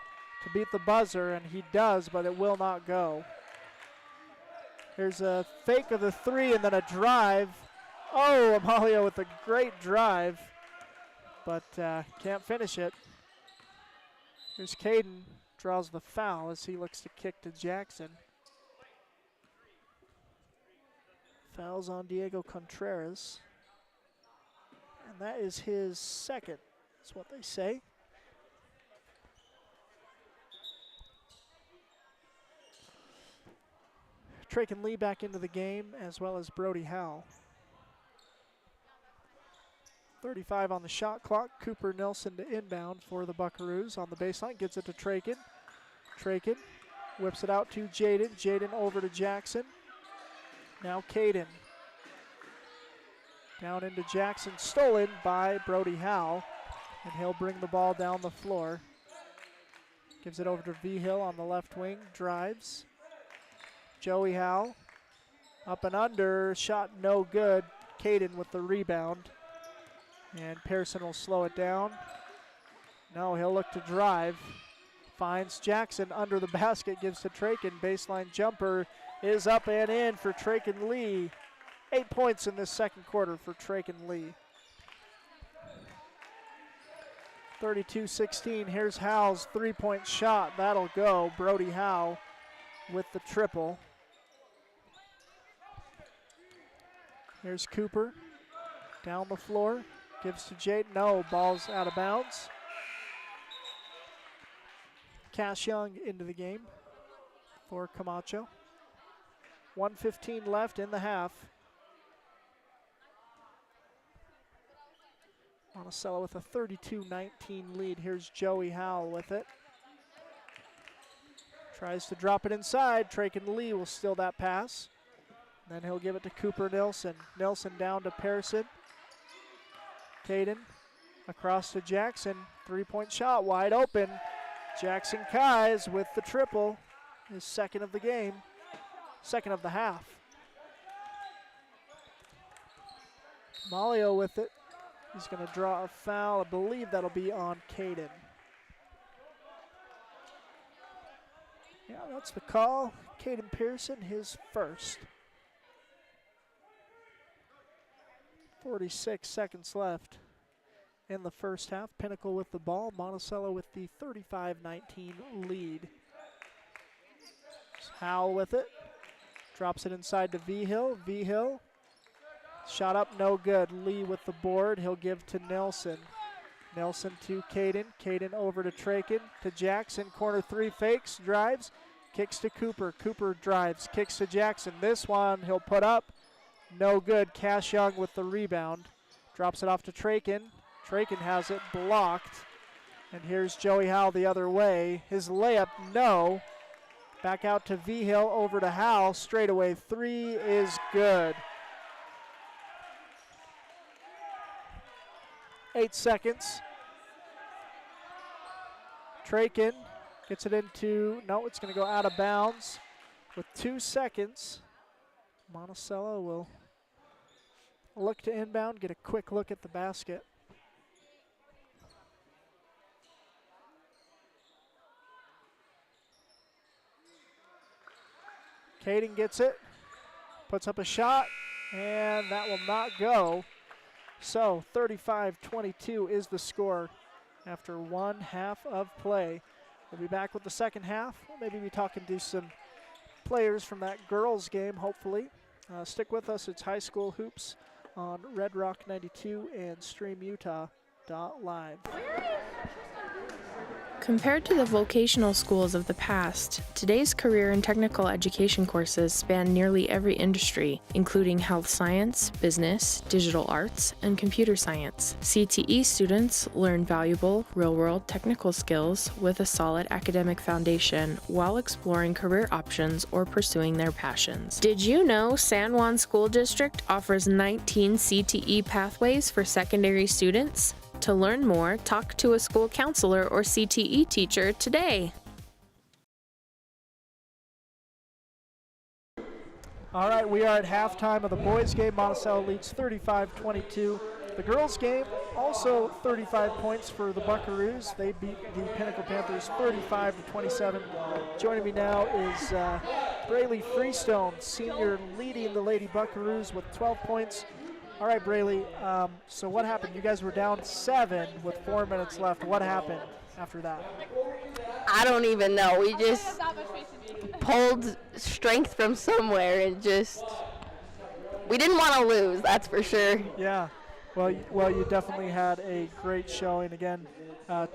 to beat the buzzer, and he does, but it will not go. Here's a fake of the 3 and then a drive. Oh, Amalio with a great drive, but can't finish it. Here's Caden, draws the foul as he looks to kick to Jackson. Fouls on Diego Contreras. And that is his second, that's what they say. Traken Lee back into the game, as well as Brody Howell. 35 on the shot clock. Cooper Nelson to inbound for the Buckaroos on the baseline. Gets it to Traken. Traken whips it out to Jaden. Jaden over to Jackson. Now Caden. Down into Jackson. Stolen by Brody Howell. And he'll bring the ball down the floor. Gives it over to Vigil on the left wing. Drives. Joey Howell. Up and under. Shot no good. Caden with the rebound. And Pearson will slow it down. No, he'll look to drive. Finds Jackson under the basket, gives to Traken. Baseline jumper is up and in for Traken Lee. 8 points in this second quarter for Traken Lee. 32-16. Here's Howell's three-point shot. That'll go. Brody Howe with the triple. Here's Cooper down the floor. Gives to Jade. No, ball's out of bounds. Cash Young into the game for Camacho. 1:15 left in the half. Monticello with a 32-19 lead. Here's Joey Howell with it. Tries to drop it inside. Traken Lee will steal that pass. Then he'll give it to Cooper Nilsson. Nilsson down to Pearson. Caden across to Jackson. Three-point shot wide open. Jackson Kais with the triple. His second of the game. Second of the half. Malio with it. He's going to draw a foul. I believe that'll be on Caden. Yeah, that's the call. Caden Pearson, his first. 46 seconds left in the first half. Pinnacle with the ball. Monticello with the 35-19 lead. Howell with it. Drops it inside to V-Hill. V-Hill. Shot up, no good. Lee with the board. He'll give to Nelson. Nelson to Caden. Caden over to Traken. To Jackson. Corner three fakes. Drives. Kicks to Cooper. Cooper drives. Kicks to Jackson. This one he'll put up. No good. Cash Young with the rebound. Drops it off to Traken. Traken has it blocked. And here's Joey Howell the other way. His layup, no. Back out to V-Hill. Over to Howell. Straightaway three is good. 8 seconds. Traken gets it into, no, it's going to go out of bounds with 2 seconds. Monticello will look to inbound, get a quick look at the basket. Caden gets it, puts up a shot, and that will not go. So 35-22 is the score after one half of play. We'll be back with the second half. We'll maybe be talking to some players from that girls game, hopefully. Stick with us. It's High School Hoops on Red Rock 92 and StreamUtah.live. Compared to the vocational schools of the past, today's career and technical education courses span nearly every industry, including health science, business, digital arts, and computer science. CTE students learn valuable, real-world technical skills with a solid academic foundation while exploring career options or pursuing their passions. Did you know San Juan School District offers 19 CTE pathways for secondary students? To learn more, talk to a school counselor or CTE teacher today. All right, we are at halftime of the boys' game. Monticello leads 35-22. The girls' game, also 35 points for the Buckaroos. They beat the Pinnacle Panthers 35-27. Joining me now is Braylee Freestone, senior, leading the Lady Buckaroos with 12 points. All right, Braylee, so what happened? You guys were down 7 with 4 minutes left. What happened after that? I don't even know. We just pulled strength from somewhere and just, we didn't want to lose, that's for sure. Yeah, well, you definitely had a great showing. Again,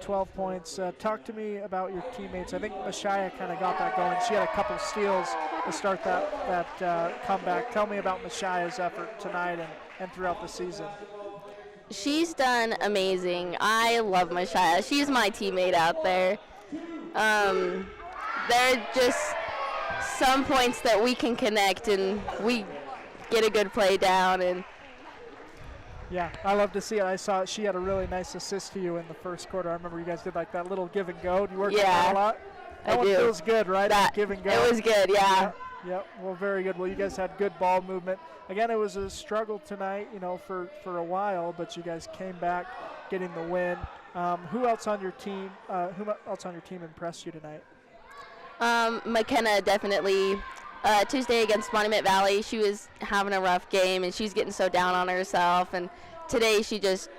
12 points. Talk to me about your teammates. I think Mashaya kind of got that going. She had a couple steals to start that comeback. Tell me about Mashaya's effort tonight and throughout the season. She's done amazing. I love Mashaya. She's my teammate out there. There are just some points that we can connect and we get a good play down. And yeah, I love to see it. I saw she had a really nice assist to you in the first quarter. I remember you guys did like that little give and go. Do you work on that a lot? That one feels good, right? That give and go. It was good, yeah. Yep, well, very good. Well, you guys had good ball movement. Again, it was a struggle tonight, for a while, but you guys came back getting the win. Who else on your team impressed you tonight? McKenna definitely. Tuesday against Monument Valley, she was having a rough game and she's getting so down on herself. And today she just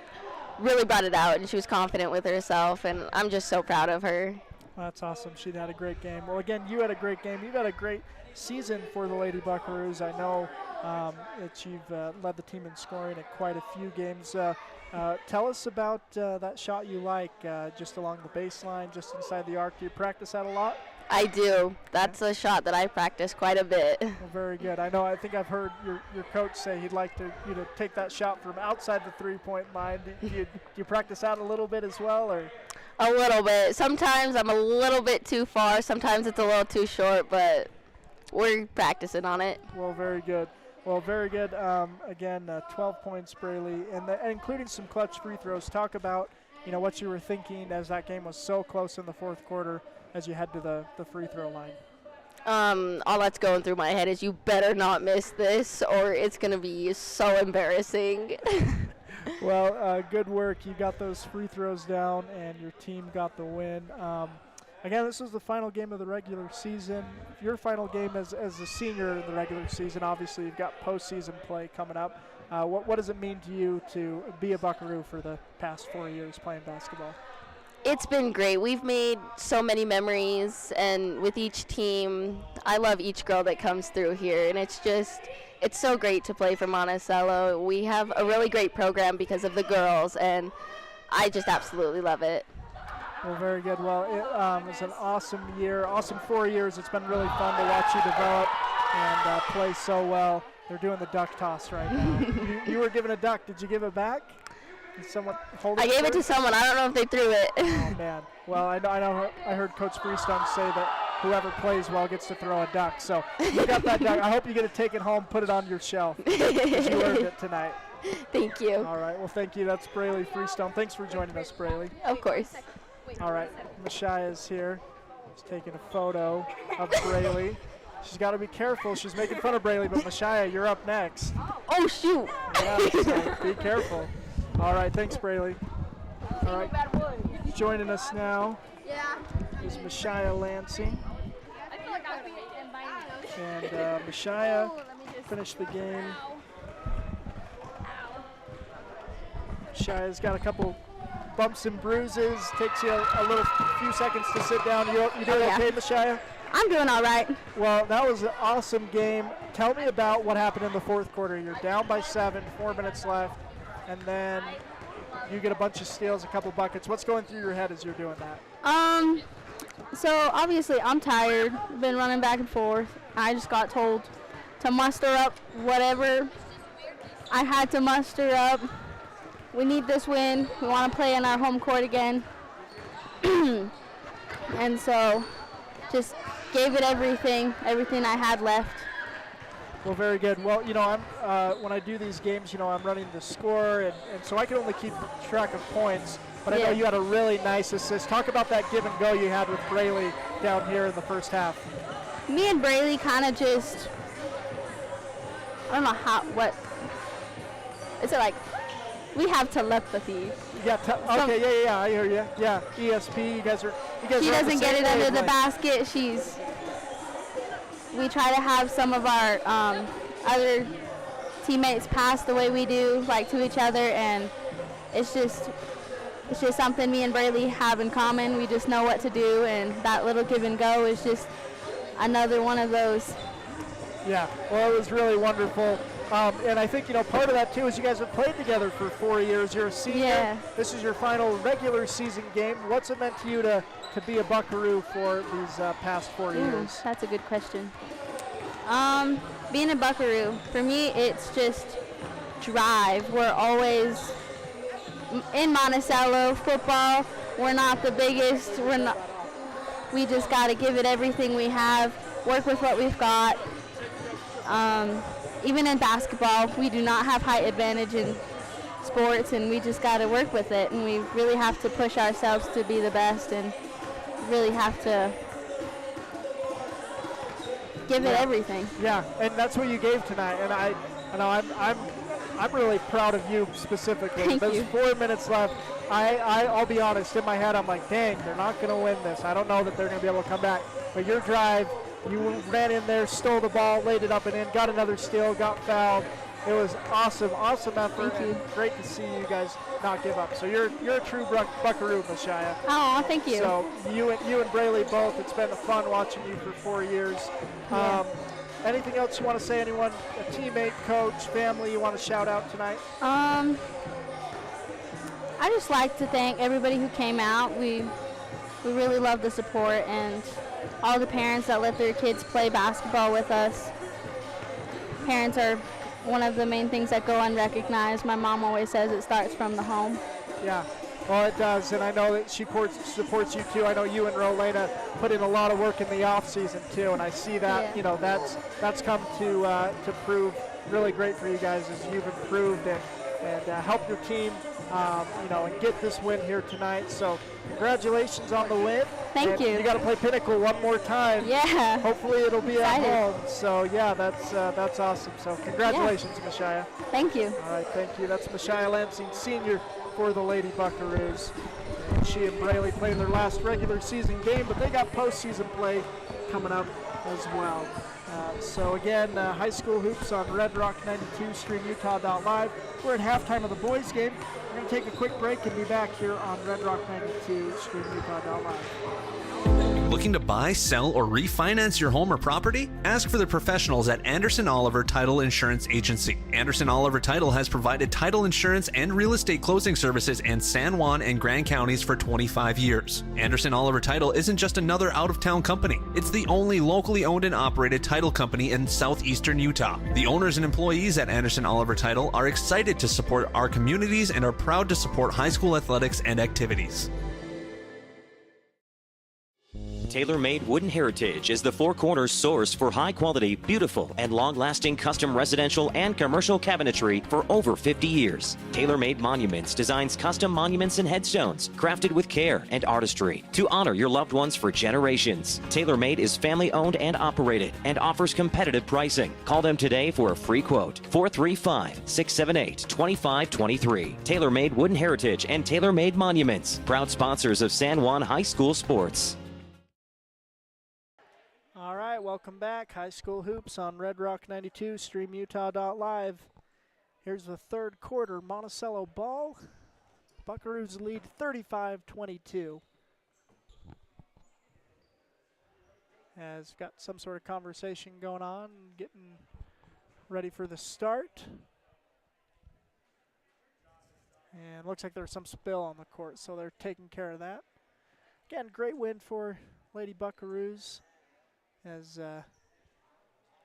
really brought it out, and she was confident with herself, and I'm just so proud of her. That's awesome. She had a great game. Well, again, you had a great game. You've had a great season for the Lady Buckaroos. I know that you've led the team in scoring at quite a few games. Tell us about that shot you like, just along the baseline, just inside the arc. Do you practice that a lot? I do. That's a shot that I practice quite a bit. Well, very good. I know. I think I've heard your coach say he'd like you to take that shot from outside the three-point line. Do you practice that a little bit as well, or? A little bit. Sometimes I'm a little bit too far. Sometimes it's a little too short, but we're practicing on it. Well, very good. Well, very good. Again, 12 points, Braley, and including some clutch free throws. Talk about, what you were thinking as that game was so close in the fourth quarter as you head to the free throw line. All that's going through my head is you better not miss this, or it's going to be so embarrassing. Well, good work. You got those free throws down, and your team got the win. Again, this was the final game of the regular season. Your final game as a senior in the regular season. Obviously, you've got postseason play coming up. What does it mean to you to be a Buckaroo for the past 4 years playing basketball? It's been great. We've made so many memories, and with each team, I love each girl that comes through here, and it's so great to play for Monticello. We have a really great program because of the girls, and I just absolutely love it. Well, very good. Well, it was an awesome year, awesome 4 years. It's been really fun to watch you develop and play so well. They're doing the duck toss right now. you were given a duck. Did you give it back? Did someone hold it? I gave it to someone. I don't know if they threw it. Oh, man. Well, I heard Coach Freestone say that whoever plays well gets to throw a duck. So you got that duck. I hope you get to take it home, put it on your shelf, because you earned it tonight. Thank you. All right. Well, thank you. That's Braley Freestone. Thanks for joining us, Braley. Of course. All right. Mashia's here. She's taking a photo of Braley. She's got to be careful. She's making fun of Braley, but Mashia, you're up next. Oh, shoot. Yeah, so be careful. All right. Thanks, Braley. All right. Joining us now is Mashia Lansing. And Mashia finished the game. Mashia's got a couple bumps and bruises. Takes you a few seconds to sit down. You doing okay, Mashia? I'm doing all right. Well, that was an awesome game. Tell me about what happened in the fourth quarter. You're down by 7, 4 minutes left, and then you get a bunch of steals, a couple buckets. What's going through your head as you're doing that? So obviously I'm tired. Been running back and forth. I just got told to muster up whatever I had to muster up. We need this win. We want to play in our home court again. And so just gave it everything I had left. Well, very good. Well, I'm when I do these games, I'm running the score, and so I can only keep track of points. But I know you had a really nice assist. Talk about that give and go you had with Braley down here in the first half. Me and Braley kind of just, I don't know is it like, we have telepathy. Yeah, okay, yeah, I hear you. Yeah, ESP, you guys She doesn't get it under the basket. We try to have some of our other teammates pass the way we do, like to each other, and it's just something me and Braley have in common. We just know what to do, and that little give and go is just another one of those. Yeah, well, it was really wonderful. And I think, part of that, too, is you guys have played together for 4 years. You're a senior. Yeah. This is your final regular season game. What's it meant to you to be a Buckaroo for these past 4 years? That's a good question. Being a Buckaroo, for me, it's just drive. We're always in Monticello football. We're not the biggest. We just got to give it everything we have, work with what we've got. Even in basketball, we do not have height advantage in sports, and we just got to work with it, and we really have to push ourselves to be the best, and really have to give it everything. Yeah, and that's what you gave tonight, and I'm really proud of you specifically. Thank There's you. 4 minutes left. I'll be honest, in my head I'm like, dang, they're not going to win this. I don't know that they're going to be able to come back. But your drive, you ran in there, stole the ball, laid it up and in, got another steal, got fouled, It was awesome effort. Thank you. And great to see you guys not give up. So you're a true Buckaroo, Mashaya. Oh, thank you. So you and Braley both. It's been fun watching you for 4 years. Yeah. Anything else you want to say? Anyone, a teammate, coach, family you want to shout out tonight? I just like to thank everybody who came out. We really love the support and all the parents that let their kids play basketball with us. Parents are one of the main things that go unrecognized. My mom always says it starts from the home. Yeah, well, it does, and I know that she supports you too. I know you and Rolena put in a lot of work in the off season too, and I see that that's come to prove really great for you guys as you've improved and help your team, and get this win here tonight. So congratulations on the win. Thank you. You got to play Pinnacle one more time. Yeah. Hopefully it'll be Excited. at home. So yeah, that's awesome. So congratulations, Mashaya. Thank you. All right, thank you. That's Mashaya Lansing, senior for the Lady Buckaroos. And she and Braley played their last regular season game, but they got postseason play coming up as well. So again, high school hoops on Red Rock 92, StreamUtah.live. We're at halftime of the boys game. We're going to take a quick break and be back here on Red Rock 92, StreamUtah.live. Looking to buy, sell, or refinance your home or property? Ask for the professionals at Anderson Oliver Title Insurance Agency. Anderson Oliver Title has provided title insurance and real estate closing services in San Juan and Grand Counties for 25 years. Anderson Oliver Title isn't just another out-of-town company. It's the only locally owned and operated title company in southeastern Utah. The owners and employees at Anderson Oliver Title are excited to support our communities and are proud to support high school athletics and activities. Tailor-Made Wooden Heritage is the Four Corners source for high-quality, beautiful, and long-lasting custom residential and commercial cabinetry for over 50 years. Tailor-Made Monuments designs custom monuments and headstones crafted with care and artistry to honor your loved ones for generations. Tailor-Made is family-owned and operated and offers competitive pricing. Call them today for a free quote. 435-678-2523. Tailor-Made Wooden Heritage and Tailor-Made Monuments, proud sponsors of San Juan High School sports. All right, welcome back. High school hoops on Red Rock 92, StreamUtah.live. Here's the third quarter. Monticello ball. Buckaroos lead 35-22. Has got some sort of conversation going on, getting ready for the start. And looks like there's some spill on the court, so they're taking care of that. Again, great win for Lady Buckaroos as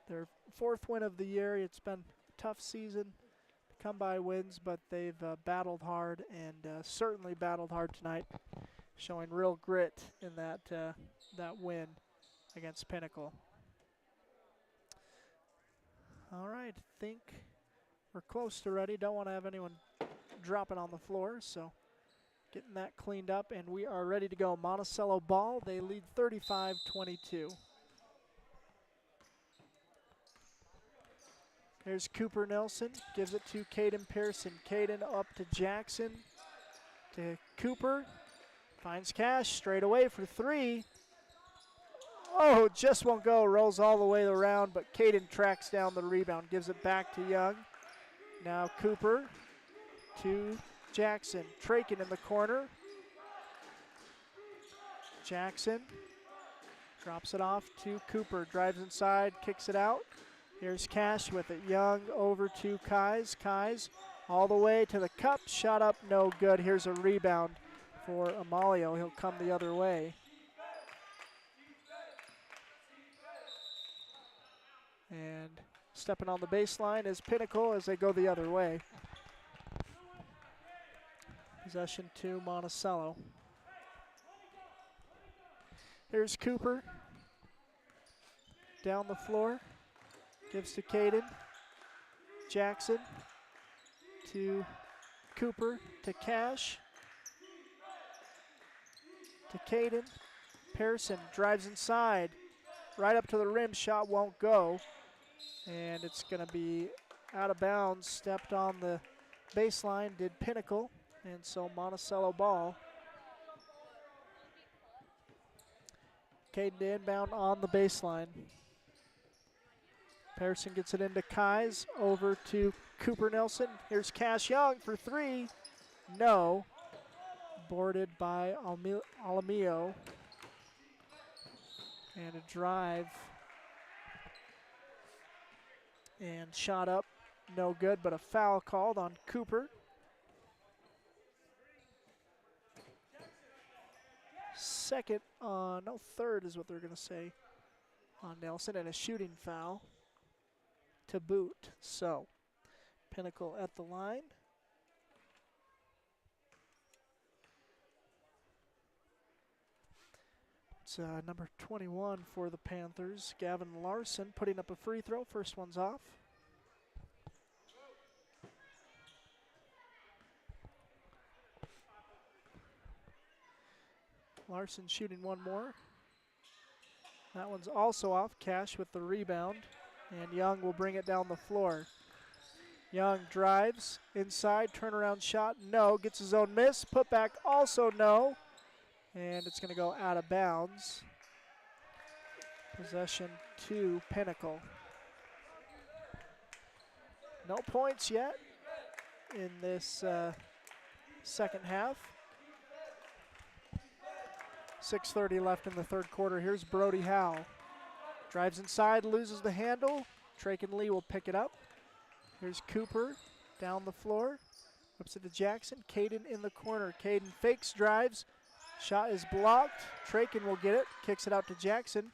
their fourth win of the year. It's been a tough season to come by wins, but they've battled hard and certainly battled hard tonight, showing real grit in that win against Pinnacle. All right, think we're close to ready. Don't want to have anyone dropping on the floor, so getting that cleaned up, and we are ready to go. Monticello ball. They lead 35-22. There's Cooper Nelson, gives it to Caden Pearson. Caden up to Jackson, to Cooper, finds Cash, straight away for three. Oh, just won't go, rolls all the way around, but Caden tracks down the rebound, gives it back to Young. Now Cooper to Jackson, Traken in the corner. Jackson drops it off to Cooper, drives inside, kicks it out. Here's Cash with it. Young over to Kais. Kais all the way to the cup. Shot up, no good. Here's a rebound for Amalio. He'll come the other way. And stepping on the baseline is Pinnacle as they go the other way. Possession to Monticello. Here's Cooper. Down the floor. Gives to Caden. Jackson to Cooper to Cash. To Caden. Pearson drives inside. Right up to the rim. Shot won't go. And it's going to be out of bounds. Stepped on the baseline. Did Pinnacle. And so Monticello ball. Caden to inbound on the baseline. Pearson gets it into Kais, over to Cooper Nelson. Here's Cash Young for three. No. Boarded by Alamio. And a drive. And shot up, no good, but a foul called on Cooper. Third is what they're going to say on Nelson, and a shooting foul to boot. So, Pinnacle at the line. It's number 21 for the Panthers, Gavin Larson, putting up a free throw. First one's off. Larson shooting one more. That one's also off. Cash with the rebound. And Young will bring it down the floor. Young drives inside, turnaround shot, no. Gets his own miss. Put back also no. And it's going to go out of bounds. Possession to Pinnacle. No points yet in this second half. 6:30 left in the third quarter. Here's Brody Howe. Drives inside, loses the handle. Traken Lee will pick it up. Here's Cooper down the floor. Whips it to Jackson. Caden in the corner. Caden fakes, drives. Shot is blocked. Traken will get it. Kicks it out to Jackson.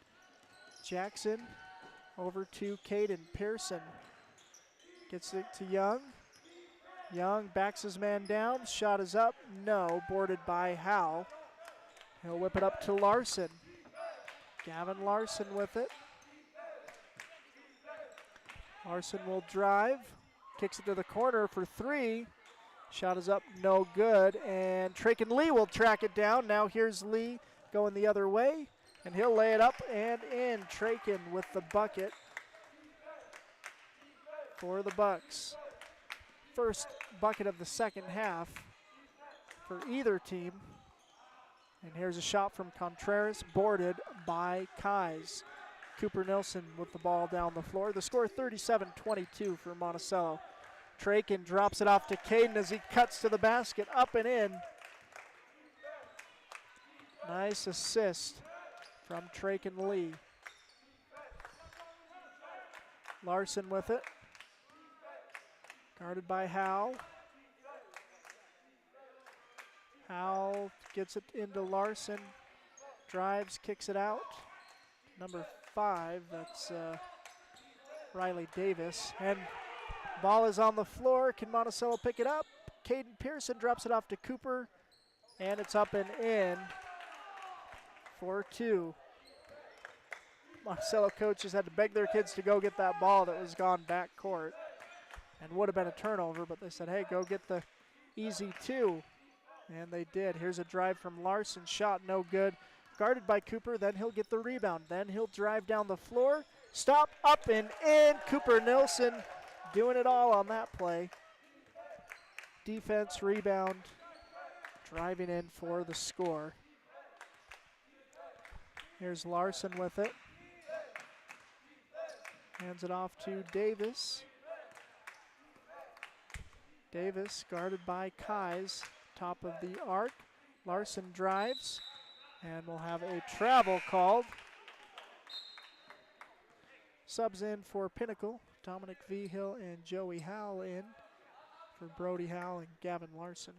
Jackson over to Caden. Pearson gets it to Young. Young backs his man down. Shot is up. No. Boarded by Howe. He'll whip it up to Larson. Gavin Larson with it. Larson will drive. Kicks it to the corner for three. Shot is up, no good. And Traken Lee will track it down. Now here's Lee going the other way. And he'll lay it up and in. Traken with the bucket for the Bucks. First bucket of the second half for either team. And here's a shot from Contreras, boarded by Kais. Cooper Nelson with the ball down the floor. The score 37-22 for Monticello. Traken drops it off to Caden as he cuts to the basket, up and in. Nice assist from Traken Lee. Larson with it. Guarded by Howe. Howe gets it into Larson. Drives, kicks it out. Number 5, that's Riley Davis. And ball is on the floor. Can Monticello pick it up? Caden Pearson drops it off to Cooper. And it's up and in for 2. Monticello coaches had to beg their kids to go get that ball that was gone back court. And would have been a turnover, but they said, hey, go get the easy 2. And they did. Here's a drive from Larson. Shot no good. Guarded by Cooper. Then he'll get the rebound. Then he'll drive down the floor. Stop, up and in. Cooper Nelson doing it all on that play. Defense, rebound, driving in for the score. Here's Larson with it. Hands it off to Davis. Davis guarded by Kais. Top of the arc. Larson drives, and we'll have a travel called. Subs in for Pinnacle. Dominic Vigil and Joey Howell in for Brody Howell and Gavin Larson.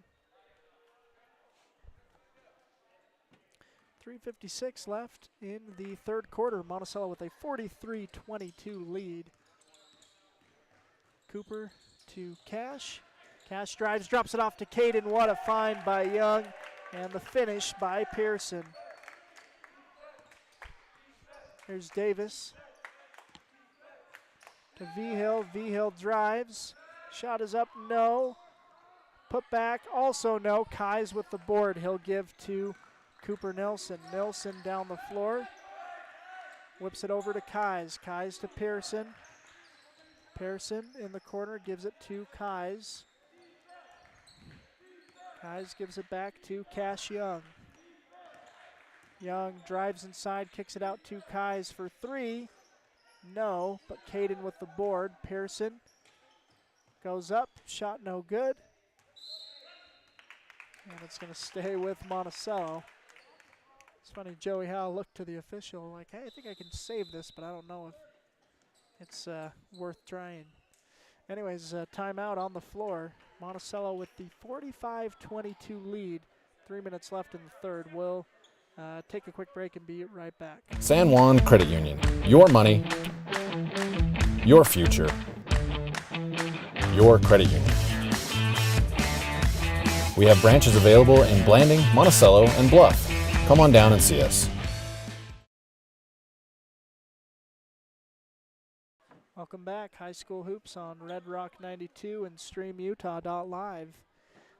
3:56 left in the third quarter. Monticello with a 43-22 lead. Cooper to Cash. Cash drives, drops it off to Caden. What a find by Young, and the finish by Pearson. Here's Davis to Vigil. Vigil drives. Shot is up, no. Put back, also no. Kais with the board. He'll give to Cooper Nelson. Nelson down the floor. Whips it over to Kais. Kais to Pearson. Pearson in the corner gives it to Kais. Kais gives it back to Cash Young. Young drives inside, kicks it out to Kais for 3. No, but Caden with the board. Pearson goes up, shot no good. And it's going to stay with Monticello. It's funny, Joey Howell looked to the official like, hey, I think I can save this, but I don't know if it's worth trying. Anyways, timeout on the floor. Monticello with the 45-22 lead. 3 minutes left in the third. We'll take a quick break and be right back. San Juan Credit Union. Your money, your future, your credit union. We have branches available in Blanding, Monticello, and Bluff. Come on down and see us. Welcome back. High school hoops on Red Rock 92 and StreamUtah.live.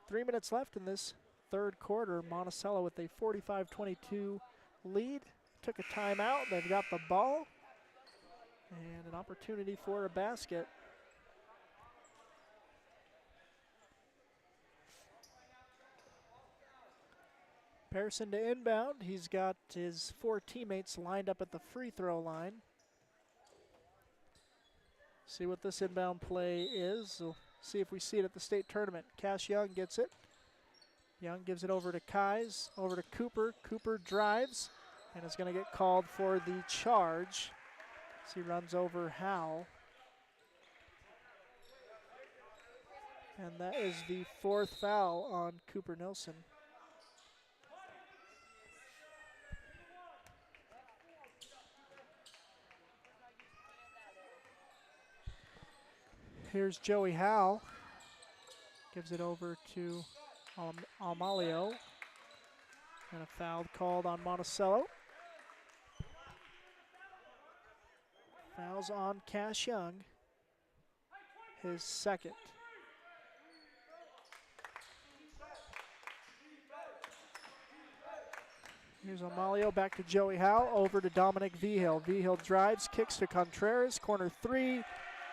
3 minutes left in this third quarter. Monticello with a 45-22 lead. Took a timeout. They've got the ball and an opportunity for a basket. Pearson to inbound. He's got his 4 teammates lined up at the free throw line. See what this inbound play is. We'll see if we see it at the state tournament. Cash Young gets it. Young gives it over to Kais, over to Cooper. Cooper drives and is going to get called for the charge as he runs over Howell. And that is the 4th foul on Cooper Nilsson. Here's Joey Howell. Gives it over to Amalio. And a foul called on Monticello. Fouls on Cash Young. His second. Here's Amalio, back to Joey Howell, over to Dominic Vigil. Vigil drives, kicks to Contreras, corner 3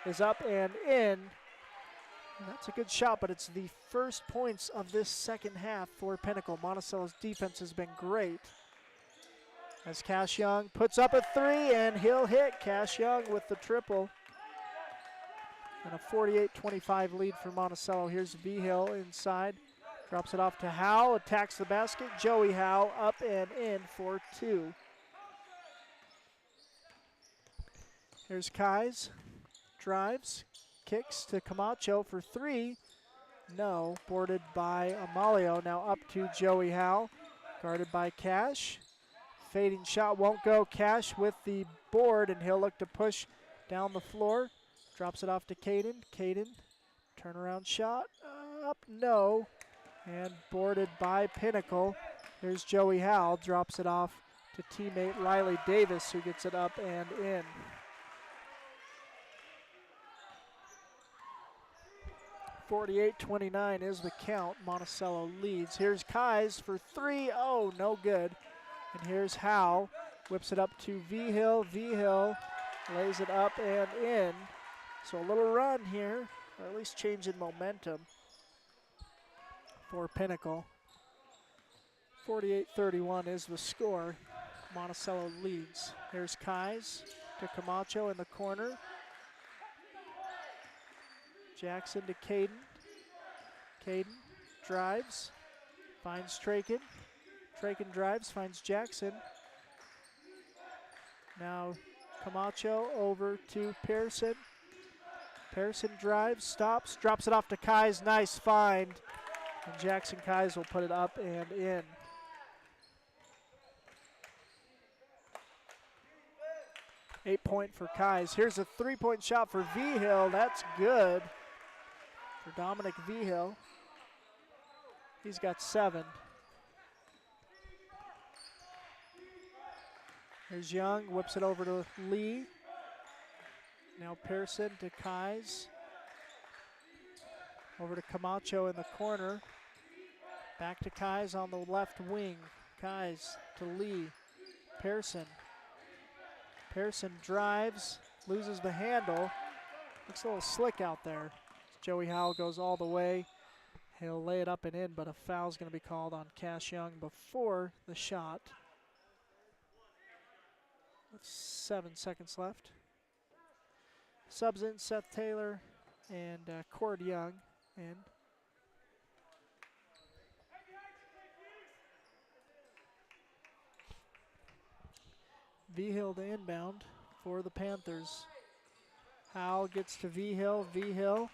is up and in. And that's a good shot, but it's the first points of this second half for Pinnacle. Monticello's defense has been great. As Cash Young puts up a 3, and he'll hit. Cash Young with the triple. And a 48-25 lead for Monticello. Here's Vigil inside. Drops it off to Howell, attacks the basket. Joey Howell up and in for 2. Here's Kais. Drives, kicks to Camacho for 3. No, boarded by Amalio. Now up to Joey Howell, guarded by Cash. Fading shot won't go. Cash with the board, and he'll look to push down the floor. Drops it off to Caden. Caden, turnaround shot, up, no. And boarded by Pinnacle. Here's Joey Howell, drops it off to teammate Riley Davis, who gets it up and in. 48-29 is the count. Monticello leads. Here's Kais for 3. Oh, no good. And here's Howell. Whips it up to Vigil. Vigil lays it up and in. So a little run here, or at least change in momentum for Pinnacle. 48-31 is the score. Monticello leads. Here's Kais to Camacho in the corner. Jackson to Caden. Caden drives, finds Traken. Traken drives, finds Jackson. Now Camacho over to Pearson. Pearson drives, stops, drops it off to Kais. Nice find. And Jackson Kais will put it up and in. Eight-point for Kais. Here's a 3-point shot for Vigil. That's good for Dominic Vigil. He's got 7. Here's Young, whips it over to Lee. Now Pearson to Kais. Over to Camacho in the corner. Back to Kais on the left wing. Kais to Lee. Pearson. Pearson drives, loses the handle. Looks a little slick out there. Joey Howell goes all the way. He'll lay it up and in, but a foul's going to be called on Cash Young before the shot. With 7 seconds left. Subs in Seth Taylor and Cord Young in. V-Hill to inbound for the Panthers. Howell gets to V-Hill. V-Hill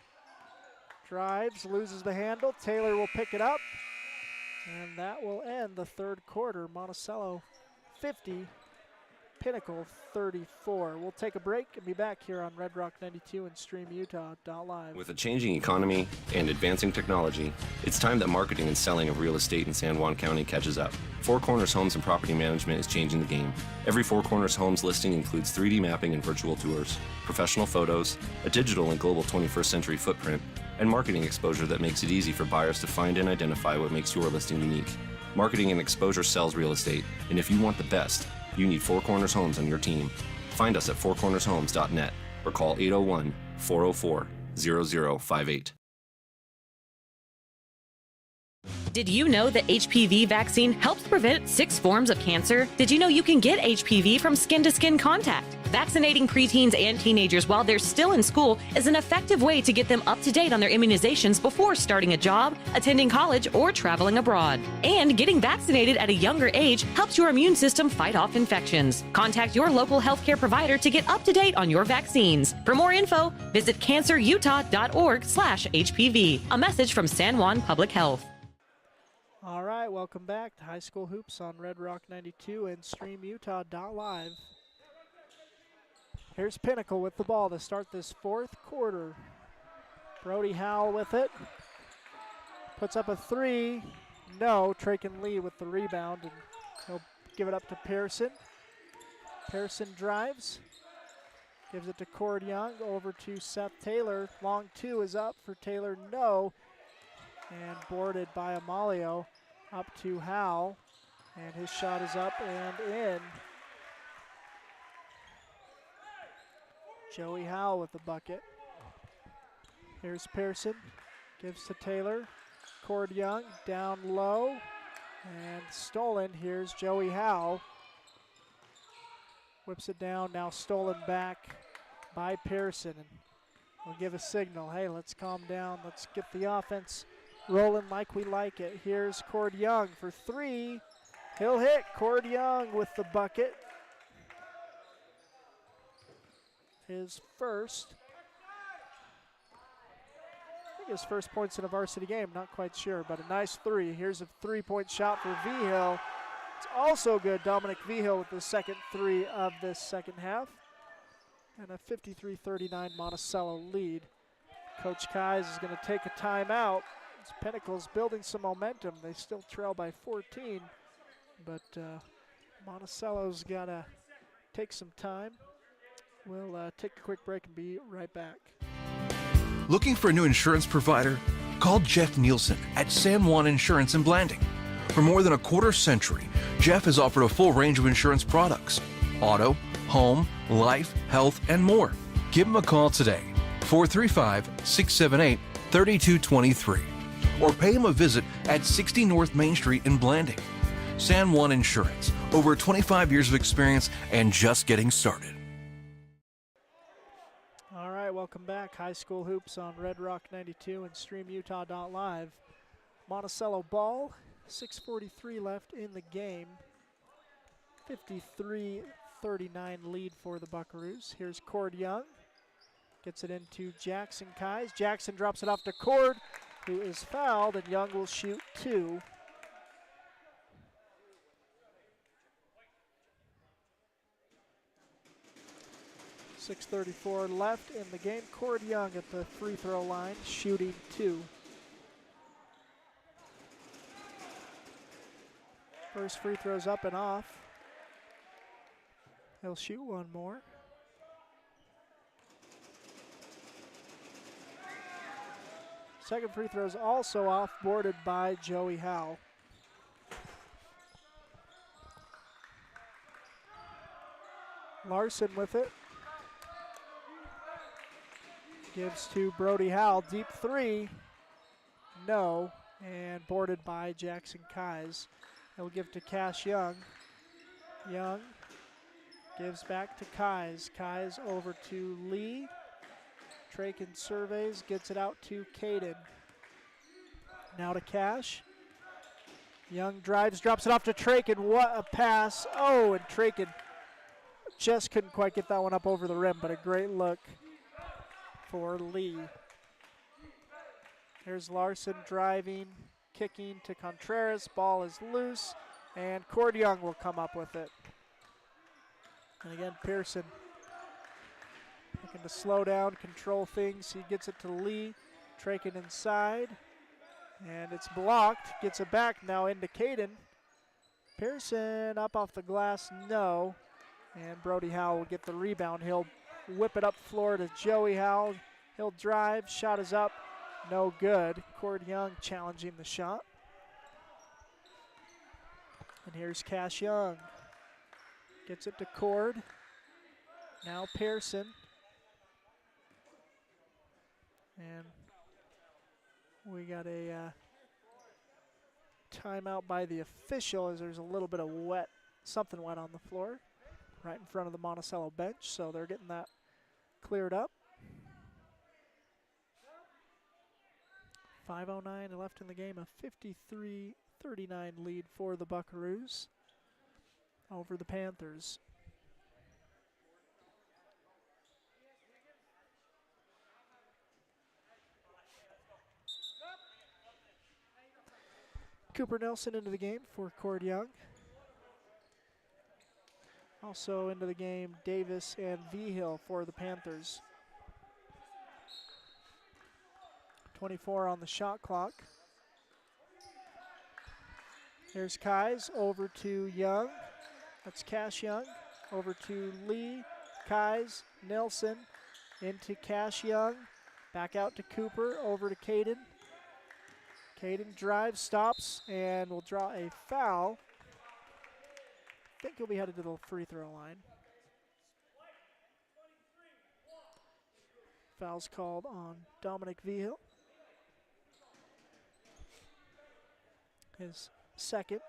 drives, loses the handle. Taylor will pick it up. And that will end the third quarter. Monticello 50, Pinnacle 34. We'll take a break and be back here on Red Rock 92 and StreamUtah.live. With a changing economy and advancing technology, it's time that marketing and selling of real estate in San Juan County catches up. Four Corners Homes and Property Management is changing the game. Every Four Corners Homes listing includes 3D mapping and virtual tours, professional photos, a digital and global 21st century footprint, and marketing exposure that makes it easy for buyers to find and identify what makes your listing unique. Marketing and exposure sells real estate, and if you want the best, you need Four Corners Homes on your team. Find us at fourcornershomes.net or call 801-404-0058. Did you know that HPV vaccine helps prevent 6 forms of cancer? Did you know you can get HPV from skin-to-skin contact? Vaccinating preteens and teenagers while they're still in school is an effective way to get them up to date on their immunizations before starting a job, attending college, or traveling abroad. And getting vaccinated at a younger age helps your immune system fight off infections. Contact your local healthcare provider to get up to date on your vaccines. For more info, visit cancerutah.org/HPV. A message from San Juan Public Health. All right, welcome back to High School Hoops on Red Rock 92 and StreamUtah.live. Here's Pinnacle with the ball to start this fourth quarter. Brody Howell with it. Puts up a three. No, Trey can lead with the rebound, and he'll give it up to Pearson. Pearson drives. Gives it to Cord Young, over to Seth Taylor. Long two is up for Taylor, no. And boarded by Amalio. Up to Howell, and his shot is up and in. Joey Howell with the bucket. Here's Pearson, gives to Taylor. Cord Young down low and stolen. Here's Joey Howell. Whips it down, now stolen back by Pearson. And we'll give a signal, hey, let's calm down, let's get the offense rolling like we like it. Here's Cord Young for three. He'll hit. Cord Young with the bucket. His first. I think his first points in a varsity game. Not quite sure, but a nice three. Here's a three-point shot for V-Hill. It's also good. Dominic V-Hill with the second three of this second half. And a 53-39 Monticello lead. Coach Kais is going to take a timeout. Pinnacle's building some momentum. They still trail by 14, but Monticello's got to take some time. We'll take a quick break and be right back. Looking for a new insurance provider? Call Jeff Nielsen at San Juan Insurance in Blanding. For more than a quarter century, Jeff has offered a full range of insurance products: auto, home, life, health, and more. Give him a call today, 435-678-3223. Or pay him a visit at 60 North Main Street in Blanding. San Juan Insurance, over 25 years of experience and just getting started. All right, welcome back. High School Hoops on Red Rock 92 and StreamUtah.live. Monticello ball, 6:43 left in the game. 53-39 lead for the Buckaroos. Here's Cord Young. Gets it into Jackson Kais. Jackson drops it off to Cord, who is fouled, and Young will shoot two. .6:34 left in the game. Cord Young at the free throw line, shooting two. First free throw's up and off. He'll shoot one more. Second free throw is also off, boarded by Joey Howell. Larson with it. Gives to Brody Howell, deep three. No, and boarded by Jackson Kais. He'll give to Cash Young. Young gives back to Kais. Kais over to Lee. Trakin surveys, gets it out to Caden. Now to Cash. Young drives, drops it off to Trakin. What a pass. Oh, and Trakin just couldn't quite get that one up over the rim, but a great look for Lee. Here's Larson driving, kicking to Contreras. Ball is loose, and Cord Young will come up with it. And again, Pearson looking to slow down, control things. He gets it to Lee. Trakin inside, and it's blocked. Gets it back now into Caden. Pearson up off the glass, no. And Brody Howell will get the rebound. He'll whip it up floor to Joey Howell. He'll drive, shot is up, no good. Cord Young challenging the shot. And here's Cash Young. Gets it to Cord. Now Pearson. And we got a timeout by the official as there's a little bit of something wet on the floor right in front of the Monticello bench, so they're getting that cleared up. 5:09 left in the game, a 53-39 lead for the Buckaroos over the Panthers. Cooper Nelson into the game for Cord Young. Also into the game, Davis and Vigil for the Panthers. 24 on the shot clock. Here's Kais over to Young. That's Cash Young. Over to Lee, Kais, Nelson, into Cash Young. Back out to Cooper, over to Caden. Caden drives, stops, and will draw a foul. I think he'll be headed to the free throw line. Foul's called on Dominic Vigil. His second.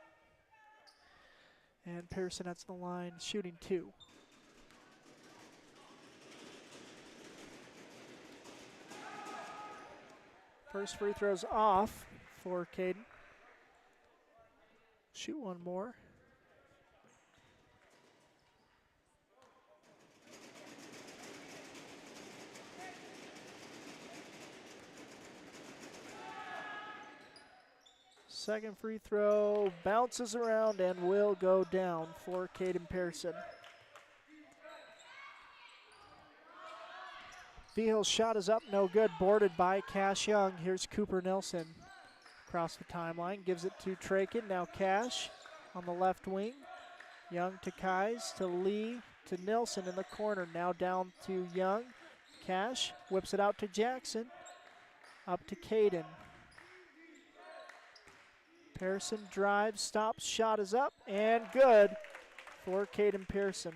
And Pearson at the line, shooting 2. First free throw's off for Caden. Shoot one more. Second free throw bounces around and will go down for Caden Pearson. Vigil's shot is up, no good, boarded by Cash Young. Here's Cooper Nelson across the timeline, gives it to Trakin. Now Cash on the left wing. Young to Kais, to Lee, to Nelson in the corner. Now down to Young. Cash whips it out to Jackson. Up to Caden. Pearson drives, stops, shot is up, and good for Caden Pearson.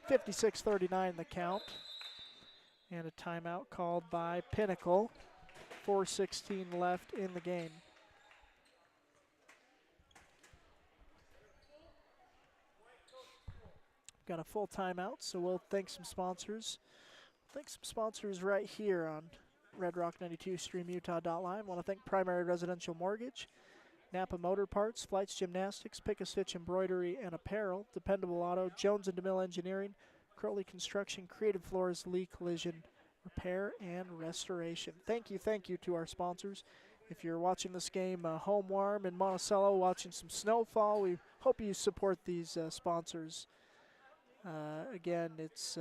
56-39 the count. And a timeout called by Pinnacle. 4:16 left in the game. Got a full timeout, so we'll thank some sponsors. Thank some sponsors right here on Red Rock 92 StreamUtah.live. Want to thank Primary Residential Mortgage, Napa Motor Parts, Flights Gymnastics, Pick a Stitch Embroidery and Apparel, Dependable Auto, Jones and DeMille Engineering, Crowley Construction, Creative Floors, Lee Collision Repair and Restoration. Thank you to our sponsors. If you're watching this game home warm in Monticello, watching some snowfall, we hope you support these sponsors. Again, it's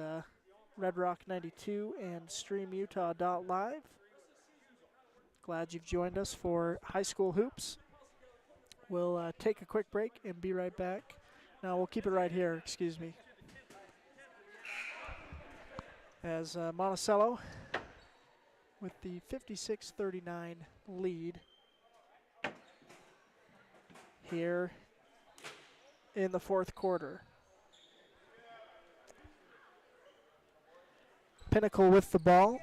Red Rock 92 and StreamUtah.live. Glad you've joined us for high school hoops. We'll take a quick break and be right back. No, we'll keep it right here, excuse me. As Monticello with the 56-39 lead here in the fourth quarter. Pinnacle with the ball.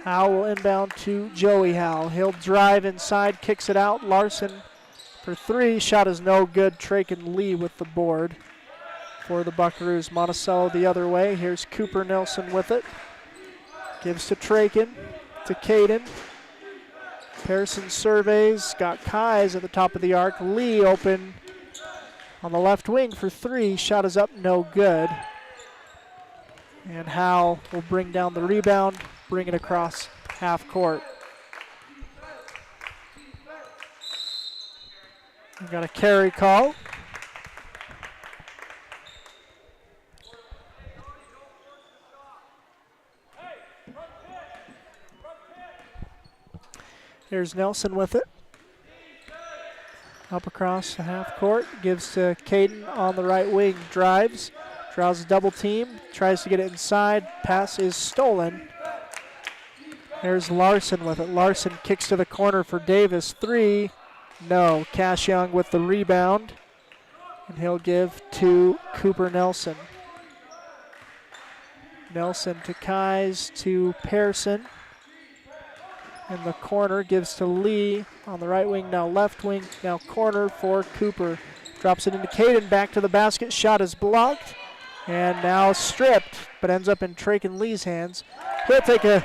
Howell will inbound to Joey Howell. He'll drive inside, kicks it out. Larson for 3. Shot is no good. Trakin Lee with the board. for the Buckaroos. Monticello the other way. Here's Cooper Nelson with it. Gives to Trakin, to Caden. Pearson surveys, got Kais at the top of the arc. Lee open on the left wing for three. Shot is up, no good. And Howe will bring down the rebound, bring it across half court. We've got a carry call. Here's Nelson with it. Up across the half court, gives to Caden on the right wing, drives, draws a double team, tries to get it inside, pass is stolen. There's Larson with it. Larson kicks to the corner for Davis, three, no. Cash Young with the rebound, and he'll give to Cooper Nelson. Nelson to Kais, to Pearson. In the corner, gives to Lee on the right wing, now left wing, now corner for Cooper. Drops it into Caden, back to the basket, shot is blocked, and now stripped, but ends up in Trakin Lee's hands. He'll take a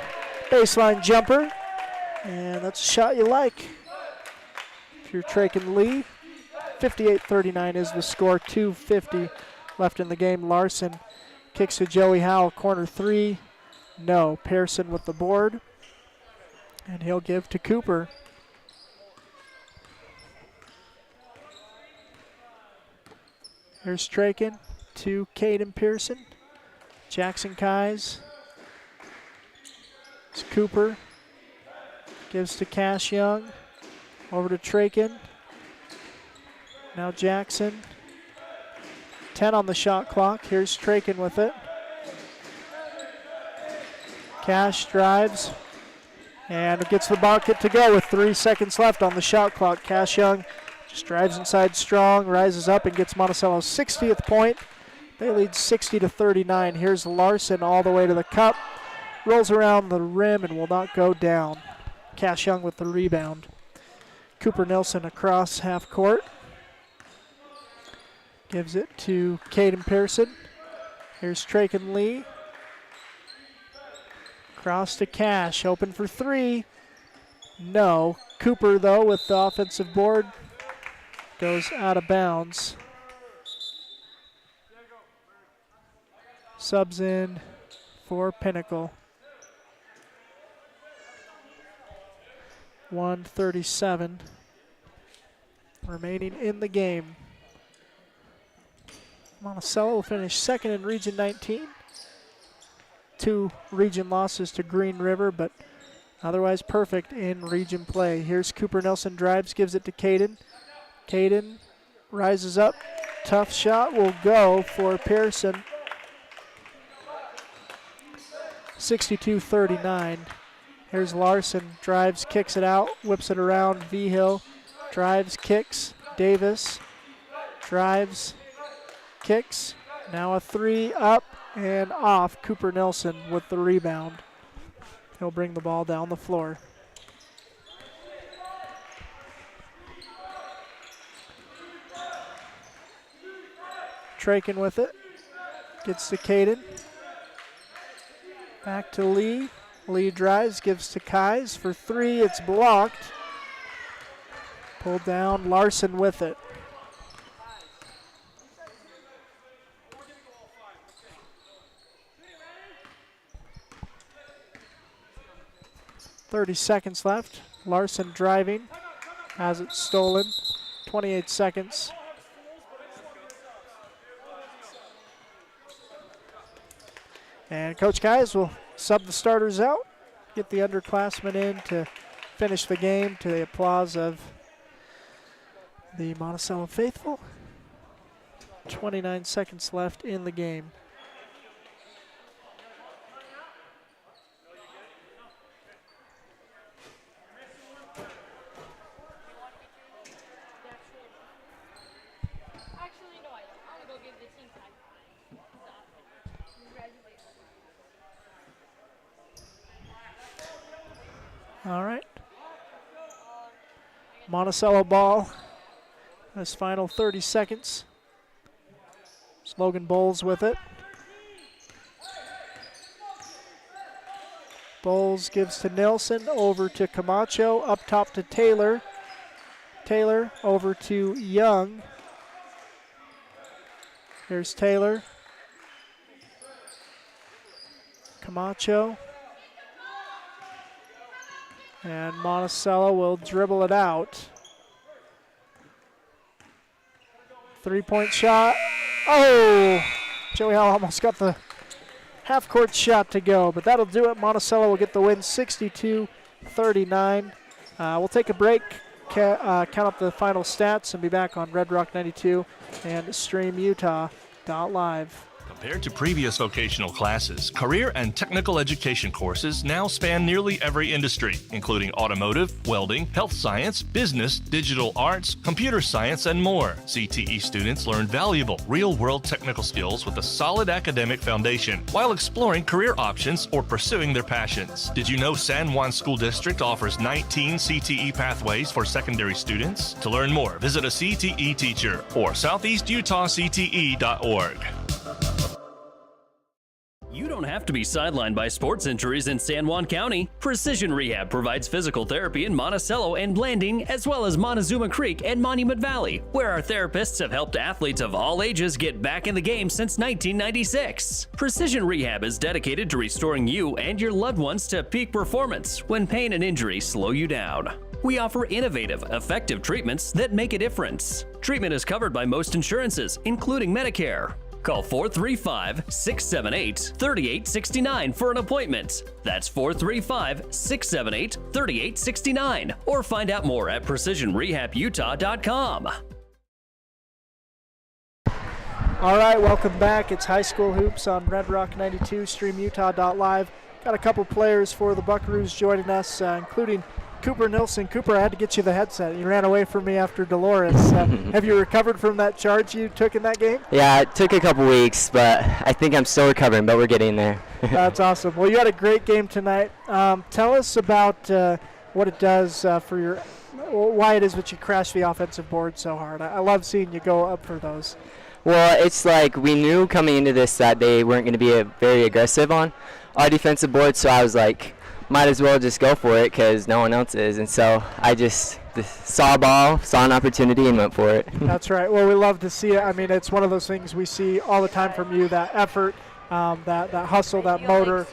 baseline jumper, and that's a shot you like. If you're Trakin Lee, 58-39 is the score, 2:50 left in the game. Larson kicks to Joey Howell, corner three, no. Pearson with the board. And he'll give to Cooper. Here's Trakin to Caden Pearson. Jackson Kais. It's Cooper. Gives to Cash Young. Over to Trakin. Now Jackson. 10 on the shot clock. Here's Trakin with it. Cash drives. And it gets the bucket to go with 3 seconds left on the shot clock. Cash Young just drives inside strong, rises up and gets Monticello's 60th point. They lead 60-39. Here's Larson all the way to the cup. Rolls around the rim and will not go down. Cash Young with the rebound. Cooper Nelson across half court. Gives it to Caden Pearson. Here's Trakin Lee. Cross to Cash, open for three. No. Cooper, though, with the offensive board, goes out of bounds. Subs in for Pinnacle. 1:37 remaining in the game. Monticello will finish second in Region 19. 2 region losses to Green River, but otherwise perfect in region play. Here's Cooper Nelson, drives, gives it to Caden. Caden rises up. Tough shot will go for Pearson. 62-39. Here's Larson, drives, kicks it out, whips it around. V-Hill drives, kicks. Davis drives, kicks. Now a three up and off. Cooper Nelson with the rebound. He'll bring the ball down the floor. Trakin with it. Gets to Caden. Back to Lee. Lee drives, gives to Kais for three. It's blocked. Pulled down. Larson with it. 30 seconds left. Larson driving, has it stolen. 28 seconds. And Coach Kais will sub the starters out, get the underclassmen in to finish the game to the applause of the Monticello faithful. 29 seconds left in the game. All right. Monticello ball. This final 30 seconds. Logan Bowles with it. Bowles gives to Nilsson, over to Camacho, up top to Taylor. Taylor over to Young. Here's Taylor. Camacho. And Monticello will dribble it out. 3-point shot. Oh! Joey Howell almost got the half-court shot to go, but that'll do it. Monticello will get the win 62-39. We'll take a break, count up the final stats, and be back on Red Rock 92 and StreamUtah.live. Compared to previous vocational classes, career and technical education courses now span nearly every industry, including automotive, welding, health science, business, digital arts, computer science, and more. CTE students learn valuable, real-world technical skills with a solid academic foundation while exploring career options or pursuing their passions. Did you know San Juan School District offers 19 CTE pathways for secondary students? To learn more, visit a CTE teacher or southeastutahcte.org. You don't have to be sidelined by sports injuries in San Juan County. Precision Rehab provides physical therapy in Monticello and Blanding, as well as Montezuma Creek and Monument Valley, where our therapists have helped athletes of all ages get back in the game since 1996. Precision Rehab is dedicated to restoring you and your loved ones to peak performance when pain and injury slow you down. We offer innovative, effective treatments that make a difference. Treatment is covered by most insurances, including Medicare. Call 435-678-3869 for an appointment. That's 435-678-3869. Or find out more at PrecisionRehabUtah.com. All right, welcome back. It's High School Hoops on Red Rock 92, StreamUtah.live. Got a couple players for the Buckaroos joining us, including Cooper Nilsson. Cooper, I had to get you the headset. You ran away from me after Dolores. Have you recovered from that charge you took in that game? Yeah, it took a couple weeks, but I think I'm still recovering, but we're getting there. That's awesome. Well, you had a great game tonight. Tell us about what it does for your, why it is that you crash the offensive board so hard. I love seeing you go up for those. Well, it's like we knew coming into this that they weren't going to be very aggressive on our defensive board, so I was like, might as well just go for it because no one else is. And so I just saw a ball, saw an opportunity, and went for it. That's right. Well, we love to see it. I mean, it's one of those things we see all the time from you, that effort, that hustle, that motor.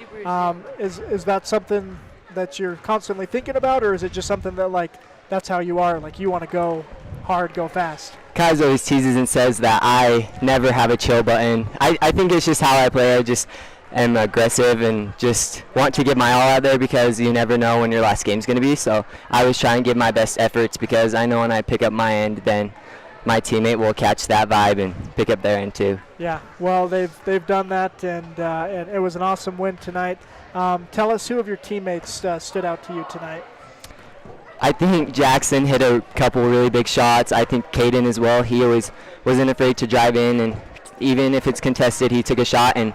Is that something that you're constantly thinking about, or is it just something that, like, that's how you are, like you want to go hard, go fast? Kaz always teases and says that I never have a chill button. I think it's just how I play. I just am aggressive and just want to give my all out there because you never know when your last game's going to be. So I always try and give my best efforts because I know when I pick up my end, then my teammate will catch that vibe and pick up their end too. Yeah, well, they've done that, and it was an awesome win tonight. Tell us who of your teammates stood out to you tonight. I think Jackson hit a couple really big shots. I think Caden as well. He always wasn't afraid to drive in, and even if it's contested, he took a shot, and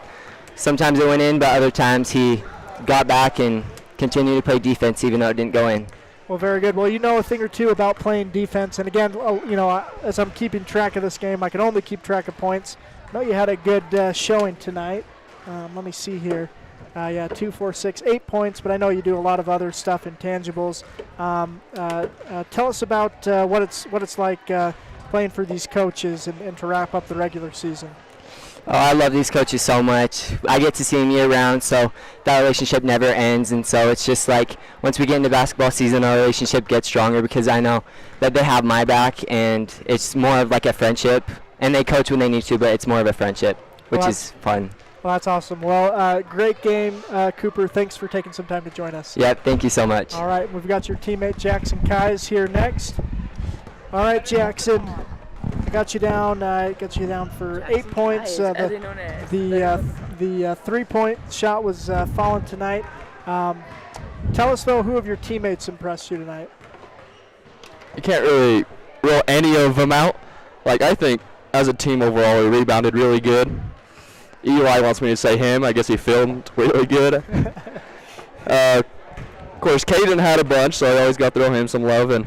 sometimes it went in, but other times he got back and continued to play defense even though it didn't go in. Well, very good. Well, you know a thing or two about playing defense, and again, you know, as I'm keeping track of this game, I can only keep track of points. I know you had a good showing tonight. Let me see here. 2, 4, 6, 8 points, but I know you do a lot of other stuff, intangibles. Tell us about what it's like playing for these coaches and to wrap up the regular season. Oh, I love these coaches so much. I get to see them year-round, so that relationship never ends. And so it's just like once we get into basketball season, our relationship gets stronger because I know that they have my back, and it's more of like a friendship. And they coach when they need to, but it's more of a friendship, which is fun. Well, that's awesome. Well, great game, Cooper. Thanks for taking some time to join us. Yep, thank you so much. All right, we've got your teammate Jackson Keyes here next. All right, Jackson, I got you down. For 8 points. The 3-point shot was fallen tonight. Tell us though, who of your teammates impressed you tonight? You can't really rule any of them out. Like, I think as a team overall, we rebounded really good. Eli wants me to say him. I guess he filmed really good. Of course, Caden had a bunch, so I always got to throw him some love. And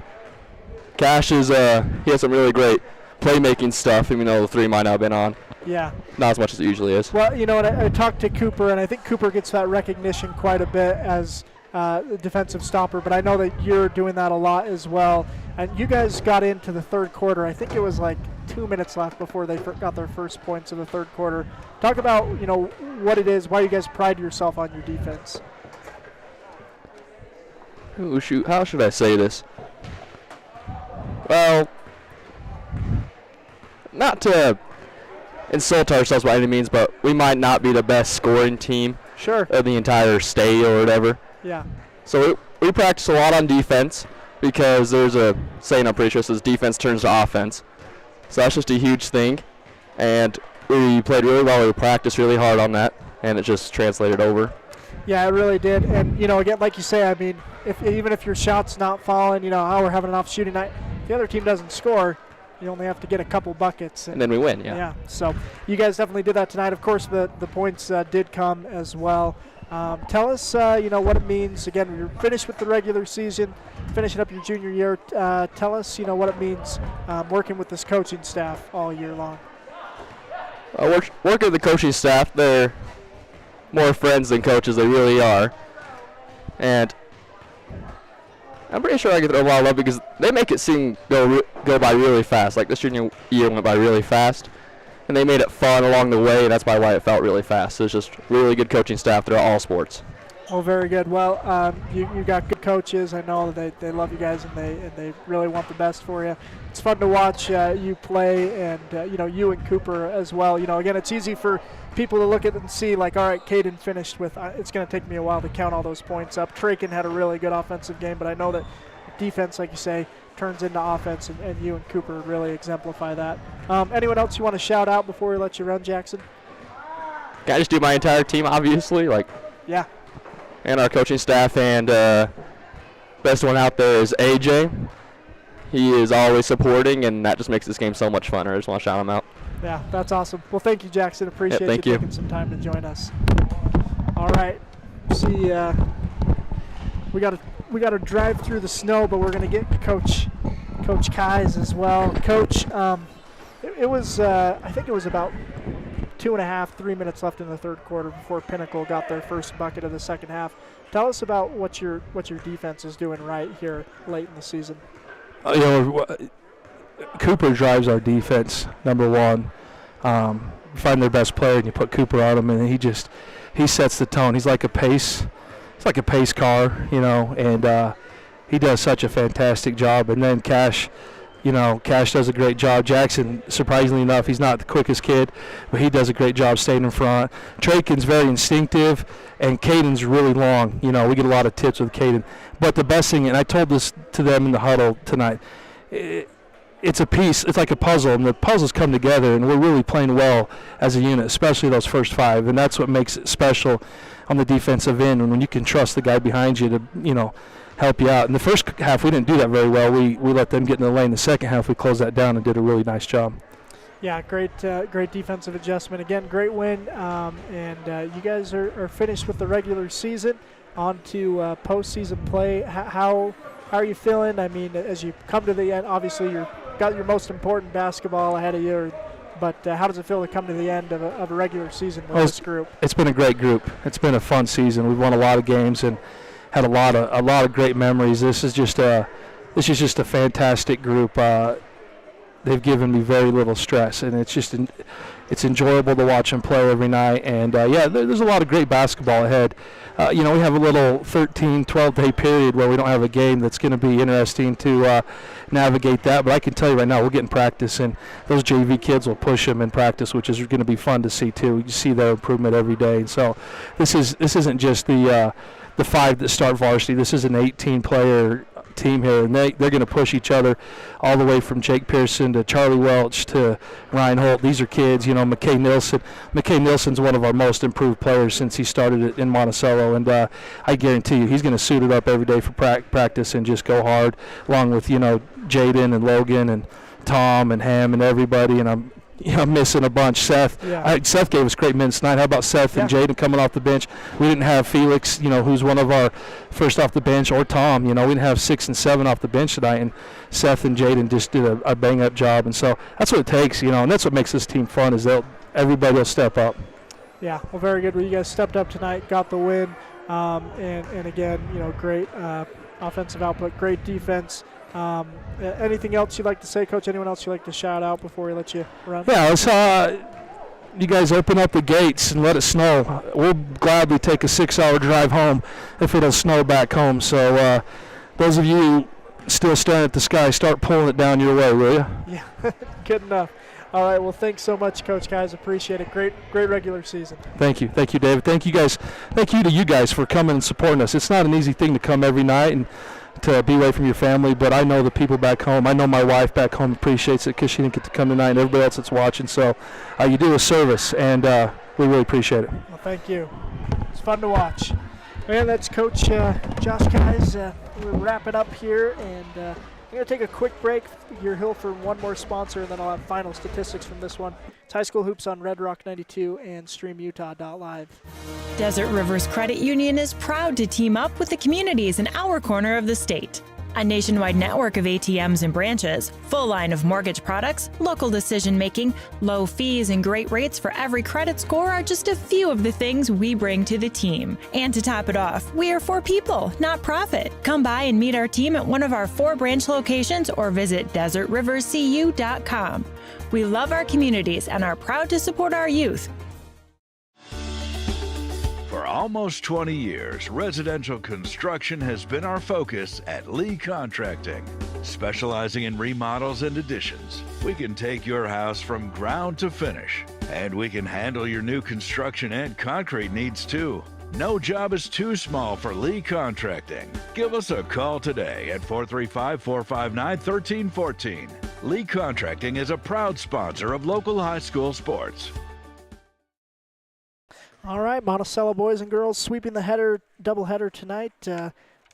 Cash he has some really great playmaking stuff, even though the three might not have been on. Yeah. Not as much as it usually is. Well, you know, and I talked to Cooper, and I think Cooper gets that recognition quite a bit as the defensive stopper, but I know that you're doing that a lot as well. And you guys got into the third quarter. I think it was like 2 minutes left before they got their first points of the third quarter. Talk about, you know, what it is, why you guys pride yourself on your defense. Oh, shoot. How should I say this? Well, not to insult ourselves by any means, but we might not be the best scoring team of the entire state or whatever. Yeah. So we practice a lot on defense because there's a saying, I'm pretty sure, says defense turns to offense. So that's just a huge thing. And we played really well. We practiced really hard on that, and it just translated over. Yeah, it really did. And, you know, again, like you say, I mean, even if your shot's not falling, you know, we're having an off shooting night, if the other team doesn't score, you only have to get a couple buckets. And then we win, yeah. Yeah, so you guys definitely did that tonight. Of course, the points did come as well. Tell us, you know, what it means. Again, you're finished with the regular season, finishing up your junior year. Tell us, you know, what it means working with this coaching staff all year long. Working with the coaching staff, they're more friends than coaches. They really are. And I'm pretty sure I get a lot of love because they make it seem go by really fast. Like this junior year went by really fast. And they made it fun along the way, and that's why it felt really fast. So it's just really good coaching staff throughout all sports. Well, very good. Well, you got good coaches. I know that they love you guys, and they really want the best for you. It's fun to watch you play, and you know, you and Cooper as well. You know, again, it's easy for people to look at it and see, like, all right, Caden finished with. It's going to take me a while to count all those points up. Traken had a really good offensive game, but I know that defense, like you say, turns into offense, and you and Cooper really exemplify that. Anyone else you want to shout out before we let you run, Jackson? Can I just do my entire team, obviously? Like, yeah. And our coaching staff, and best one out there is AJ. He is always supporting, and that just makes this game so much funner. I just want to shout him out. Yeah, that's awesome. Well, thank you, Jackson. Appreciate you taking some time to join us. All right. See, we got to drive through the snow, but we're going to get Coach Kais as well. Coach, it was I think it was about 2.5, 3 minutes left in the third quarter before Pinnacle got their first bucket of the second half. Tell us about what your defense is doing right here late in the season. You know, Cooper drives our defense, number one. Find their best player and you put Cooper on him, and he sets the tone. He's like a pace. It's like a pace car, you know, and he does such a fantastic job. And then Cash does a great job. Jackson, surprisingly enough, he's not the quickest kid, but he does a great job staying in front. Traken's very instinctive, and Caden's really long. You know, we get a lot of tips with Caden. But the best thing, and I told this to them in the huddle tonight, it's a piece. It's like a puzzle, and the puzzles come together, and we're really playing well as a unit, especially those first five, and that's what makes it special on the defensive end, and when you can trust the guy behind you to, you know, help you out. In the first half, we didn't do that very well. We let them get in the lane. The second half, we closed that down and did a really nice job. Yeah, great defensive adjustment. Again, great win, and you guys are finished with the regular season. On to postseason play. How are you feeling? I mean, as you come to the end, obviously you've got your most important basketball ahead of you, but how does it feel to come to the end of a regular season with this group? It's been a great group. It's been a fun season. We've won a lot of games and had a lot of great memories. This is just a fantastic group. They've given me very little stress, and it's enjoyable to watch them play every night. And there's a lot of great basketball ahead. You know, we have a little 13, 12-day period where we don't have a game that's going to be interesting to navigate that. But I can tell you right now, we're getting practice, and those JV kids will push them in practice, which is going to be fun to see too. You see their improvement every day. And so this isn't just the five that start varsity. This is an 18-player team here, and they're going to push each other all the way from Jake Pearson to Charlie Welch to Ryan Holt. These are kids, you know, McKay Nilsson. McKay Nilsson's one of our most improved players since he started it in Monticello, and I guarantee you he's going to suit it up every day for practice and just go hard, along with, you know, Jaden and Logan and Tom and Ham and everybody, and I'm missing a bunch. Seth gave us great minutes tonight. How about Seth and Jaden coming off the bench? We didn't have Felix, you know, who's one of our first off the bench, or Tom. You know, we didn't have 6 and 7 off the bench tonight, and Seth and Jaden just did a bang-up job. And so that's what it takes, you know, and that's what makes this team fun, is they'll everybody will step up. Yeah, well, very good. Well, you guys stepped up tonight, got the win, and again, great offensive output, great defense. Anything else you'd like to say, Coach? Anyone else you'd like to shout out before we let you run? Yeah, let's you guys open up the gates and let it snow. We'll gladly take a 6-hour drive home if it'll snow back home. So those of you still staring at the sky, start pulling it down your way, will you? Yeah, good enough. All right, well, thanks so much, Coach, guys. Appreciate it. Great regular season. Thank you, David. Thank you guys. Thank you to you guys for coming and supporting us. It's not an easy thing to come every night and to be away from your family, but I know the people back home. I know my wife back home appreciates it because she didn't get to come tonight, and everybody else that's watching. So you do a service, and we really appreciate it. Well, thank you. It's fun to watch. And that's Coach Josh, guys. We'll wrap it up here, and I'm going to take a quick break. You're here for one more sponsor, and then I'll have final statistics from this one. It's High School Hoops on Red Rock 92 and StreamUtah.live. Desert Rivers Credit Union is proud to team up with the communities in our corner of the state. A nationwide network of ATMs and branches, full line of mortgage products, local decision-making, low fees, and great rates for every credit score are just a few of the things we bring to the team. And to top it off, we are for people, not profit. Come by and meet our team at one of our 4 branch locations or visit desertriverscu.com. We love our communities and are proud to support our youth. For almost 20 years, residential construction has been our focus at Lee Contracting. Specializing in remodels and additions, we can take your house from ground to finish, and we can handle your new construction and concrete needs too. No job is too small for Lee Contracting. Give us a call today at 435-459-1314. Lee Contracting is a proud sponsor of local high school sports. All right, Monticello boys and girls sweeping the doubleheader tonight.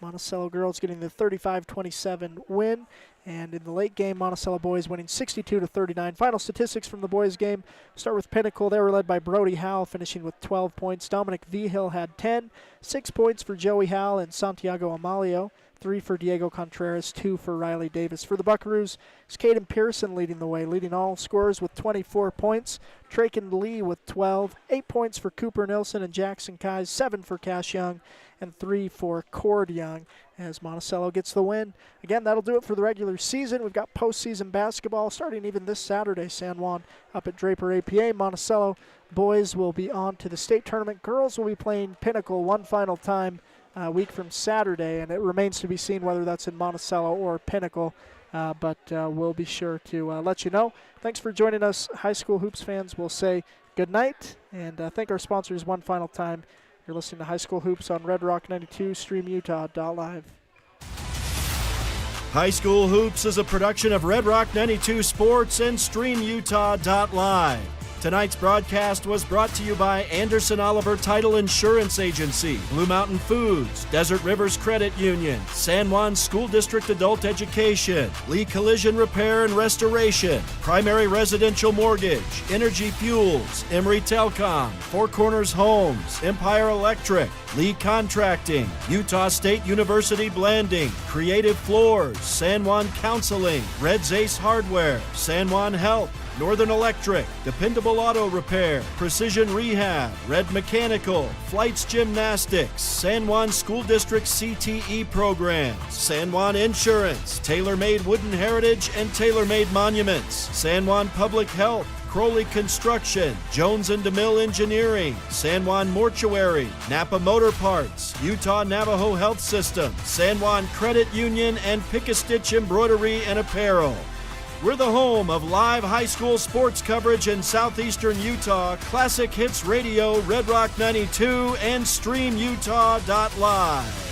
Monticello girls getting the 35-27 win. And in the late game, Monticello boys winning 62-39. Final statistics from the boys' game. Start with Pinnacle. They were led by Brody Howell, finishing with 12 points. Dominic Vigil had 10. 6 points for Joey Howell and Santiago Amalio. 3 for Diego Contreras, 2 for Riley Davis. For the Buckaroos, it's Caden Pearson leading the way, leading all scorers with 24 points. Traken Lee with 12. 8 points for Cooper Nilsson and Jackson Kais. 7 for Cash Young and 3 for Cord Young as Monticello gets the win. Again, that'll do it for the regular season. We've got postseason basketball starting even this Saturday. San Juan up at Draper APA. Monticello boys will be on to the state tournament. Girls will be playing Pinnacle one final time a week from Saturday, and it remains to be seen whether that's in Monticello or Pinnacle, but we'll be sure to let you know. Thanks for joining us, high school hoops fans. We'll say good night and thank our sponsors one final time. You're listening to High School Hoops on Red Rock 92, StreamUtah.live. High School Hoops is a production of Red Rock 92 Sports and StreamUtah.live. Tonight's broadcast was brought to you by Anderson Oliver Title Insurance Agency, Blue Mountain Foods, Desert Rivers Credit Union, San Juan School District Adult Education, Lee Collision Repair and Restoration, Primary Residential Mortgage, Energy Fuels, Emory Telcom, Four Corners Homes, Empire Electric, Lee Contracting, Utah State University Blanding, Creative Floors, San Juan Counseling, Red's Ace Hardware, San Juan Health, Northern Electric, Dependable Auto Repair, Precision Rehab, Red Mechanical, Flights Gymnastics, San Juan School District CTE Programs, San Juan Insurance, Tailor-Made Wooden Heritage and Tailor-Made Monuments, San Juan Public Health, Crowley Construction, Jones and DeMille Engineering, San Juan Mortuary, Napa Motor Parts, Utah Navajo Health System, San Juan Credit Union, and Pick-a-Stitch Embroidery and Apparel. We're the home of live high school sports coverage in southeastern Utah, Classic Hits Radio, Red Rock 92, and StreamUtah.live.